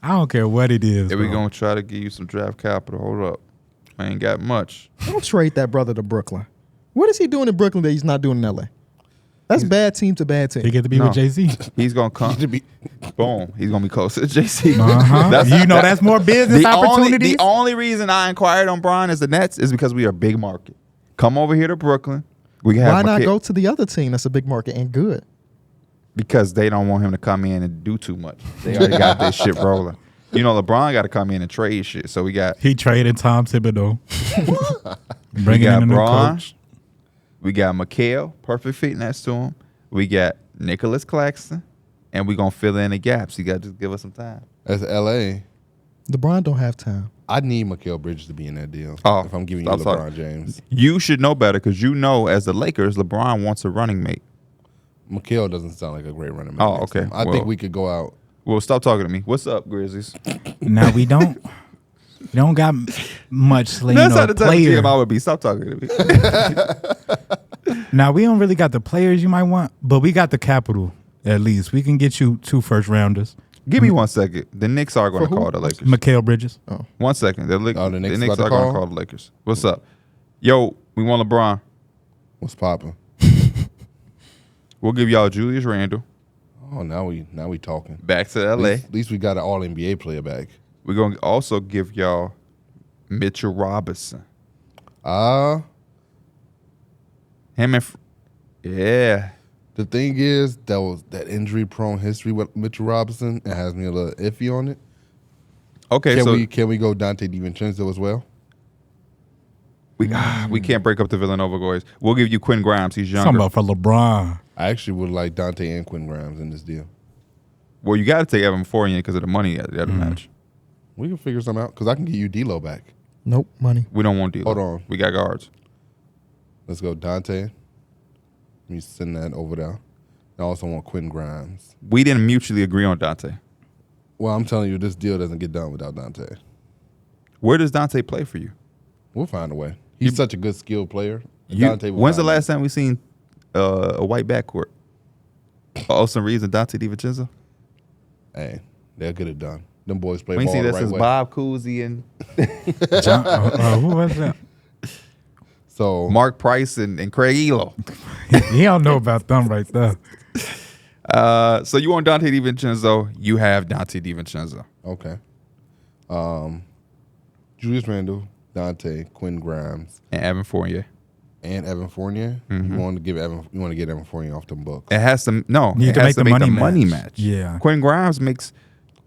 I don't care what it is. Then we're bro. gonna try to give you some draft capital. Hold up. I ain't got much. Don't trade that brother to Brooklyn. What is he doing in Brooklyn that he's not doing in LA? That's bad team to bad team. He get to be No. with Jay-Z. He's gonna come. Boom. He's gonna be closer to JC. Uh-huh. That's more business opportunities. The only reason I inquired on Bron as the Nets is because we are a big market. Come over here to Brooklyn. We can have Why not McKay- go to the other team that's a big market and good? Because they don't want him to come in and do too much. They already got this shit rolling. You know, LeBron got to come in and trade shit. So we got He traded Tom Thibodeau. we Bringing got in a new Bron. coach. We got Mikal, perfect fit next to him. We got Nicholas Claxton, and we gonna fill in the gaps. You got to just give us some time. That's LA. LeBron don't have time. I need Mikal Bridges to be in that deal. Oh, if I'm giving you stop LeBron talking. James. You should know better because you know, as the Lakers, LeBron wants a running mate. Mikal doesn't sound like a great running back. Oh, next to okay. him. I Well- think we could go out. Well, stop talking to me. What's up, Grizzlies? Now we don't got much That's how the type of player. GM I would be. Stop talking to me. Now we don't really got the players you might want, but we got the capital at least. We can get you 2 first rounders. Give me 1 second. The Knicks are going to For who? call the Lakers. Mikal Bridges. 1 second. The Knicks Oh, the Knicks about to are going to call? call the Lakers. What's up? Yo, we want LeBron. What's popping? We'll give y'all Julius Randle Oh, now we talking. back to At LA. least we got an All NBA player back. We're going to also give y'all Mitchell Robinson. Him and yeah. The thing is, that injury-prone history with Mitchell Robinson. It has me a little iffy on it. Okay, Can we go Dante DiVincenzo as well? we can't break up the Villanova boys. We'll give you Quinn Grimes. He's younger. Something about for LeBron. I actually would like Dante and Quinn Grimes in this deal. Well, you got to take Evan Fournier because of the money at the other match. We can figure something out because I can get you D'Lo back. Nope, money. We don't want D'Lo. Hold on. We got guards. Let's go Dante. Let me send that over there. I also want Quinn Grimes. We didn't mutually agree on Dante. Well, I'm telling you, this deal doesn't get done without Dante. Where does Dante play for you? We'll find a way. He's such a good skilled player. When's the last time we seen a white backcourt? Austin Reeves and Dante DiVincenzo? Hey, they'll get it done. Them boys play We ain't ball seen the that right since way. Bob Cousy and Who was that? So Mark Price and Craig Elo. He don't know about them right there. So you want Dante DiVincenzo? You have Dante DiVincenzo. okay. Julius Randle, Dante, Quinn Grimes, And Evan Fournier. and Evan Fournier. Mm-hmm. You want to get Evan Fournier off them books. It has to You it need to has make the money match. match. Yeah. Quinn Grimes makes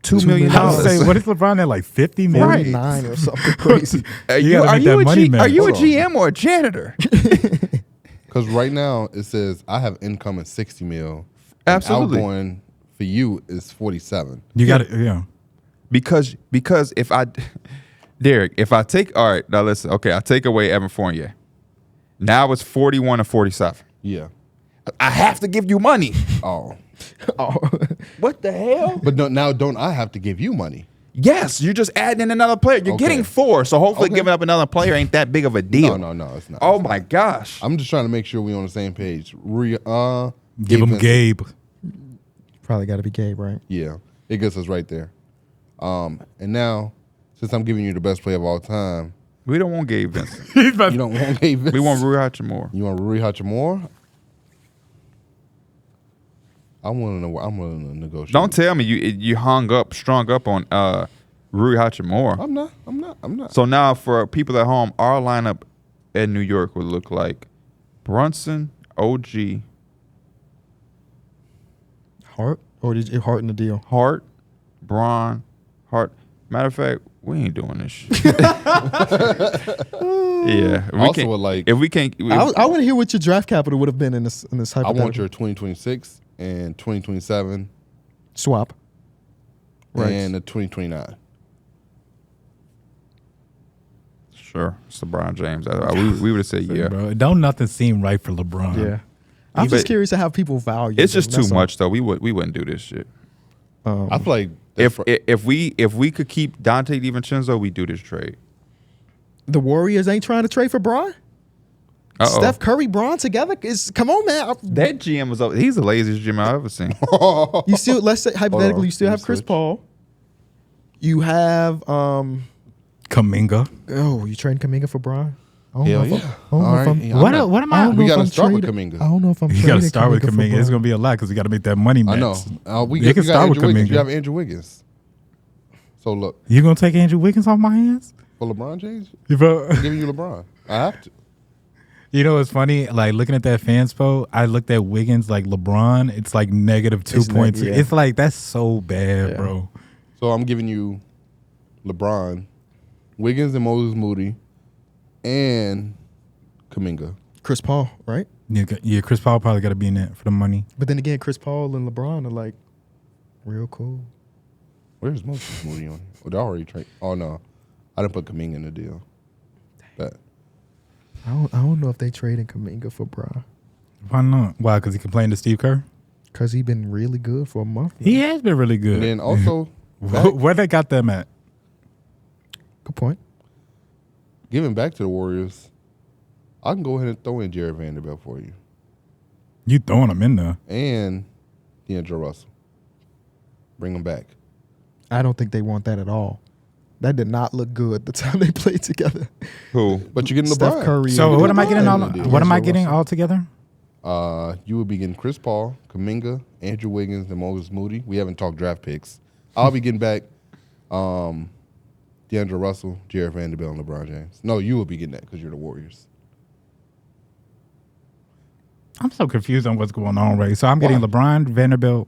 $2 $2 million. I would say, what is LeBron at, like 50 million? Right. 49 or something crazy. Are You you, gotta are make you that a money G, match. are you a Hold on. GM or a janitor? Because right now it says I have income at 60 mil. Absolutely. And outgoing for you is 47. You got it, yeah. Because if I Darrick, if I take all right, now listen, okay, I take away Evan Fournier. Now it's 41 and 47. Yeah. I have to give you money. Oh. What the hell? But now don't I have to give you money? Yes, you're just adding in another player. You're Okay. getting 4, so hopefully Okay. giving up another player ain't that big of a deal. No, it's not. Oh It's my not. gosh. I'm just trying to make sure we're on the same page. Give him Vincent. Gabe. Probably got to be Gabe, right? Yeah, it gets us right there. And now, since I'm giving you the best player of all time, We don't want Gabe Vincent. you don't want Gabe Vincent. We want Rui Hachimura. You want Rui Hachimura? I'm willing to negotiate. Don't tell me you strung up on Rui Hachimura. I'm not. So now for people at home, our lineup in New York would look like Brunson, OG, Hart? Or did you Hart in the deal? Hart, Braun, Hart. Matter of fact, we ain't doing this shit. Yeah. Also, like, if we can't, I want to hear what your draft capital would have been in this I hypothetical. want your 2026 and 2027 swap. Right. and the 2029. sure, it's LeBron James. We would have said yeah. Bro, don't nothing seem right for LeBron. Yeah. I'm But just curious to how people value. It's them. just too That's all. much though. We wouldn't do this shit. I feel like If we could keep Dante DiVincenzo, we do this trade. The Warriors ain't trying to trade for Bron. Uh-oh. Steph Curry, Bron together. Come on, man. That GM was he's the laziest GM I've ever seen. You still, let's say hypothetically, you still Let me have Chris switch. Paul. You have Kaminga. you trading Kuminga for Bron? I don't Hell know if yeah. I don't know All if right. I'm- Yeah, I'm What, not- what am I I? don't We know if gotta I'm start with trading- Kuminga. I don't know if I'm. You got to trading start with for Kaminga. It's Bron. going to be a lot because we got to make that money match. I know. You You can got start with Andrew Wiggins. Kuminga. You have Andrew Wiggins. So look, You going to take Andrew Wiggins off my hands? for LeBron James, Bro. I'm giving you LeBron. I have to. You know what's funny? Like looking at that fanspo, I looked at Wiggins like LeBron. It's like negative 2.2. yeah. It's like that's so bad, Yeah. bro. So I'm giving you LeBron, Wiggins and Moses Moody, and Kuminga. Chris Paul, right? Yeah, Chris Paul probably got to be in that for the money. But then again, Chris Paul and LeBron are like real cool. Where's Moses Moody on here? Oh, they already trade. Oh no, I didn't put Kuminga in the deal. But I don't know if they traded Kuminga for Bron Why not? Why? Because he complained to Steve Kerr. because he been really good for a month. now. He has been really good. and then also back, Where they got them at? Good point. giving back to the Warriors, I can go ahead and throw in Jared Vanderbilt for you You throwing them in there? and D'Angelo Russell. Bring them back. I don't think they want that at all. That did not look good the time they played together. Who? But you're getting Steph LeBron. Curry. So and what am I getting LeBron all? in the deal. What am I D'Angelo getting Russell. all together? You would be getting Chris Paul, Kuminga, Andrew Wiggins, and Moses Moody. We haven't talked draft picks. I'll be getting back D'Angelo Russell, Jared Vanderbilt, and LeBron James. No, you will be getting that because you're the Warriors. I'm so confused on what's going on, Ray. So I'm getting LeBron, Vanderbilt,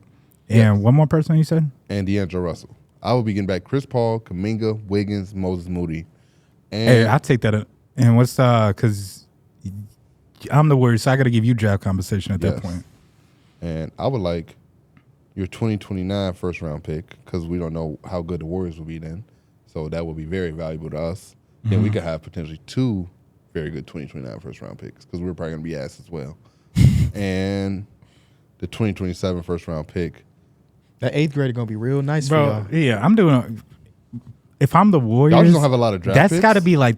and one more person you said? And D'Angelo Russell. I will be getting back Chris Paul, Kuminga, Wiggins, Moses Moody. And Hey, I take that. And what's because I'm the Warriors, so I got to give you draft compensation at that point. And I would like your 2029 first-round pick because we don't know how good the Warriors will be then. So that will be very valuable to us. Then we could have potentially 2 very good 2029 first-round picks because we're probably going to be asked as well. And the 2027 first-round pick. That 8th grade is going to be real nice for Bro, y'all. yeah, I'm doing if I'm the Warriors, Y'all just don't have a lot of draft that's picks? got to be like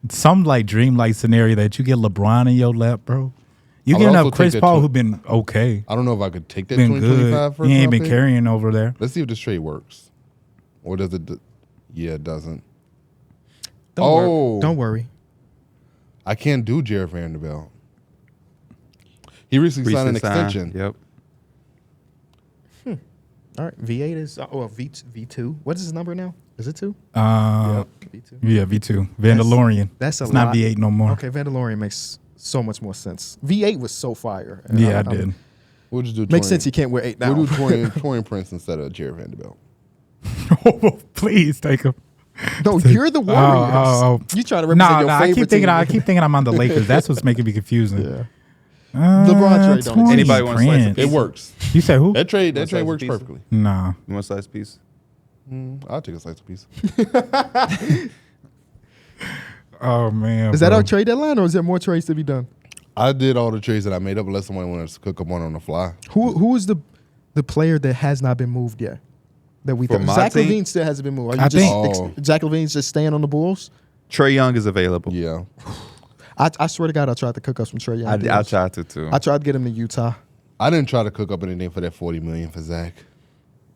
some like dreamlike scenario that you get LeBron in your lap, bro. You I would getting also up Chris take that Paul, who been okay, I don't know if I could take that been 2025 good. first-round He ain't been pick. carrying over there. Let's see if this trade works. Or does it? Yeah, it doesn't. Don't worry. I can't do Jared Vanderbilt. He recently signed an extension. Yep. All right. V8 is V2. What is his number now? Is it 2? V2. V2. Yeah, V2. Vandalorian. That's a it's lot. not V8 no more. Okay, Vandalorian makes so much more sense. V8 was so fire. Yeah, I did. We'll just do Makes Torian. sense you can't wear 8 now. We'll do Torian Prince instead of Jared Vanderbilt. Please take him. No, you're the Warriors. You trying to represent your I favorite keep thinking. team. I keep thinking I'm on the Lakers. That's what's making me confusing. Yeah. LeBron trade don't exist. Anybody want to slice a Prince. piece? It works. You said who? That trade One size works pizza? perfectly. Nah. You want a slice piece? I'll take a slice of piece. Oh man. Is that bro. our trade deadline, or is there more trades to be done? I did all the trades that I made up unless someone wanted to cook up one on the fly. Who is the player that has not been moved yet? That we For thought my Zach team? LaVine still hasn't been moved. Are you I just think- Zach LaVine's just staying on the Bulls? Trae Young is available. Yeah. I swear to God, I tried to cook up some Trae Young. I deals. tried to too. I tried to get him to Utah. I didn't try to cook up anything for that $40 million for Zach.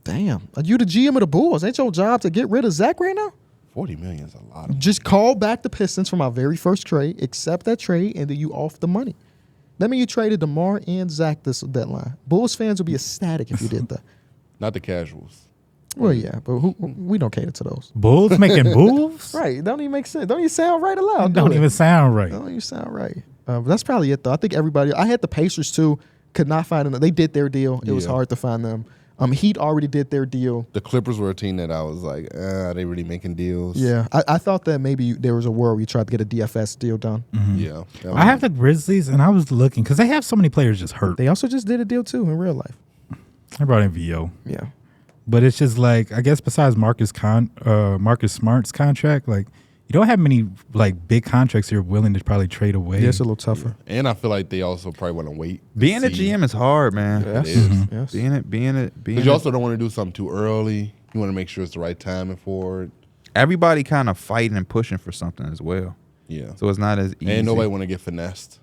Damn, are you the GM of the Bulls? Ain't your job to get rid of Zach right now? $40 million is a lot. Of Just call back the Pistons from our very first trade, accept that trade, and then you off the money. That means you traded DeMar and Zach this deadline. Bulls fans would be ecstatic if you did that. Not the casuals. Well, yeah, but we don't cater to those. Bulls making moves? Right? It don't even make sense. Don't even sound right aloud. Don't do it? even sound right. Don't even sound right. But that's probably it, though. I think everybody. I had the Pacers too. Could not find them. They did their deal. It was Yeah. hard to find them. Heat already did their deal. The Clippers were a team that I was like, are they really making deals? Yeah, I thought that maybe there was a world where you tried to get a DFS deal done. Yeah. I have the Grizzlies, and I was looking because they have so many players just hurt. They also just did a deal too in real life. I brought in VO, Yeah. but it's just like I guess besides Marcus Smart's contract, like you don't have many like big contracts you're willing to probably trade away. Yeah, it's a little tougher. And I feel like they also probably want to wait. Being a GM is hard, man. Yes. is. Yes. Being Because you also don't want to do something too early. You want to make sure it's the right timing for it. everybody kind of fighting and pushing for something as well. Yeah. So it's not as easy. And nobody want to get finessed.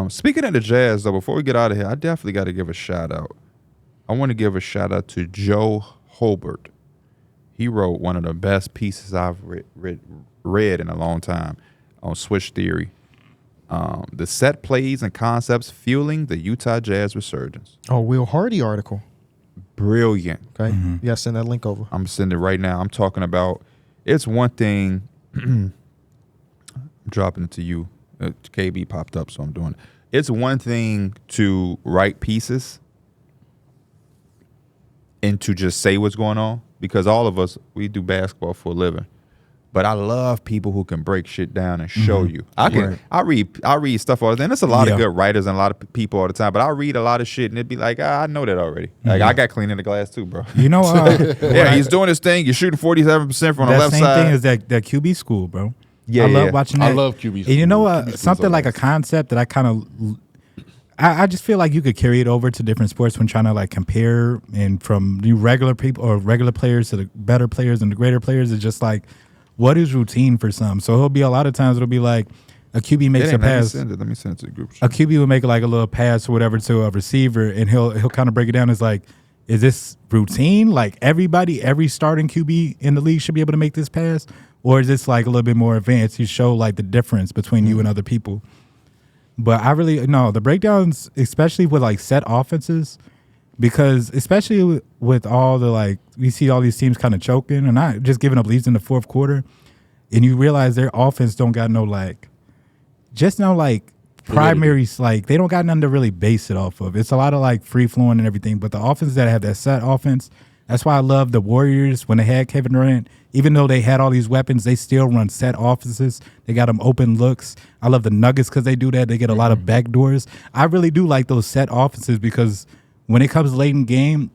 Speaking of the Jazz, though, before we get out of here, I definitely got to give a shout out. I want to give a shout out to Joe Hobart. He wrote one of the best pieces I've read in a long time on Switch Theory. The set plays and concepts fueling the Utah Jazz resurgence. Oh, Will Hardy article. Brilliant. Okay. Yeah, send that link over. I'm sending it right now. I'm talking about, it's one thing, I'm dropping it to you. KB popped up, so I'm doing it. It's one thing to write pieces and to just say what's going on, because all of us, we do basketball for a living. But I love people who can break shit down and show you. I read stuff all the time. There's a lot of good writers and a lot of people all the time, but I read a lot of shit and it'd be like, I know that already. Like I got clean in the glass too, bro. You know, Yeah, he's doing his thing. You're shooting 47% from the that left same side. thing is that QB school, bro. Yeah, I love yeah. watching I that. love QB And you know school. what? QB school's Something so like a nice. concept that I kind of, I just feel like you could carry it over to different sports when trying to like compare and from new regular people or regular players to the better players and the greater players. It's just like, what is routine for some? So it'll be a lot of times it'll be like a QB makes a pass. Let me send it to the group. A QB will make like a little pass or whatever to a receiver, and he'll kind of break it down as like, is this routine? Like every starting QB in the league should be able to make this pass, or is this like a little bit more advanced? You show like the difference between you and other people. But I really no the breakdowns, especially with like set offenses, because especially with all the we see all these teams kind of choking and not just giving up leads in the fourth quarter, and you realize their offense don't got no primaries, they don't got nothing to really base it off of. It's a lot of free flowing and everything, but the offense that have that set offense, that's why I love the Warriors when they had Kevin Durant. Even though they had all these weapons, they still run set offenses. They got them open looks. I love the Nuggets because they do that. They get a lot of backdoors. I really do like those set offenses because when it comes late in game,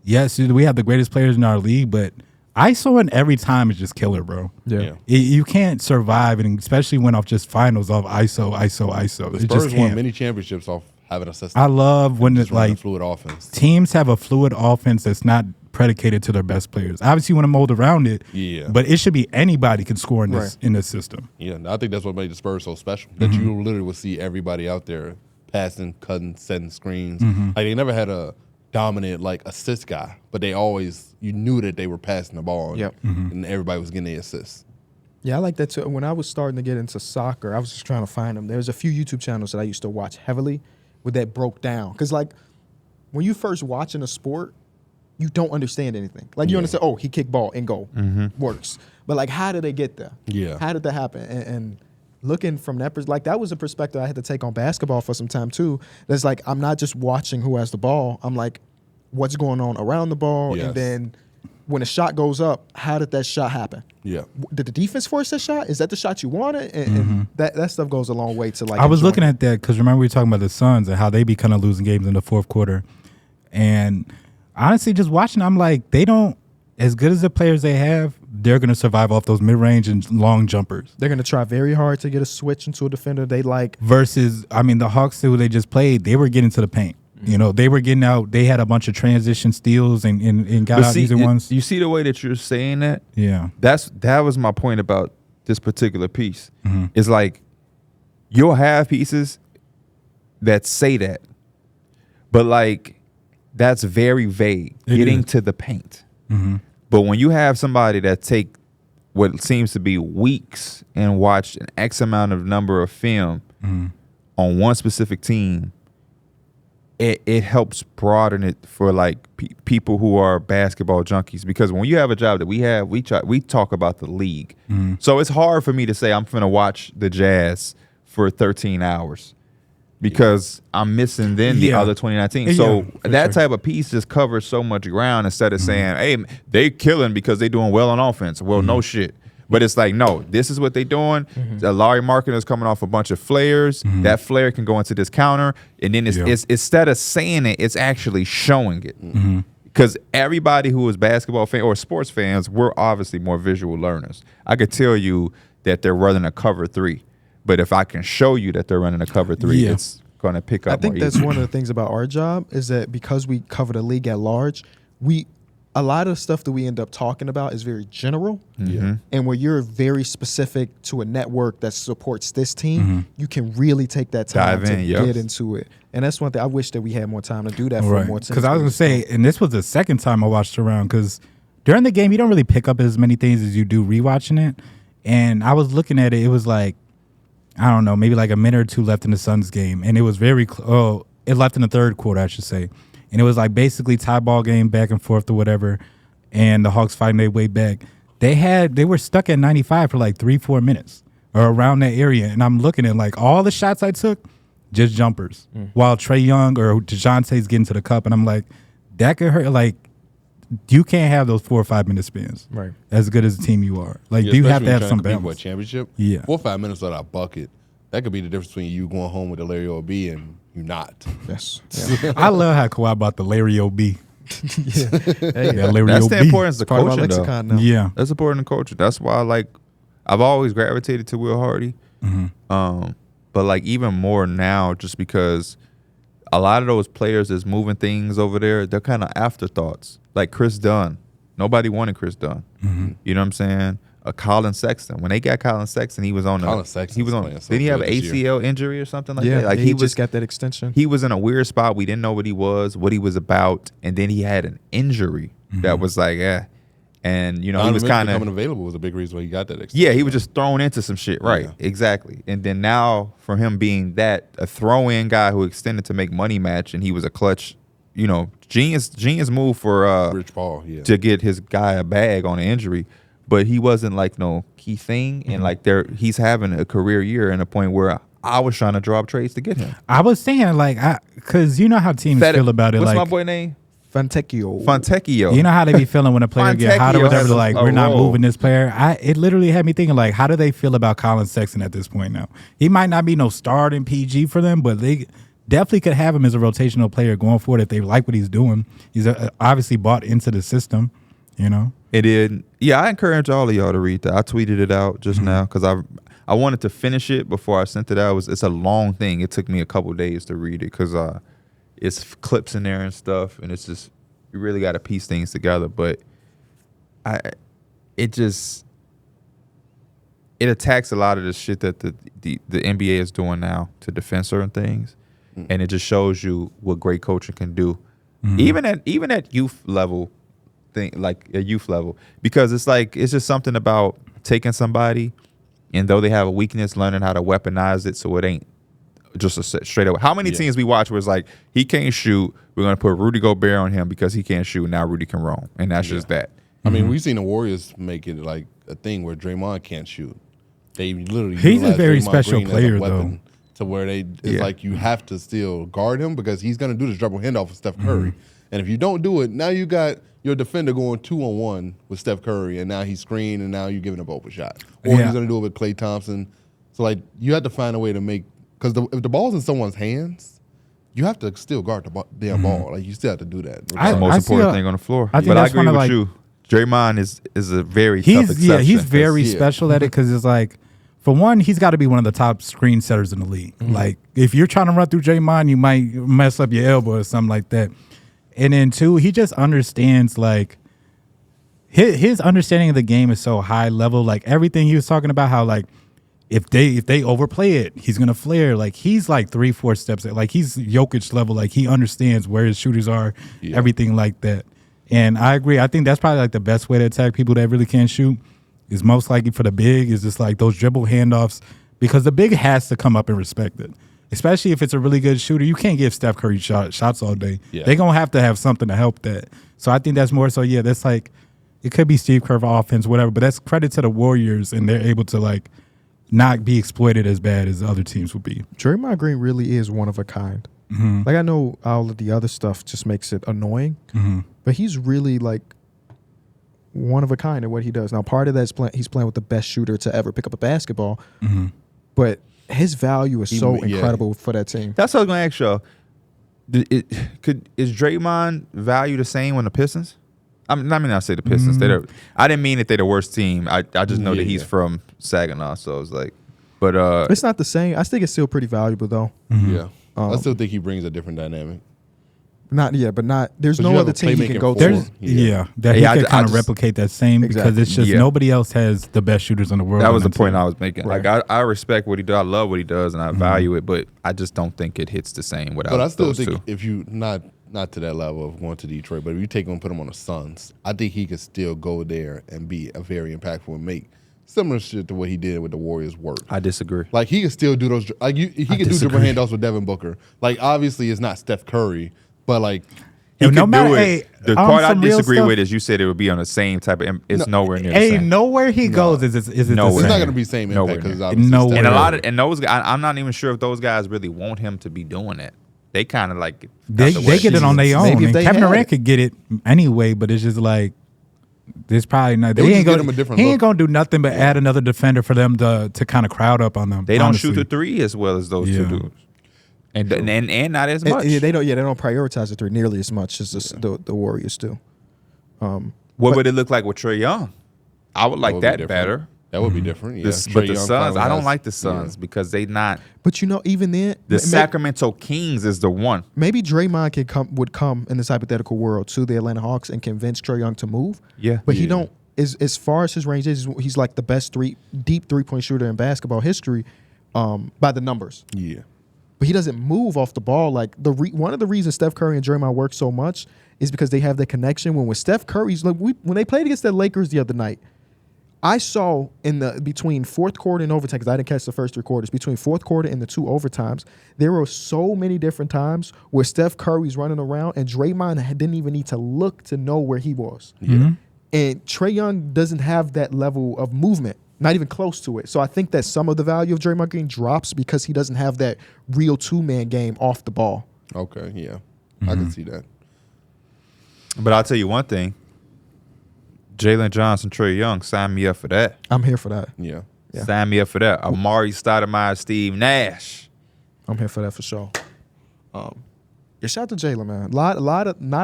yes, we have the greatest players in our league, but ISOing every time is just killer, bro. Yeah. You can't survive, and especially when off just finals off ISO. The Spurs won many championships off having a system. I love when it's fluid offense. Teams have a fluid offense that's not predicated to their best players. Obviously, you want to mold around it. Yeah. But it should be anybody can score in this system. Yeah, I think that's what made the Spurs so special. That you literally would see everybody out there passing, cutting, setting screens. They never had a dominant assist guy, but they always, you knew that they were passing the ball and everybody was getting the assists. Yeah, I like that too. When I was starting to get into soccer, I was just trying to find them. There's a few YouTube channels that I used to watch heavily where that broke down. Because when you first watching a sport, you don't understand anything. You understand, oh, he kicked ball and goal. Works. But how did they get there? Yeah. How did that happen? And looking from that perspective, that was a perspective I had to take on basketball for some time too. That's I'm not just watching who has the ball. I'm what's going on around the ball? Yes. And then when a shot goes up, how did that shot happen? Yeah. Did the defense force that shot? Is that the shot you wanted? And that stuff goes a long way to I was looking at that because remember we were talking about the Suns and how they be kind of losing games in the fourth quarter. And honestly, just watching, I'm they don't, as good as the players they have, they're going to survive off those mid-range and long jumpers. They're going to try very hard to get a switch into a defender they like. Versus, the Hawks who they just played, they were getting to the paint. They were getting out. They had a bunch of transition steals and got out easy ones. You see the way that you're saying that? Yeah. That was my point about this particular piece. It's you'll have pieces that say that, but that's very vague. Getting to the paint. But when you have somebody that take what seems to be weeks and watch an X amount of number of film on one specific team, it helps broaden it for people who are basketball junkies. Because when you have a job that we have, we talk about the league. So it's hard for me to say I'm going to watch the Jazz for 13 hours. Because I'm missing the other 2019. So that type of piece just covers so much ground instead of saying, hey, they killing because they doing well on offense. Well, no shit. But it's no, this is what they doing. Larry Marketing is coming off a bunch of flares. That flare can go into this counter. And then it's instead of saying it, it's actually showing it. Because everybody who is basketball fan or sports fans, we're obviously more visual learners. I could tell you that they're running a cover 3. But if I can show you that they're running a cover 3, it's going to pick up. I think more that's easy. one of the things about our job is that because we cover the league at large, a lot of the stuff that we end up talking about is very general. And where you're very specific to a network that supports this team, you can really take that time to get into it. And that's one thing I wish that we had more time to do that for more teams. Because I was going to say, and this was the second time I watched around, because during the game, you don't really pick up as many things as you do rewatching it. And I was looking at it, it was I don't know, maybe a minute or two left in the Suns game. And it was it left in the third quarter, I should say. And it was basically tie ball game back and forth or whatever. And the Hawks fighting their way back. They were stuck at 95 for 3-4 minutes or around that area. And I'm looking at all the shots I took, just jumpers. While Trae Young or Dejounte's getting to the cup. And I'm that could hurt. You can't have those 4 or 5 minute spans. Right. As good as a team you are. You have to have some balance. For a championship. Yeah. 4 or 5 minutes without a bucket. That could be the difference between you going home with the Larry O.B. and you not. Yes. I love how Kawhi bought the Larry O.B. Larry That's O.B. the importance of Part of our coaching, lexicon though. now. Yeah. That's important in culture. That's why I've always gravitated to Will Hardy. But even more now, just because a lot of those players that's moving things over there, they're kind of afterthoughts. Like Chris Dunn. Nobody wanted Chris Dunn. You know what I'm saying? Colin Sexton. When they got Colin Sexton, he was on. Didn't he have an ACL injury or something like that? He just got that extension. He was in a weird spot. We didn't know what he was about, and then he had an injury that was and he was kind of becoming available was a big reason why he got that extension. Yeah, he was just thrown into some shit, right? Yeah. Exactly. And then now, from him being a throw-in guy who extended to make money match, and he was a clutch, Genius move for Rich Paul, yeah. to get his guy a bag on an injury, but he wasn't like no key thing. And like he's having a career year and a point where I was trying to drop trades to get him. I was saying like, because you know how teams feel about it. What's like, my boy name? Fontecchio. You know how they be feeling when a player get hot or whatever. Like, we're not moving this player. It literally had me thinking like, how do they feel about Colin Sexton at this point now? He might not be no starting PG for them, but they definitely could have him as a rotational player going forward if they like what he's doing. He's obviously bought into the system, you know? It did. Yeah, I encourage all of y'all to read that. I tweeted it out just now because I wanted to finish it before I sent it out. It's a long thing. It took me a couple days to read it because it's clips in there and stuff, and it's just you really got to piece things together. But it attacks a lot of the shit that the NBA is doing now to defend certain things, and it just shows you what great coaching can do, even at youth level, because it's just something about taking somebody, and though they have a weakness, learning how to weaponize it so it ain't just a straight away. How many teams we watch where it's like, he can't shoot, we're going to put Rudy Gobert on him because he can't shoot, now Rudy can roam, and that's just that. I mean, we've seen the Warriors make it like a thing where Draymond can't shoot. They literally he's a very Draymond special Green player, as a weapon, though. to where it's like you have to still guard him because he's going to do this dribble handoff with Steph Curry. And if you don't do it, now you got your defender going 2-on-1 with Steph Curry, and now he's screened, and now you're giving up open shot. Or he's going to do it with Klay Thompson. So, like, you have to find a way to make – because if the ball's in someone's hands, you have to still guard the damn ball. Like, you still have to do that. That's the most important thing on the floor. I think but I that's agree with like, you. Draymond is a very tough exception. Yeah, he's very special at it because it's like, for one, he's got to be one of the top screen setters in the league. Like, if you're trying to run through Draymond, you might mess up your elbow or something like that. And then two, he just understands, like, his understanding of the game is so high level. Like, everything he was talking about, how, like, if they overplay it, he's gonna flare. Like, he's like 3-4 steps. Like, he's Jokic level. Like, he understands where his shooters are, everything like that. And I agree. I think that's probably like the best way to attack people that really can't shoot. Is most likely for the big is just like those dribble handoffs, because the big has to come up and respect it. Especially if it's a really good shooter. You can't give Steph Curry shots all day. Yeah. They're going to have something to help that. So I think that's more so, that's like, it could be Steve Kerr offense, whatever, but that's credit to the Warriors, and they're able to, like, not be exploited as bad as other teams would be. Draymond Green really is one of a kind. Like, I know all of the other stuff just makes it annoying, but he's really, like, one of a kind in what he does. Now, part of that is he's playing with the best shooter to ever pick up a basketball, but his value is so incredible for that team. That's what I was going to ask y'all. Is Draymond value the same on the Pistons? I mean, I say the Pistons. I didn't mean that they're the worst team. I just know that he's from Saginaw, so it's like, but it's not the same. I think it's still pretty valuable though. Yeah, I still think he brings a different dynamic. There's no other team he can go to. That he can kind of replicate that same, because it's just nobody else has the best shooters in the world. That was the point I was making. Right. Like, I respect what he does. I love what he does, and I value it, but I just don't think it hits the same without. But I still think two. If you not to that level of going to Detroit, but if you take him and put him on the Suns, I think he could still go there and be a very impactful and make similar shit to what he did with the Warriors work. I disagree. Like, he could still do those. Like, he could do dribble handoffs with Devin Booker. Like, obviously, it's not Steph Curry, but like. He could do it. The part I disagree with is you said it would be on the same type of. It's nowhere near the same. Nowhere he goes is it nowhere. It's not going to be the same impact because nowhere. And those guys, I'm not even sure if those guys really want him to be doing it. They kind of like they get it on their own. Maybe Kevin Durant could get it anyway, but it's just like there's probably not. He ain't gonna do nothing but add another defender for them to kind of crowd up on them. They don't shoot the three as well as those two dudes. And not as much. They don't prioritize the three nearly as much as the Warriors do. What would it look like with Trae Young? I would like that better. That would be different. Yeah. But the Suns, I don't like the Suns because they not. But even then, the Sacramento Kings is the one. Maybe Draymond would come in this hypothetical world to the Atlanta Hawks and convince Trae Young to move. Yeah, but he don't. As far as his range is, he's like the best deep 3-point shooter in basketball history, by the numbers. Yeah. But he doesn't move off the ball. Like, one of the reasons Steph Curry and Draymond work so much is because they have the connection. When Steph Curry's when they played against the Lakers the other night, I saw between fourth quarter and overtime, because I didn't catch the first 3 quarters, between fourth quarter and the 2 overtimes, there were so many different times where Steph Curry's running around and Draymond didn't even need to look to know where he was. Mm-hmm. And Trae Young doesn't have that level of movement, not even close to it. So I think that some of the value of Draymond Green drops because he doesn't have that real 2-man game off the ball. Okay, yeah. I can see that. But I'll tell you one thing. Jalen Johnson, Trae Young, sign me up for that. I'm here for that. Yeah. Yeah. Sign me up for that. Amari Stoudemire, Steve Nash. I'm here for that for sure. Yeah, shout out to Jalen, man. Not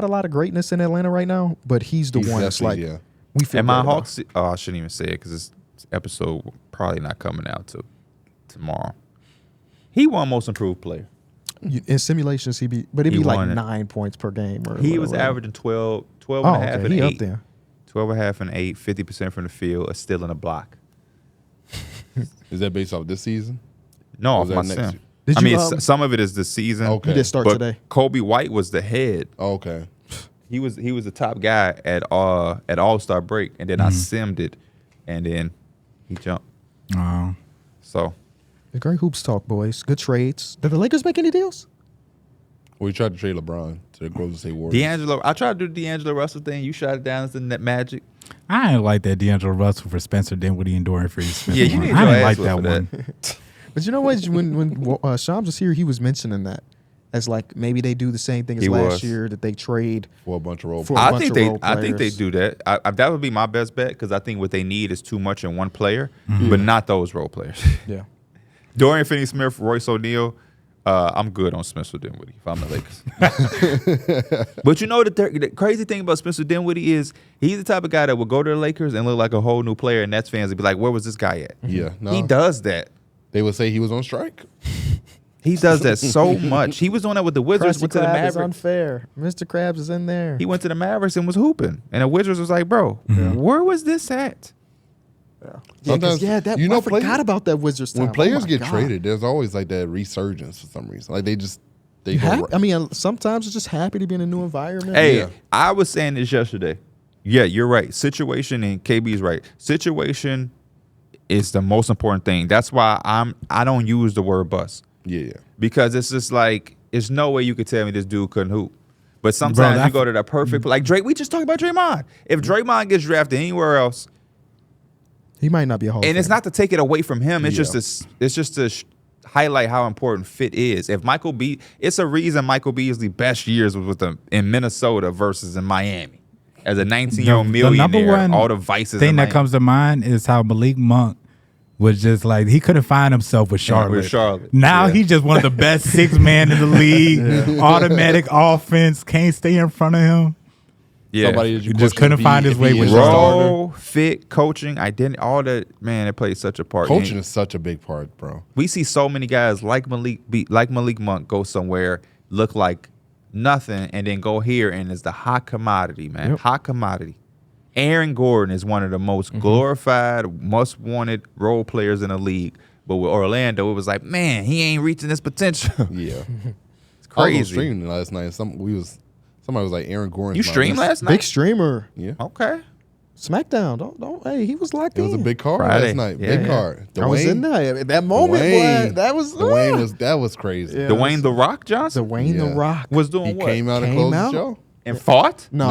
a lot of greatness in Atlanta right now, but he's the one that's like, we feel And my good about. Hawks, I shouldn't even say it because this episode will probably not coming out till tomorrow. He won most improved player. In simulations, it'd be He like won it. 9 points per game. Or He was whatever. averaging 12 Oh, and a half okay. and He 8. up there. 12 and a half and 8, 50% from the field, a steal and a block. Is that based off this season? No, Or off was my that next sim. year? Did I you, mean, some of it is the season. Okay. He did start but today. Kobe White was the head. Okay. He was the top guy at All-Star break, and then I simmed it, and then he jumped. Oh. So The great hoops talk, boys. Good trades. Did the Lakers make any deals? We tried to trade LeBron to the Golden State Warriors. I tried to do the D'Angelo Russell thing. You shot it down as the net Magic. I didn't like that D'Angelo Russell for Spencer Dinwiddie and Dorian Finney-Smith. Yeah, you one. need I your didn't ass like whipped that for one. that. But you know what? When Shams was here, he was mentioning that as like maybe they do the same thing as He last was. year, that they trade. For a bunch of role For- players. bunch of role I think they players. do that. That would be my best bet because I think what they need is too much in one player, but not those role players. Yeah. Dorian Finney-Smith, Royce O'Neal. I'm good on Spencer Dinwiddie if I'm the Lakers. But you know the crazy thing about Spencer Dinwiddie is he's the type of guy that will go to the Lakers and look like a whole new player, and Nets fans would be like, "Where was this guy at?" Yeah. No, He does that. They would say he was on strike. He does that so much. He was doing that with the Wizards. Krusty Went to the Krab is Mavericks. unfair. Mr. Krabs is in there. He went to the Mavericks and was hooping, and the Wizards was like, "Bro, where was this at?" Yeah, 'cause, Sometimes, that you know, I forgot players- about that Wizards time. When players Oh my get God. traded, there's always like that resurgence for some reason. Like they You go hap- right- I mean, sometimes it's just happy to be in a new environment. Hey, Yeah. I was saying this yesterday. Yeah, you're right. Situation, and KB's right. Situation is the most important thing. That's why I don't use the word bust yeah. because it's just like there's no way you could tell me this dude couldn't hoop. But sometimes you go to the perfect like Drake. We just talked about Draymond. If Draymond gets drafted anywhere else, He might not be a Hall of and it's Famer. not to take it away from him. It's Yeah. just to highlight how important fit is. If it's a reason Michael Beasley's best years was in Minnesota versus in Miami. As a 19-year-old The millionaire, number one all the vices. thing in that Miami. comes to mind is how Malik Monk was just like he couldn't find himself with Charlotte. with Charlotte. Now Yeah. he's just one of the best 6 man in the league. Automatic offense, can't stay in front of him. Yeah. Somebody that you Just question couldn't if find he- his if way he with is a starter. Role, fit, coaching, identity, all that, man, it plays such a part. Coaching And is such a big part, bro. we see so many guys like Malik Monk go somewhere, look like nothing, and then go here, and it's the hot commodity, man. Yep. Hot commodity. Aaron Gordon is one of the most glorified, most wanted role players in the league. But with Orlando, it was like, man, he ain't reaching his potential. Yeah. It's I was crazy. streaming last night. Somebody was like Aaron Gordon. You streamed last night? Big streamer. Yeah. Okay. SmackDown. Don't. Hey, he was locked It in. was a big card Friday. last night. Yeah, Big yeah. card. I was in there at that moment. Boy, that was that was crazy. Yeah. Dwayne The Rock Johnson Dwayne Yeah. The Rock was doing He what? came out and Came closed out? the show. And fought? No,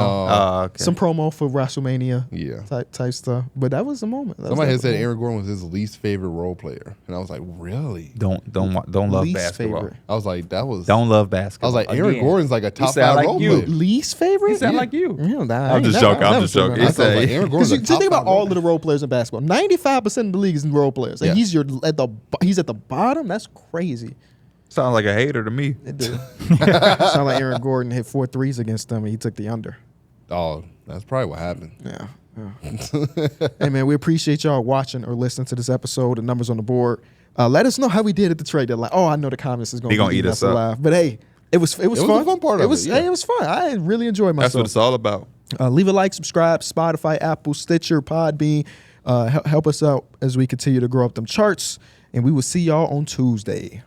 Okay. some promo for WrestleMania. Yeah. type stuff. But that was the moment. That Somebody was had said the Aaron Gordon was his least favorite role player, and I was like, really? Don't love least basketball. favorite. I was like, that was. Don't love I basketball. was like, Aaron Again. Gordon's like a top sound 5 like role you. player. least favorite. He sound like you. Yeah, nah, I'm just joking. I'm just joking. I It's thought, like, a- Aaron Gordon's a Because you top think about 5 all role of the role players in basketball. 95% of the league is in role players. And Yeah. he's at the bottom. That's crazy. Sounds like a hater to me. It did. Sound like Aaron Gordon hit 4 threes against them and he took the under. Oh, that's probably what happened. Yeah. Hey man, we appreciate y'all watching or listening to this episode. The numbers on the board. Let us know how we did at the trade deadline. Oh, I know the comments is going He gonna to eat us up. alive. But hey, it was fun. was a fun part of it, yeah. Hey, it was fun. I really enjoyed myself. That's what it's all about. Leave a like, subscribe, Spotify, Apple, Stitcher, Podbean. Help us out as we continue to grow up them charts. And we will see y'all on Tuesday.